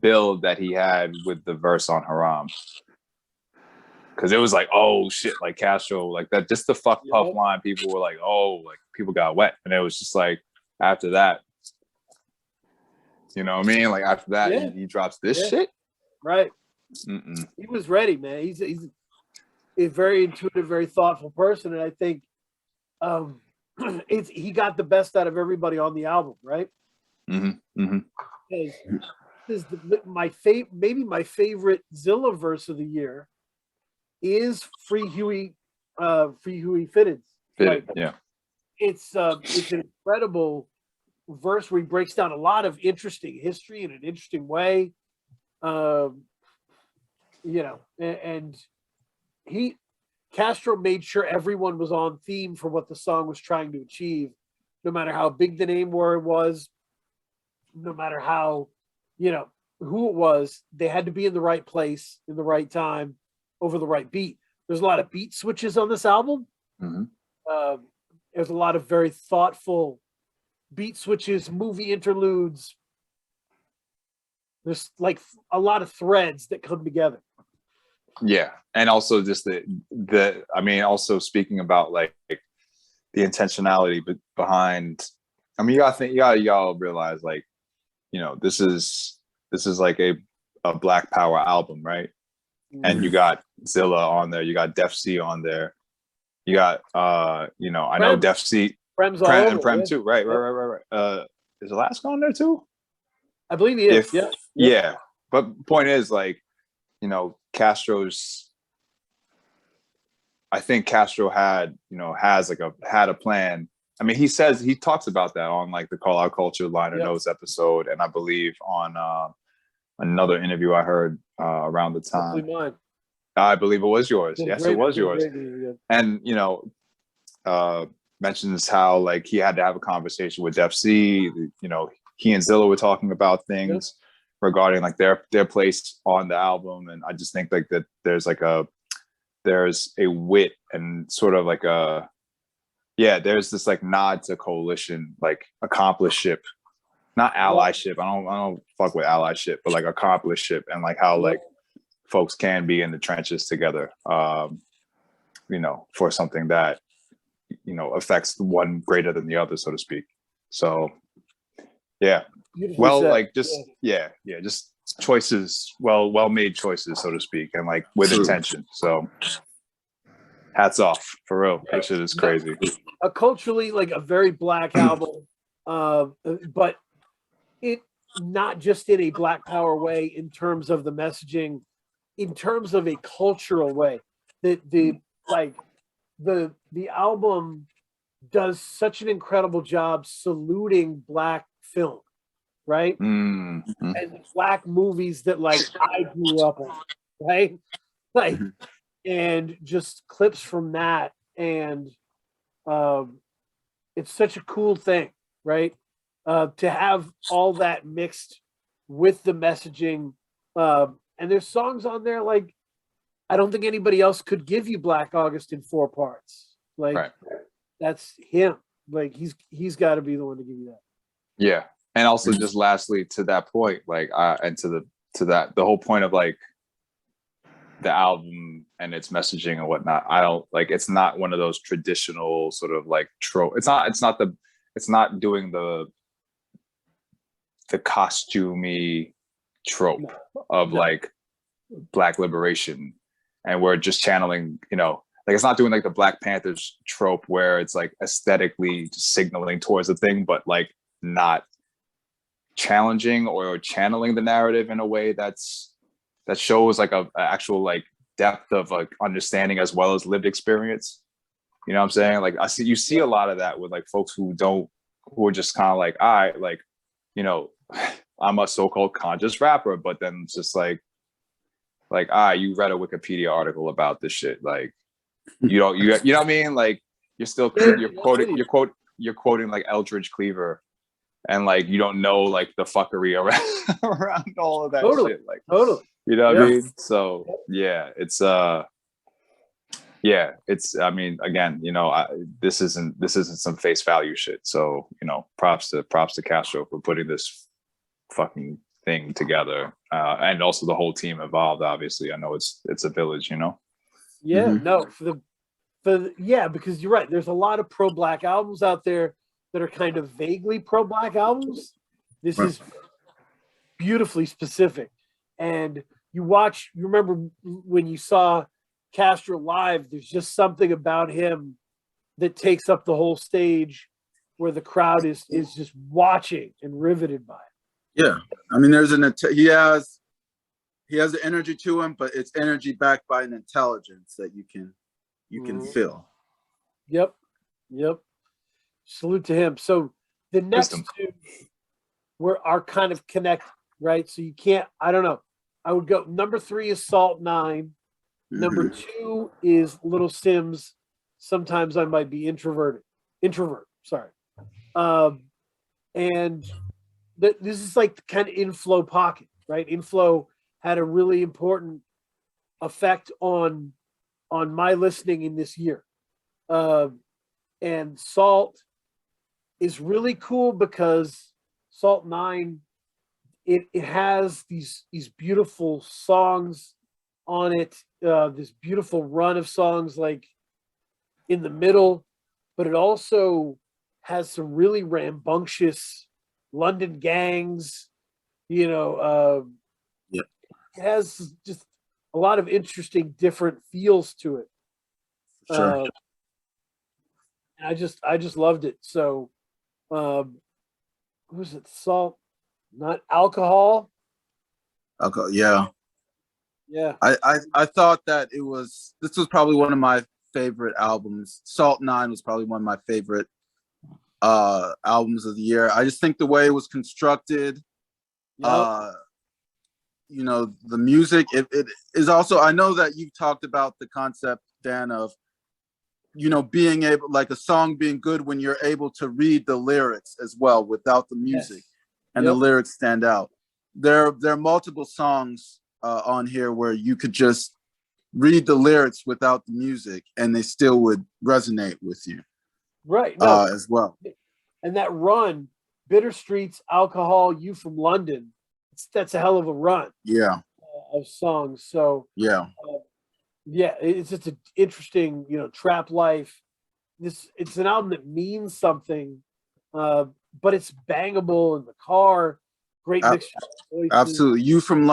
build that he had with the verse on Haram. Cause it was like, oh shit, like Castro, like that, just the fuck puff line. People were like, oh, like people got wet, and it was just like after that, you know what I mean? Like after that, he drops this shit, right? He was ready, man. He's a very intuitive, very thoughtful person, and I think he got the best out of everybody on the album, right? This is maybe my favorite Zilla verse of the year. Is Free Huey Fitted. Like, it's an incredible verse where he breaks down a lot of interesting history in an interesting way. And Castro made sure everyone was on theme for what the song was trying to achieve, no matter how big the name was, no matter how, who it was, they had to be in the right place, in the right time, over the right beat. There's a lot of beat switches on this album. There's a lot of very thoughtful beat switches, movie interludes. There's like a lot of threads that come together. Yeah, and also just also speaking about like the intentionality behind. I mean, y'all realize like, this is like a Black Power album, right? And you got Zilla on there, you got Def C on there, you got I know Def C, Prem too, right? Is Alaska on there too? I believe he is. Yeah. But point is, like, Castro's. I think Castro had a plan. I mean, he talks about that on like the Call Out Culture Liner Notes episode, and I believe on another interview I heard around the time. Mine. I believe it was yours. Yes, it was yours. And mentions how like he had to have a conversation with Def C. He and Zilla were talking about things regarding like their place on the album, and I just think like that there's a wit and sort of like there's this like nod to coalition, like accompliceship. Not allyship. I don't fuck with allyship, but like accompliceship and like how like folks can be in the trenches together, for something that, affects one greater than the other, so to speak. So Yeah. Beautifully Well, said. like just just choices, well made choices, so to speak, and like with True. intention. So hats off for real. This shit is crazy. Culturally, like a very black album, but it not just in a black power way in terms of the messaging, in terms of a cultural way. The album does such an incredible job saluting black film, right? Mm-hmm. And black movies that like I grew up on, right? Like, and just clips from that, and it's such a cool thing, right? To have all that mixed with the messaging, and there's songs on there like I don't think anybody else could give you Black August in 4 parts. Like Right. that's him. Like he's got to be the one to give you that. Yeah. And also just lastly to that point, like and to that the whole point of like the album and its messaging and whatnot, I don't like, it's not one of those traditional sort of like trope. It's not doing the costumey trope of like black liberation, and we're just channeling, like it's not doing like the Black Panthers trope where it's like aesthetically just signaling towards the thing, but like not challenging or channeling the narrative in a way that shows like a actual like depth of like understanding as well as lived experience. You know what I'm saying? Like you see a lot of that with like folks who are just kind of like, I like, I'm a so-called conscious rapper, but then it's just like, you read a Wikipedia article about this shit. Like, you know what I mean? Like you're quoting like Eldridge Cleaver, and like you don't know like the fuckery around all of that shit. Like Totally. You know what I mean? So yeah, it's I mean, again, this isn't some face value shit. So, props to Castro for putting this fucking thing together. And also the whole team involved, obviously. I know it's a village, Yeah, Mhm. no, because you're right. There's a lot of pro-black albums out there that are kind of vaguely pro-black albums. This Right. is beautifully specific. And you remember when you saw Castro live, there's just something about him that takes up the whole stage where the crowd is just watching and riveted by it. Yeah, I mean, he has the energy to him, but it's energy backed by an intelligence that you can feel. Yep. Salute to him. So the next two are kind of connected, right? So you can't. I don't know. I would go. Number 3 is Salt 9. Number 2 is Little Sims. Sometimes I might be introvert. Sorry. And this is like the kind of Inflow pocket, right? Inflow had a really important effect on my listening in this year. And Salt is really cool because Salt 9, it has these beautiful songs on it, this beautiful run of songs like in the middle, but it also has some really rambunctious London gangs, it has just a lot of interesting different feels to it. Sure. I just loved it. So who was it? Salt, not Alcohol. Yeah. I thought that this was probably one of my favorite albums. Salt 9 was probably one of my favorite albums of the year. I just think the way it was constructed, the music, it is also, I know that you talked about the concept, Dan, of being able, like a song being good when you're able to read the lyrics as well without the music. And the lyrics stand out. There are multiple songs on here where you could just read the lyrics without the music and they still would resonate with you. Right. No. As well. And that run, Bitter Streets, Alcohol, You from London, that's a hell of a run. Yeah. Of songs. So yeah. It's just an interesting, Trap Life. It's an album that means something. but it's bangable in the car. Great mixture of voices. Absolutely. You from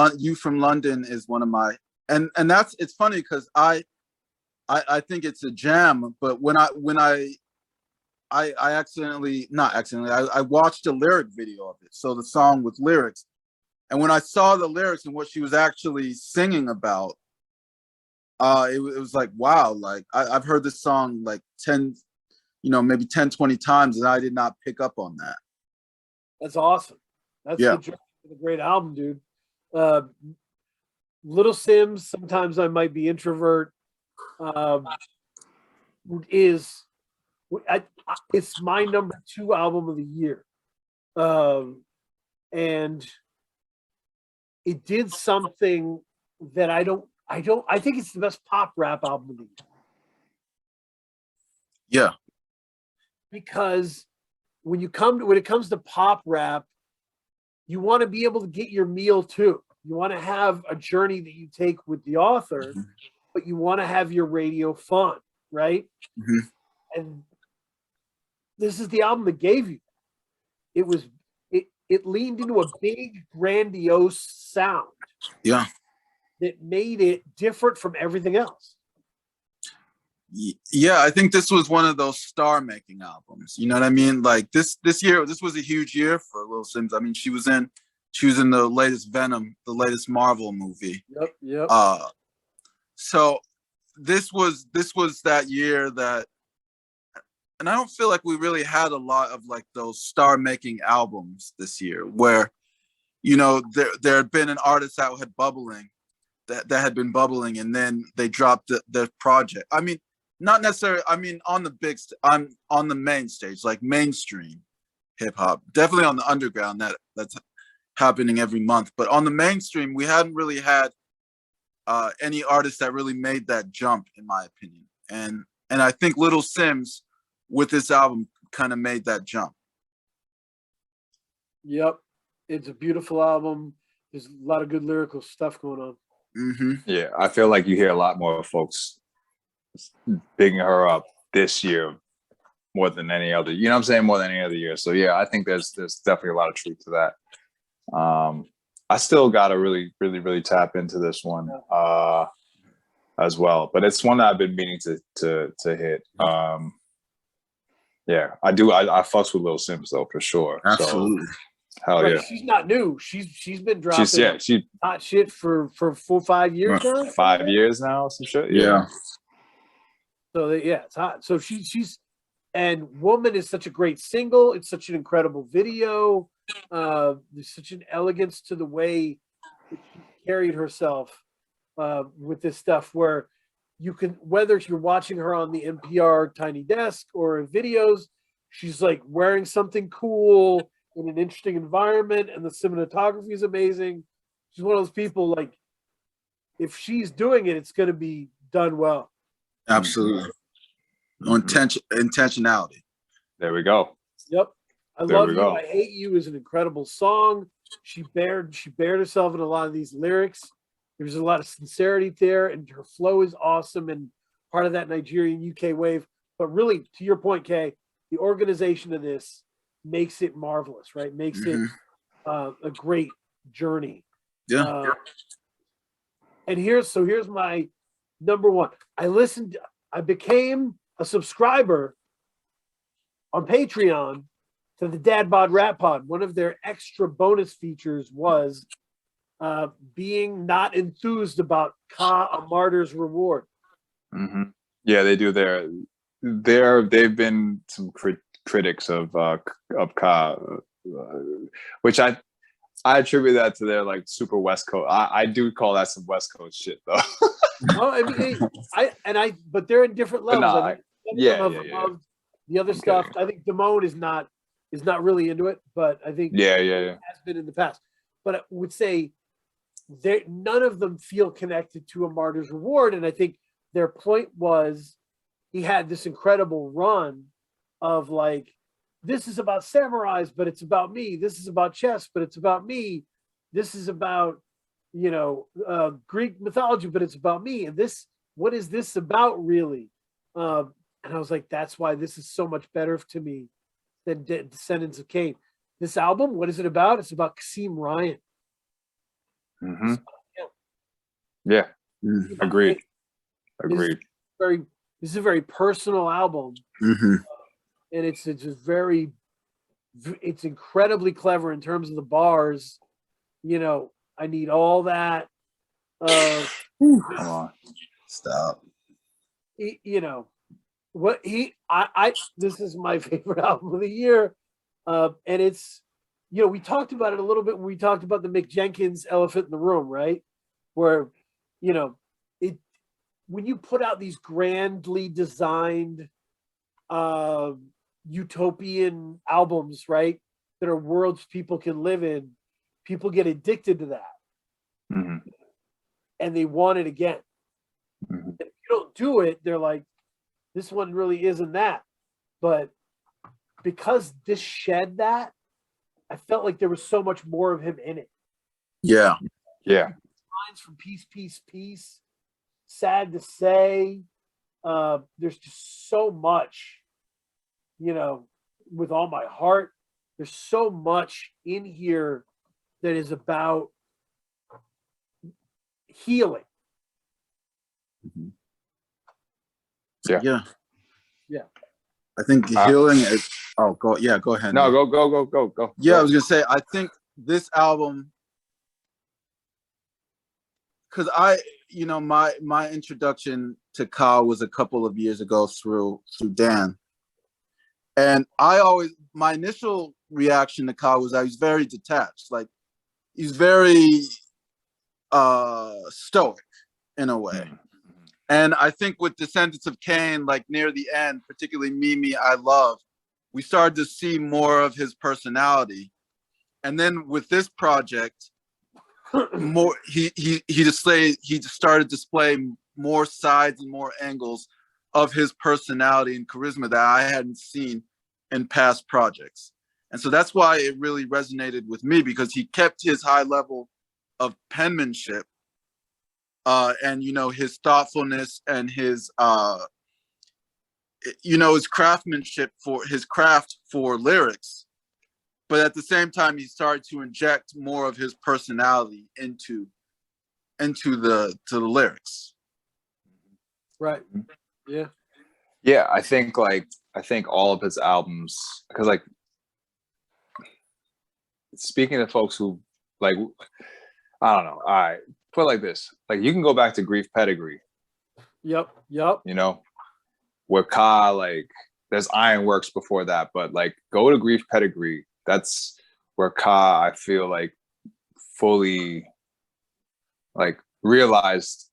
London is one of my, and that's, it's funny because I think it's a jam, but when I accidentally, not accidentally, I watched a lyric video of it. So the song with lyrics. And when I saw the lyrics and what she was actually singing about, it was like, wow, like I've heard this song like 10, maybe 10, 20 times, and I did not pick up on that. That's awesome. That's a great album, dude. Little Sims, Sometimes I Might Be Introvert, it's my number 2 album of the year. And it did something that I think it's the best pop rap album of the year. Yeah. Because when it comes to pop rap, you want to be able to get your meal too. You want to have a journey that you take with the author, but you want to have your radio fun, right? And this is the album that gave you. It leaned into a big, grandiose sound. Yeah. That made it different from everything else. Yeah, I think this was one of those star-making albums. You know what I mean? Like this year, this was a huge year for Lil Sims. I mean, she was in the latest Venom, the latest Marvel movie. Yep. So this was that year that, and I don't feel like we really had a lot of like those star-making albums this year, where there had been an artist that had had been bubbling, and then they dropped the project. I mean, not necessarily. I mean, on the main stage, like mainstream hip hop, definitely on the underground that's happening every month. But on the mainstream, we hadn't really had any artist that really made that jump, in my opinion. And I think Little Sims with this album kind of made that jump. Yep, it's a beautiful album. There's a lot of good lyrical stuff going on. Yeah, I feel like you hear a lot more folks bigging her up this year more than any other. You know what I'm saying? More than any other year. So yeah, I think there's definitely a lot of truth to that. I still got to really tap into this one as well, but it's one that I've been meaning to hit. Yeah, I do. I fucks with Lil Sims though, for sure. Absolutely. So, hell yeah. She's not new. She's been dropping hot shit for 4 or 5 years now. 5 years now, some shit. Yeah. So it's hot. So she's and Woman is such a great single. It's such an incredible video. There's such an elegance to the way she carried herself with this stuff, where you can, whether you're watching her on the NPR Tiny Desk or in videos, she's like wearing something cool in an interesting environment, and the cinematography is amazing. She's one of those people, like, if she's doing it, it's going to be done well. Absolutely. Intentionality. There we go. Yep. I Love You, I Hate You is an incredible song. She bared herself in a lot of these lyrics. There's a lot of sincerity there, and her flow is awesome and part of that Nigerian UK wave. But really, to your point, Kay, the organization of this makes it marvelous, right? Makes it a great journey. Yeah. And here's my number one. I became a subscriber on Patreon to the Dad Bod Rap Pod. One of their extra bonus features was being not enthused about Ka, A Martyr's Reward. Yeah, they do. They've been some critics of Ka, which I attribute that to their like super West Coast. I do call that some West Coast shit though. Oh, I mean, but they're in different levels. The other stuff. I think Damone is not really into it, but I think it has been in the past. But I would say none of them feel connected to A Martyr's Reward, and I think their point was he had this incredible run of like, this is about samurais, but it's about me. This is about chess, but it's about me. This is about Greek mythology, but it's about me. And what is this about really? And I was like, that's why this is so much better to me than Descendants of Cain. This album, what is it about? It's about Kasim Ryan. Mm-hmm. Yeah, agreed. Agreed. This is a very personal album, Mhm. and it's just very, it's incredibly clever in terms of the bars. You know, I need all that. Come on. Stop. You know, what he, I, this is my favorite album of the year, and it's, you know, we talked about it a little bit when we talked about the Mick Jenkins Elephant in the Room, right? Where, you know, when you put out these grandly designed utopian albums, right, that are worlds people can live in, people get addicted to that. Mm-hmm. And they want it again. Mm-hmm. If you don't do it, they're like, this one really isn't that. But because this shed that, I felt like there was so much more of him in it. Yeah. Yeah. Lines from Peace, Peace, Peace. Sad to say, there's just so much, you know, with all my heart. There's so much in here that is about healing. Mm-hmm. Yeah. Yeah. I think healing is. Oh, go ahead. No, go. Yeah, go. I was gonna say. I think this album, because my introduction to Ka was a couple of years ago through Dan, and my initial reaction to Ka was I was very detached. Like he's very stoic in a way. Mm-hmm. And I think with Descendants of Cain, like near the end, particularly Mimi, I Love, we started to see more of his personality. And then with this project, more he started displaying more sides and more angles of his personality and charisma that I hadn't seen in past projects. And so that's why it really resonated with me, because he kept his high level of penmanship. And his thoughtfulness and his his craftsmanship for his craft for lyrics, but at the same time he started to inject more of his personality into the lyrics. Right. Yeah, I think all of his albums, because like speaking to folks who like, I don't know, all right, put it like this, like you can go back to Grief Pedigree. Yep. You know, where Ka, like there's Ironworks before that, but like go to Grief Pedigree. That's where Ka, I feel like fully like realized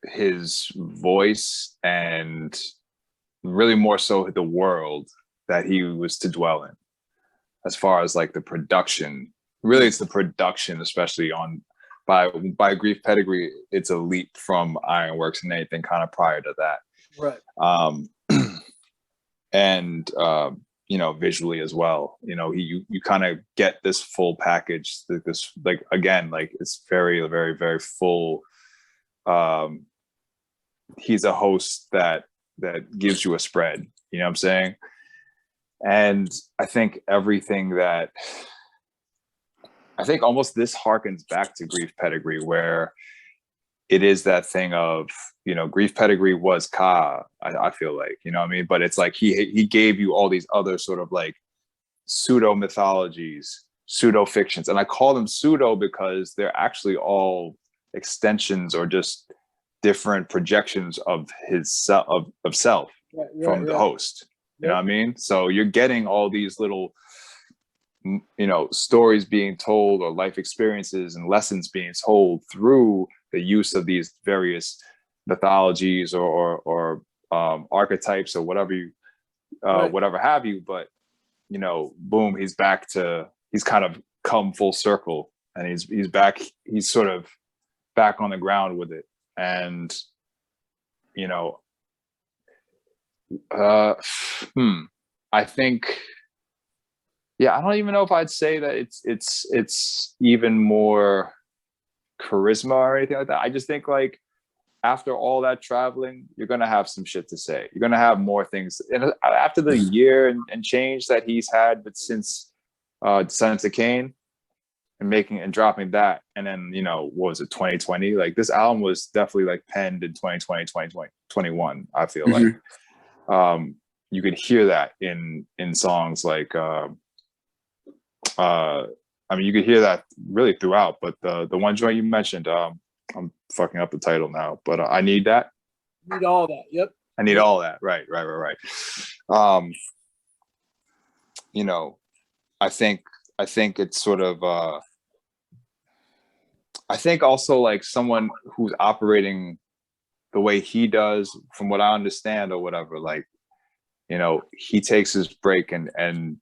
his voice and really more so the world that he was to dwell in. As far as like the production, really it's the production, especially by Grief Pedigree, it's a leap from Ironworks and anything kind of prior to that. Right. And visually as well, you kind of get this full package, this like again, like it's very, very, very full. He's a host that gives you a spread, you know what I'm saying? And I think almost this harkens back to Grief Pedigree, where it is that thing of, Grief Pedigree was Ka, I feel like, you know what I mean? But it's like he gave you all these other sort of like pseudo mythologies, pseudo fictions. And I call them pseudo because they're actually all extensions or just different projections of his self, of self from the host. You know what I mean? So you're getting all these little, stories being told or life experiences and lessons being told through the use of these various mythologies or archetypes or whatever whatever have you. But, boom, he's kind of come full circle, and he's back. He's sort of back on the ground with it. And, I think, I don't even know if I'd say that it's even more charisma or anything like that. I just think like after all that traveling, you're gonna have some shit to say. You're gonna have more things. And after the year and change that he's had, but since Descendants of Cain and making and dropping that, and then what was it, 2020? Like this album was definitely like penned in 2020, 2021. I feel like you could hear that in songs like I mean, you could hear that really throughout, but the one joint you mentioned, I'm fucking up the title now, but I Need That. Need all that. Yep. I need all that. Right. I think it's sort of I think also like someone who's operating the way he does, from what I understand or whatever, like, he takes his break and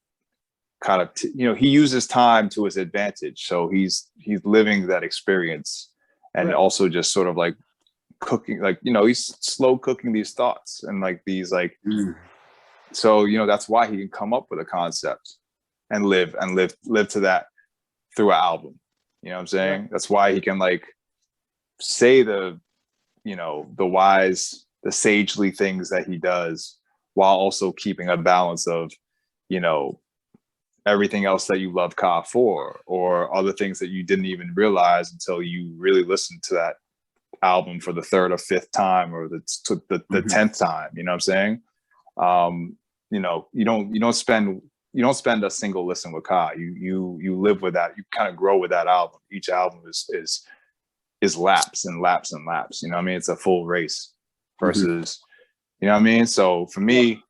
kind of, he uses time to his advantage. So he's living that experience and also just sort of like cooking, like, he's slow cooking these thoughts and like these like, so, that's why he can come up with a concept and live to that through an album. You know what I'm saying? Yeah. That's why he can like say the sagely things that he does while also keeping a balance of, everything else that you love Ka for, or other things that you didn't even realize until you really listened to that album for the third or fifth time or the 10th time. You know what I'm saying? You don't spend a single listen with Ka. You live with that. You kind of grow with that album. Each album is laps and laps and laps. You know what I mean? It's a full race versus, you know what I mean? So for me,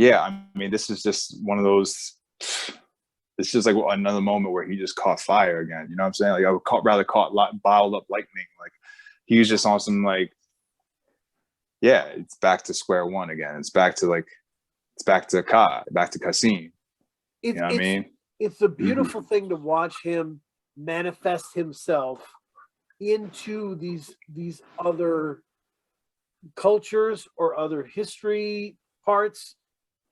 I mean, this is just one of those, it's just like another moment where he just caught fire again. You know what I'm saying? Like I would rather caught bottled up lightning. Like he was just on some like, it's back to square one again. It's back to Ka, back to Kasim. You know what I mean? It's a beautiful thing to watch him manifest himself into these other cultures or other history parts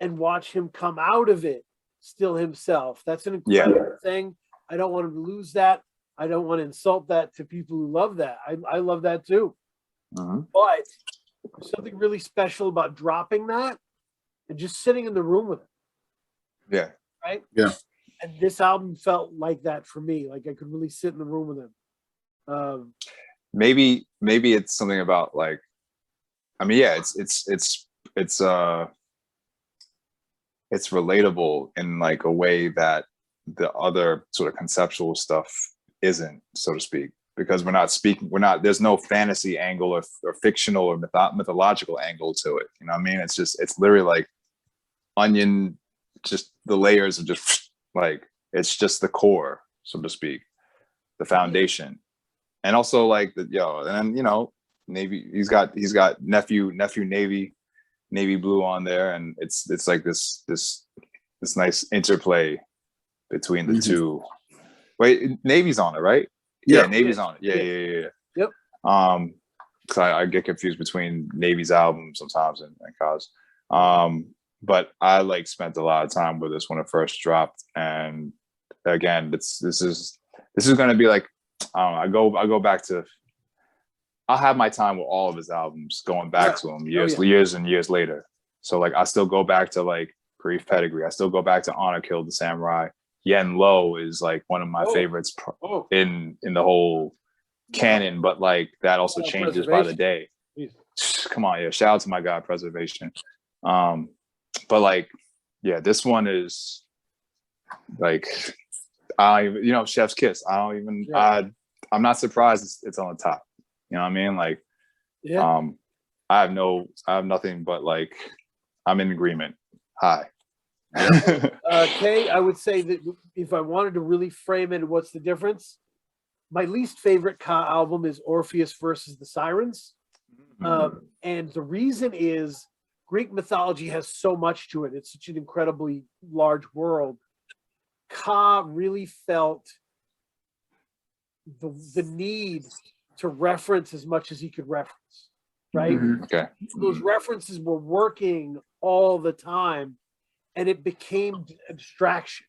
and watch him come out of it still himself. That's an incredible thing. I don't want to lose that. I don't want to insult that to people who love that. I love that too. But there's something really special about dropping that and just sitting in the room with it. Yeah. Right? Yeah. And this album felt like that for me. Like I could really sit in the room with him. Maybe it's something about like, I mean, it's relatable in like a way that the other sort of conceptual stuff isn't, so to speak, because there's no fantasy angle or fictional or mythological angle to it. You know what I mean? It's literally like onion, just the layers of just like, it's just the core, so to speak, the foundation. And also like and then, Navy, he's got nephew Navy Blue on there, and it's like this nice interplay between the two. Wait, Navy's on it, right? Yeah, Navy's on it. Yeah. Yep. Because I get confused between Navy's albums sometimes and Ka's. But I like spent a lot of time with this when it first dropped, and again, this is going to be like, I go back to. I'll have my time with all of his albums, going back to them years and years later. So like, I still go back to like Griff, Pedigree. I still go back to Honor Killed the Samurai. Yen Lo is like one of my favorites in the whole canon, but like that also changes by the day. Come on, shout out to my guy Preservation. But like, this one is like, Chef's Kiss. I'm not surprised it's on the top. You know what I mean? Like, I have nothing but like, I'm in agreement. Hi. Kay, I would say that if I wanted to really frame it, what's the difference? My least favorite Ka album is Orpheus versus the Sirens. And the reason is Greek mythology has so much to it. It's such an incredibly large world. Ka really felt the need to reference as much as he could reference, right? Okay. Those references were working all the time, and it became a distraction,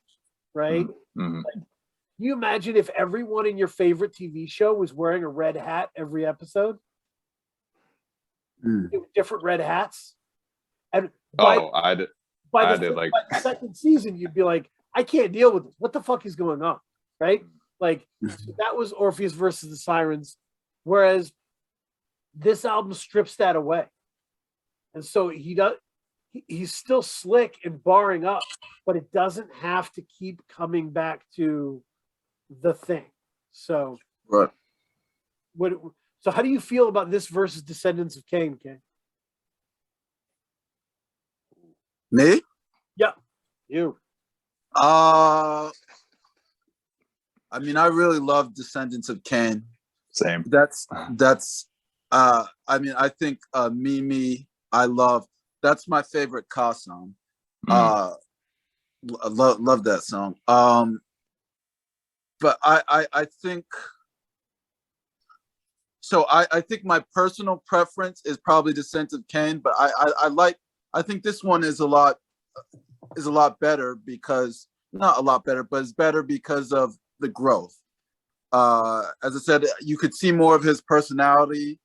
right? Like, you imagine if everyone in your favorite TV show was wearing a red hat every episode? Different red hats. And by the second season, you'd be like, I can't deal with this. What the fuck is going on? Right? Like, so that was Orpheus versus the Sirens. Whereas this album strips that away. And so he's still slick and barring up, but it doesn't have to keep coming back to the thing. So, right. So how do you feel about this versus Descendants of Cain, Ken? Me? Yeah, you. I mean, I really love Descendants of Cain. Same. That's I mean, I think Me, I love. That's my favorite Ka song. Love that song. But I think so. I think my personal preference is probably Descent of Cain, but I think this one is a lot better because not a lot better, but it's better because of the growth. As I said, you could see more of his personality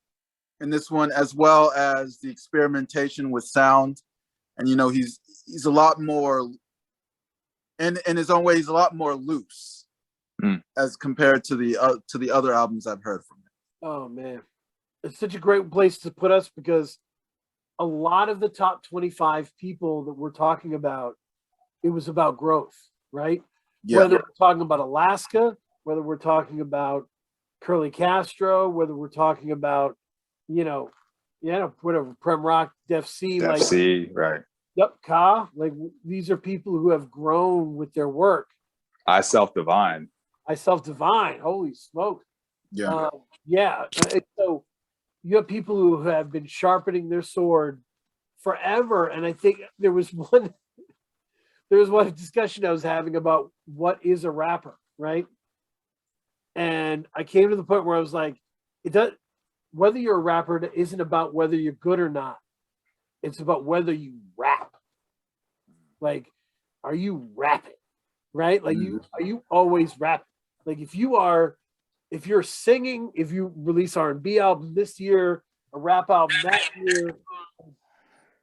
in this one, as well as the experimentation with sound. And he's a lot more, in his own way, he's a lot more loose as compared to the other albums I've heard from him. Oh man, it's such a great place to put us because a lot of the top 25 people that we're talking about, it was about growth, right? Yeah. Whether we're talking about Alaska, whether we're talking about Curly Castro, whether we're talking about, whatever, Prem Rock, Def C, right. Yep, Ka, like these are people who have grown with their work. I Self-Divine. Holy smoke. Yeah. And so you have people who have been sharpening their sword forever. And I think there was one discussion I was having about what is a rapper, right? And I came to the point where I was like, whether you're a rapper, it isn't about whether you're good or not. It's about whether you rap. Like, are you rapping? Right? Like, are you always rapping? Like, if you're singing, if you release R&B album this year, a rap album that year,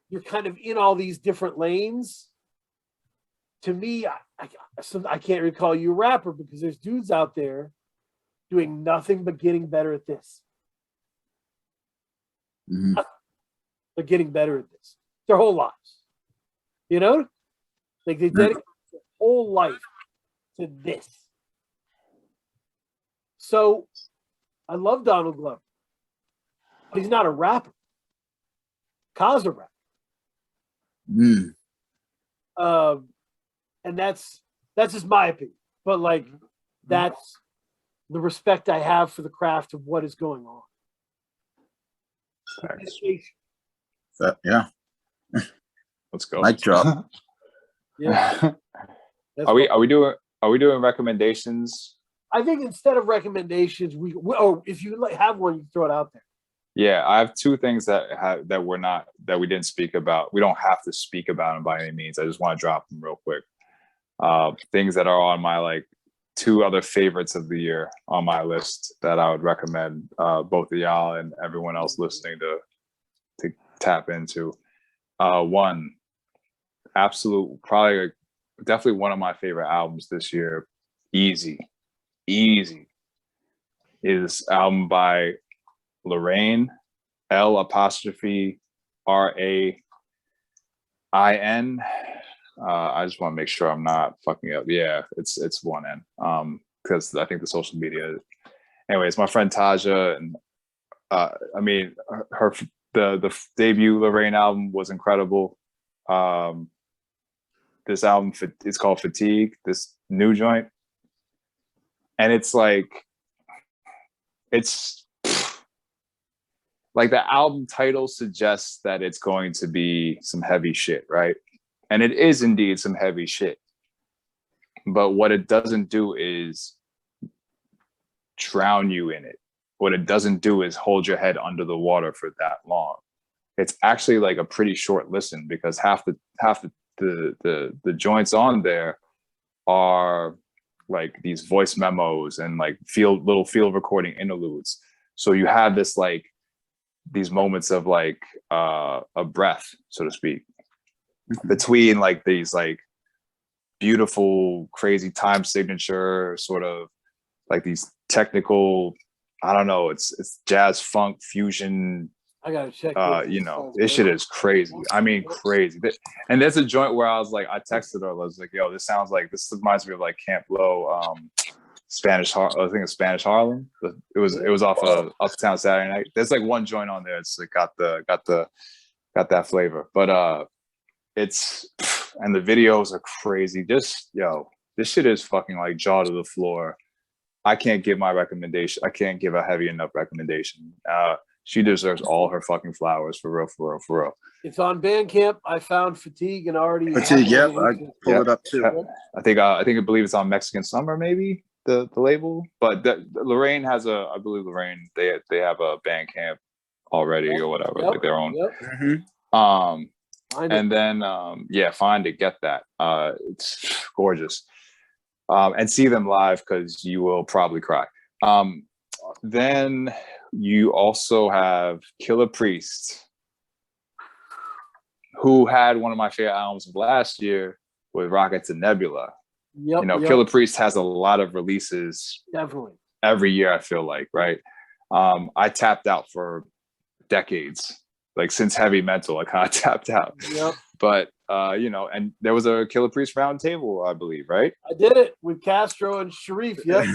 you're kind of in all these different lanes. To me, I can't really call you a rapper because there's dudes out there doing nothing but getting better at this. They're getting better at this their whole lives. Like they dedicate their whole life to this. So I love Donald Glover, but he's not a rapper. Ka's a rapper. And that's just my opinion. But like that's the respect I have for the craft of what is going on. Yeah. Let's go. Mic drop. Yeah. Are we doing recommendations? I think instead of recommendations, if you have one, you can throw it out there. Yeah, I have two things that we didn't speak about. We don't have to speak about them by any means. I just want to drop them real quick. Things that are on my two other favorites of the year on my list that I would recommend both of y'all and everyone else listening to tap into. One, definitely one of my favorite albums this year, Easy is album by Lorraine, L'Rain. I just want to make sure I'm not fucking up. Yeah, it's one N. Because I think the social media. Anyways, my friend Taja and the debut Lorraine album was incredible. This album it's called Fatigue. This new joint, and it's like the album title suggests that it's going to be some heavy shit, right? And it is indeed some heavy shit. But what it doesn't do is drown you in it. What it doesn't do is hold your head under the water for that long. It's actually like a pretty short listen because half the joints on there are like these voice memos and like little field recording interludes. So you have this like these moments of like a breath, so to speak, between like these like beautiful, crazy time signature sort of like these technical, I don't know, it's jazz funk fusion. I gotta check. You know, this shit is crazy. I mean, crazy. And there's a joint where I was like, I texted her, I was like, yo, this reminds me of like Camp Low, I think it's Spanish Harlem. It was off of Uptown Saturday Night. There's like one joint on there. It's like got that flavor. But it's, and the videos are crazy. Just, yo, this shit is fucking like jaw to the floor. I can't give my recommendation. I can't give a heavy enough recommendation. She deserves all her fucking flowers, for real, for real, for real. It's on Bandcamp. I found Fatigue and already. Fatigue, yep. I pulled it up too. I believe it's on Mexican Summer, maybe the label. But Lorraine has I believe Lorraine, they have a Bandcamp already or whatever, like their own. Yep. And then find it, get that. It's gorgeous. And see them live because you will probably cry. Then you also have Killer Priest, who had one of my favorite albums of last year with Rocket to Nebula. Yep, you know, Killer Priest has a lot of releases definitely every year, I feel like, right? I tapped out for decades, like since Heavy Mental, I kind of tapped out. Yep. But you know, and there was a Killer Priest round table, I believe, right? I did it with Castro and Sharif. Yep.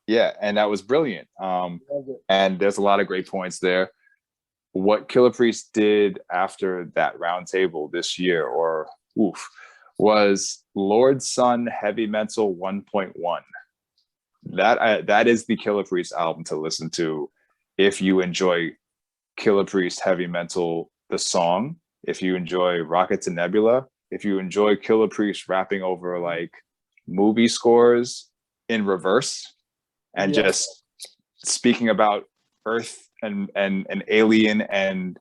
Yeah, and that was brilliant. And there's a lot of great points there. What Killer Priest did after that round table this year, was Lord Son Heavy Mental 1.1. That is the Killer Priest album to listen to if you enjoy Killer Priest Heavy Mental, the song. If you enjoy Rocket to Nebula, if you enjoy Killer Priest rapping over like movie scores in reverse and just speaking about Earth and alien and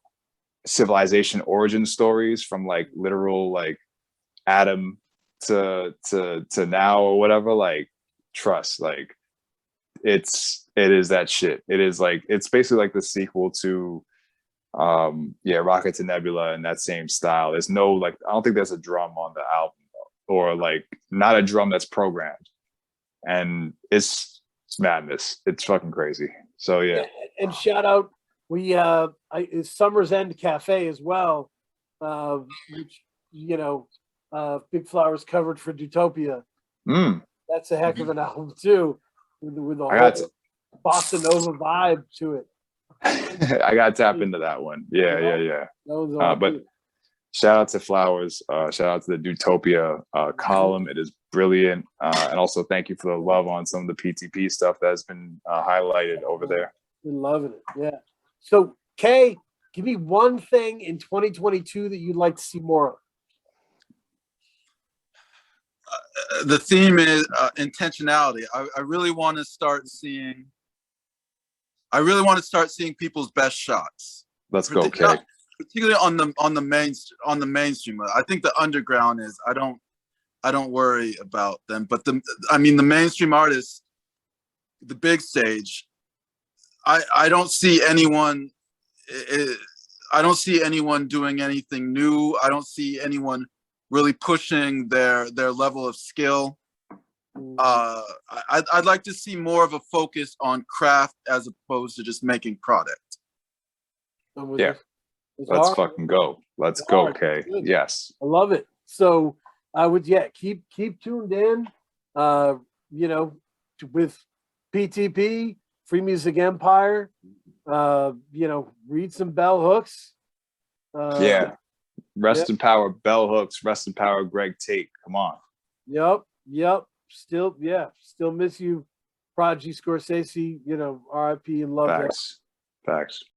civilization origin stories from like literal like Adam to now or whatever, like trust, like it is that shit. It is like, it's basically like the sequel to Rocket to Nebula in that same style. There's no like, I don't think there's a drum on the album, or like not a drum that's programmed, and it's madness. It's fucking crazy. So yeah. And shout out, it's Summer's End Cafe as well, which Big Flowers covered for Dutopia. That's a heck of an album too, with the whole bossa nova vibe to it. I gotta tap into that one. Yeah. But shout out to Flowers. Shout out to the Dutopia column. It is brilliant. And also thank you for the love on some of the PTP stuff that's been highlighted over there. Been loving it. Yeah. So Kay, give me one thing in 2022 that you'd like to see more of. The theme is intentionality. I really want to start seeing people's best shots. Let's go, Kay. Particularly on the mainstream. I think the underground is, I don't worry about them, but the mainstream artists, the big stage, I don't see anyone. I don't see anyone doing anything new. I don't see anyone really pushing their level of skill. I'd like to see more of a focus on craft as opposed to just making product. Yeah, let's fucking go. Let's go, Kay. Yes, I love it. So I would keep tuned in. With PTP, Free Music Empire. Read some bell hooks. Rest in power, bell hooks. Rest in power, Greg Tate. Come on. Yep. Still miss you, Prodigy Scorsese. RIP and love. Facts.